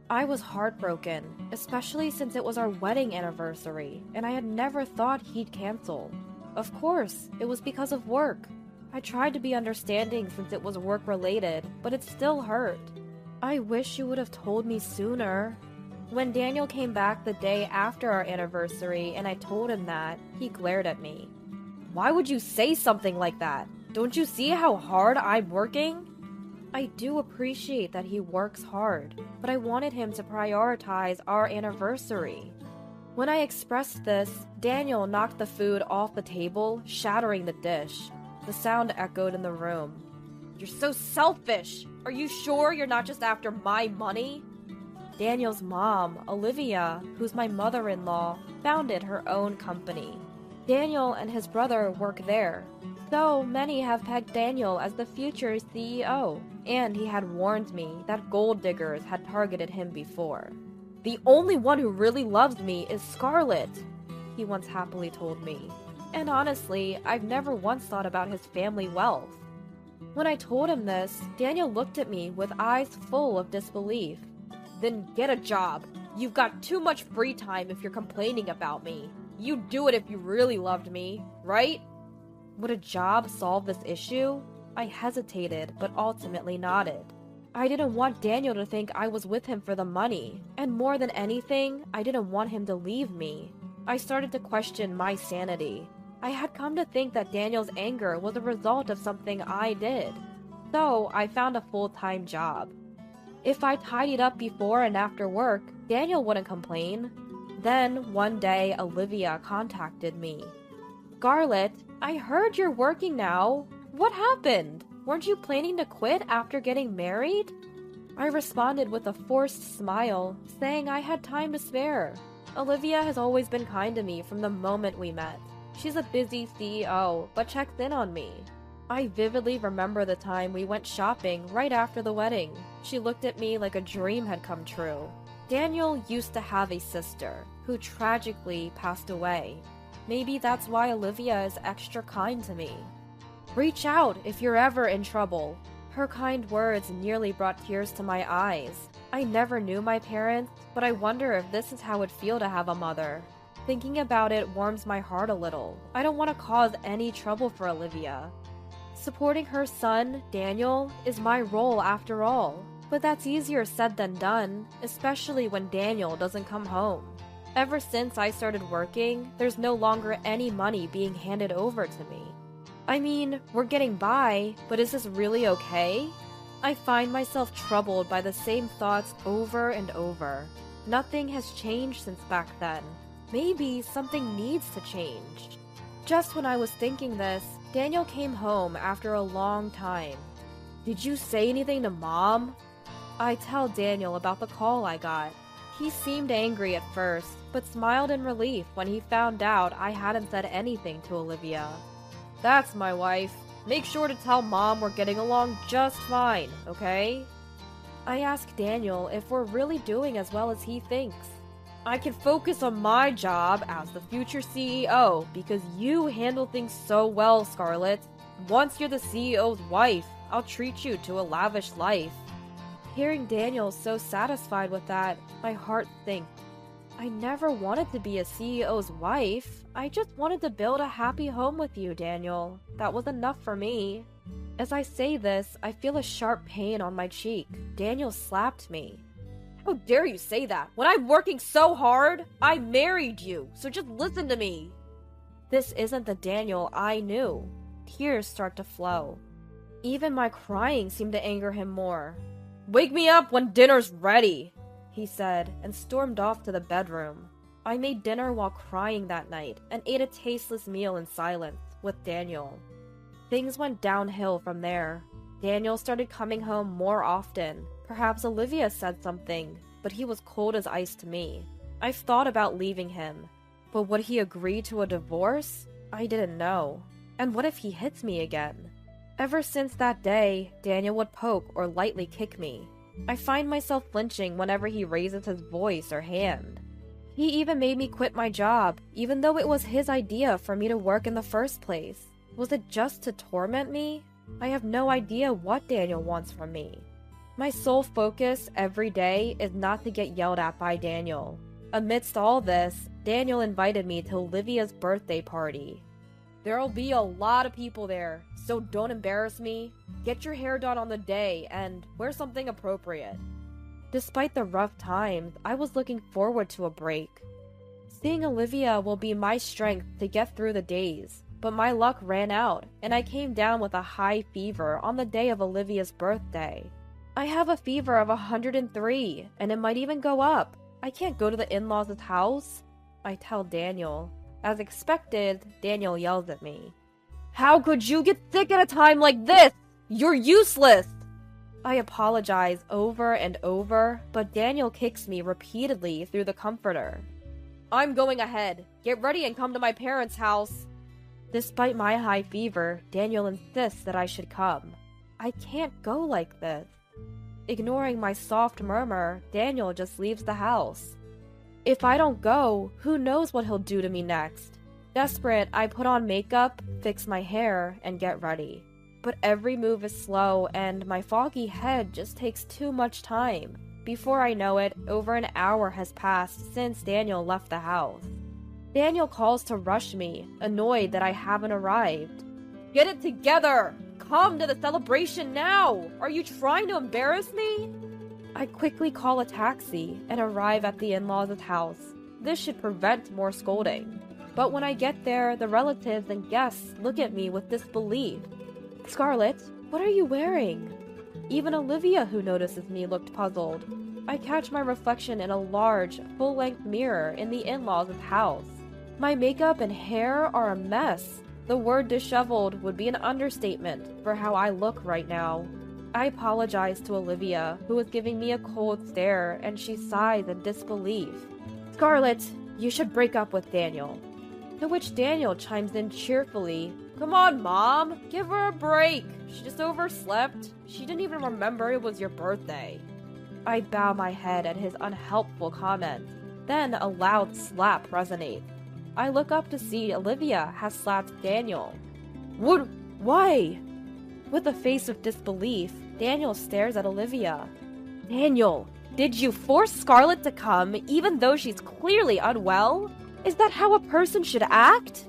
I was heartbroken, especially since it was our wedding anniversary, and I had never thought he'd cancel. Of course, it was because of work. I tried to be understanding since it was work-related, but it still hurt. I wish you would have told me sooner. When Daniel came back the day after our anniversary and I told him that, he glared at me. Why would you say something like that? Don't you see how hard I'm working? I do appreciate that he works hard, but I wanted him to prioritize our anniversary. When I expressed this, Daniel knocked the food off the table, shattering the dish. The sound echoed in the room. You're so selfish! Are you sure you're not just after my money? Daniel's mom, Olivia, who's my mother-in-law, founded her own company. Daniel and his brother work there. So many have pegged Daniel as the future CEO, and he had warned me that gold diggers had targeted him before. The only one who really loves me is Scarlett, he once happily told me. And honestly, I've never once thought about his family wealth. When I told him this, Daniel looked at me with eyes full of disbelief. Then get a job. You've got too much free time if you're complaining about me. You'd do it if you really loved me, right? Would a job solve this issue? I hesitated, but ultimately nodded. I didn't want Daniel to think I was with him for the money, and more than anything, I didn't want him to leave me. I started to question my sanity. I had come to think that Daniel's anger was a result of something I did. So I found a full-time job. If I tidied up before and after work, Daniel wouldn't complain. Then, one day, Olivia contacted me. Scarlett, I heard you're working now. What happened? Weren't you planning to quit after getting married? I responded with a forced smile, saying I had time to spare. Olivia has always been kind to me from the moment we met. She's a busy CEO, but checks in on me. I vividly remember the time we went shopping right after the wedding. She looked at me like a dream had come true. Daniel used to have a sister, who tragically passed away. Maybe that's why Olivia is extra kind to me. Reach out if you're ever in trouble. Her kind words nearly brought tears to my eyes. I never knew my parents, but I wonder if this is how it would feel to have a mother. Thinking about it warms my heart a little. I don't want to cause any trouble for Olivia. Supporting her son, Daniel, is my role after all. But that's easier said than done, especially when Daniel doesn't come home. Ever since I started working, there's no longer any money being handed over to me. I mean, we're getting by, but is this really okay? I find myself troubled by the same thoughts over and over. Nothing has changed since back then. Maybe something needs to change. Just when I was thinking this, Daniel came home after a long time. Did you say anything to Mom? I tell Daniel about the call I got. He seemed angry at first, but smiled in relief when he found out I hadn't said anything to Olivia. That's my wife. Make sure to tell Mom we're getting along just fine, okay? I ask Daniel if we're really doing as well as he thinks. I can focus on my job as the future CEO because you handle things so well, Scarlett. Once you're the CEO's wife, I'll treat you to a lavish life. Hearing Daniel so satisfied with that, my heart sinks. I never wanted to be a CEO's wife. I just wanted to build a happy home with you, Daniel. That was enough for me. As I say this, I feel a sharp pain on my cheek. Daniel slapped me. How dare you say that? When I'm working so hard, I married you, so just listen to me. This isn't the Daniel I knew. Tears start to flow. Even my crying seemed to anger him more. Wake me up when dinner's ready, he said, and stormed off to the bedroom. I made dinner while crying that night, and ate a tasteless meal in silence with Daniel. Things went downhill from there. Daniel started coming home more often. Perhaps Olivia said something, but he was cold as ice to me. I've thought about leaving him, but would he agree to a divorce? I didn't know. And what if he hits me again? Ever since that day, Daniel would poke or lightly kick me. I find myself flinching whenever he raises his voice or hand. He even made me quit my job, even though it was his idea for me to work in the first place. Was it just to torment me? I have no idea what Daniel wants from me. My sole focus every day is not to get yelled at by Daniel. Amidst all this, Daniel invited me to Olivia's birthday party. There'll be a lot of people there, so don't embarrass me. Get your hair done on the day and wear something appropriate. Despite the rough times, I was looking forward to a break. Seeing Olivia will be my strength to get through the days, but my luck ran out, and I came down with a high fever on the day of Olivia's birthday. I have a fever of 103, and it might even go up. I can't go to the in-laws' house, I tell Daniel. As expected, Daniel yells at me. How could you get sick at a time like this? You're useless! I apologize over and over, but Daniel kicks me repeatedly through the comforter. I'm going ahead. Get ready and come to my parents' house. Despite my high fever, Daniel insists that I should come. I can't go like this. Ignoring my soft murmur, Daniel just leaves the house. If I don't go, who knows what he'll do to me next? Desperate, I put on makeup, fix my hair, and get ready. But every move is slow, and my foggy head just takes too much time. Before I know it, over an hour has passed since Daniel left the house. Daniel calls to rush me, annoyed that I haven't arrived. Get it together! Come to the celebration now! Are you trying to embarrass me? I quickly call a taxi and arrive at the in-laws' house. This should prevent more scolding. But when I get there, the relatives and guests look at me with disbelief. Scarlett, what are you wearing? Even Olivia, who notices me, looked puzzled. I catch my reflection in a large, full-length mirror in the in-laws' house. My makeup and hair are a mess. The word disheveled would be an understatement for how I look right now. I apologized to Olivia, who was giving me a cold stare, and she sighed in disbelief. Scarlett, you should break up with Daniel. To which Daniel chimes in cheerfully, Come on, Mom, give her a break. She just overslept. She didn't even remember it was your birthday. I bow my head at his unhelpful comment. Then a loud slap resonates. I look up to see Olivia has slapped Daniel. What? Why? With a face of disbelief, Daniel stares at Olivia. Daniel, did you force Scarlett to come even though she's clearly unwell? Is that how a person should act?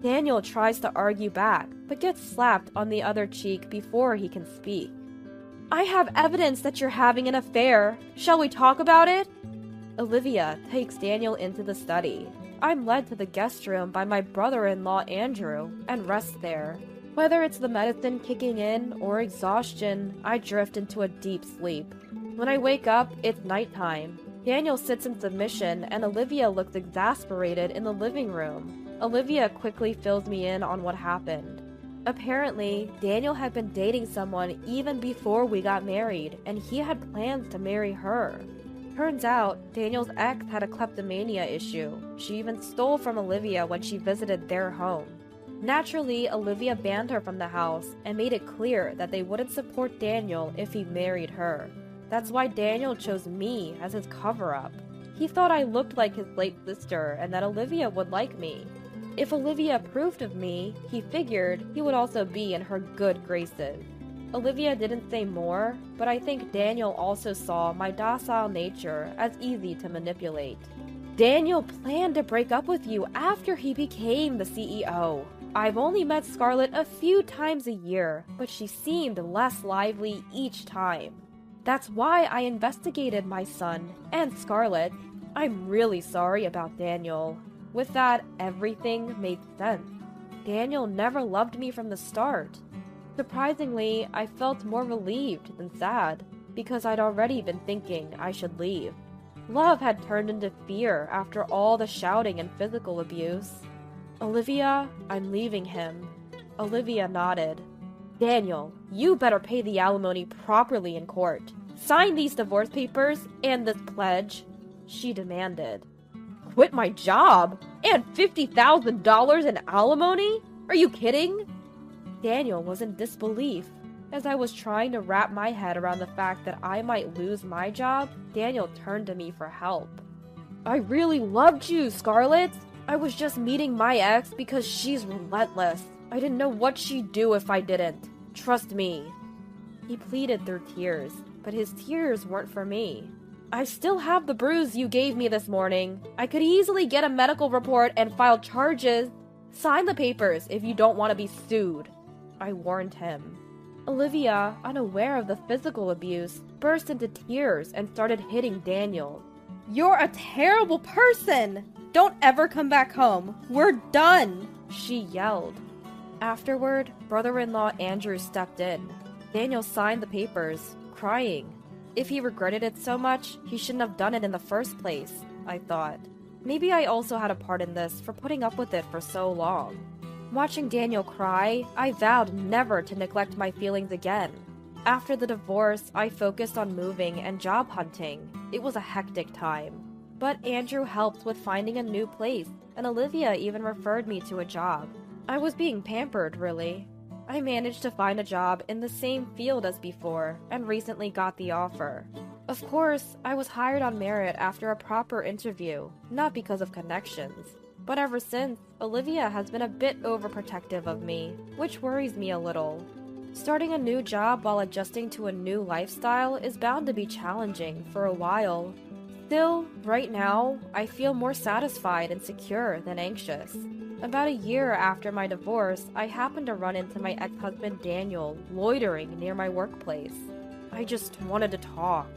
Daniel tries to argue back, but gets slapped on the other cheek before he can speak. I have evidence that you're having an affair. Shall we talk about it? Olivia takes Daniel into the study. I'm led to the guest room by my brother-in-law Andrew and rest there. Whether it's the medicine kicking in or exhaustion, I drift into a deep sleep. When I wake up, it's nighttime. Daniel sits in submission and Olivia looks exasperated in the living room. Olivia quickly fills me in on what happened. Apparently, Daniel had been dating someone even before we got married, and he had plans to marry her. Turns out, Daniel's ex had a kleptomania issue. She even stole from Olivia when she visited their home. Naturally, Olivia banned her from the house and made it clear that they wouldn't support Daniel if he married her. That's why Daniel chose me as his cover-up. He thought I looked like his late sister and that Olivia would like me. If Olivia approved of me, he figured he would also be in her good graces. Olivia didn't say more, but I think Daniel also saw my docile nature as easy to manipulate. Daniel planned to break up with you after he became the CEO. I've only met Scarlett a few times a year, but she seemed less lively each time. That's why I investigated my son and Scarlett. I'm really sorry about Daniel. With that, everything made sense. Daniel never loved me from the start. Surprisingly, I felt more relieved than sad, because I'd already been thinking I should leave. Love had turned into fear after all the shouting and physical abuse. Olivia, I'm leaving him. Olivia nodded. Daniel, you better pay the alimony properly in court. Sign these divorce papers and this pledge, she demanded. Quit my job? And $50,000 in alimony? Are you kidding? Daniel was in disbelief. As I was trying to wrap my head around the fact that I might lose my job, Daniel turned to me for help. I really loved you, Scarlett. I was just meeting my ex because she's relentless. I didn't know what she'd do if I didn't. Trust me. He pleaded through tears, but his tears weren't for me. I still have the bruise you gave me this morning. I could easily get a medical report and file charges. Sign the papers if you don't want to be sued, I warned him. Olivia, unaware of the physical abuse, burst into tears and started hitting Daniel. You're a terrible person! Don't ever come back home. We're done, she yelled. Afterward, brother-in-law Andrew stepped in. Daniel signed the papers, crying. If he regretted it so much, he shouldn't have done it in the first place, I thought. Maybe I also had a part in this for putting up with it for so long. Watching Daniel cry, I vowed never to neglect my feelings again. After the divorce, I focused on moving and job hunting. It was a hectic time. But Andrew helped with finding a new place, and Olivia even referred me to a job. I was being pampered, really. I managed to find a job in the same field as before, and recently got the offer. Of course, I was hired on merit after a proper interview, not because of connections. But ever since, Olivia has been a bit overprotective of me, which worries me a little. Starting a new job while adjusting to a new lifestyle is bound to be challenging for a while. Still, right now, I feel more satisfied and secure than anxious. About a year after my divorce, I happened to run into my ex-husband Daniel loitering near my workplace. I just wanted to talk.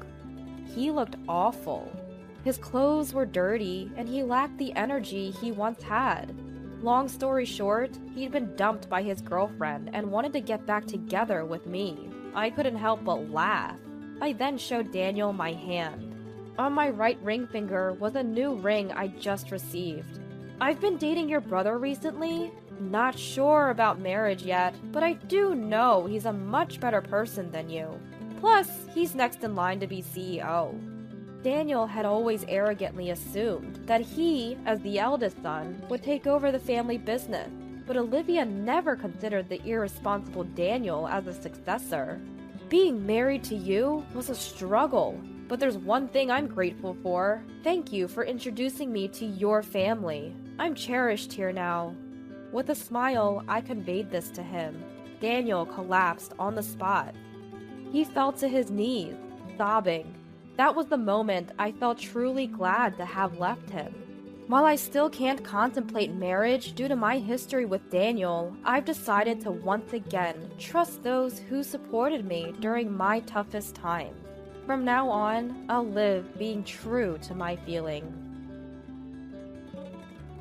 He looked awful. His clothes were dirty, and he lacked the energy he once had. Long story short, he'd been dumped by his girlfriend and wanted to get back together with me. I couldn't help but laugh. I then showed Daniel my hand. On my right ring finger was a new ring I just received. I've been dating your brother recently. Not sure about marriage yet, but I do know he's a much better person than you. Plus, he's next in line to be CEO. Daniel had always arrogantly assumed that he, as the eldest son, would take over the family business, but Olivia never considered the irresponsible Daniel as a successor. Being married to you was a struggle, but there's one thing I'm grateful for. Thank you for introducing me to your family. I'm cherished here now. With a smile, I conveyed this to him. Daniel collapsed on the spot. He fell to his knees, sobbing. That was the moment I felt truly glad to have left him. While I still can't contemplate marriage due to my history with Daniel, I've decided to once again trust those who supported me during my toughest time. From now on, I'll live being true to my feelings.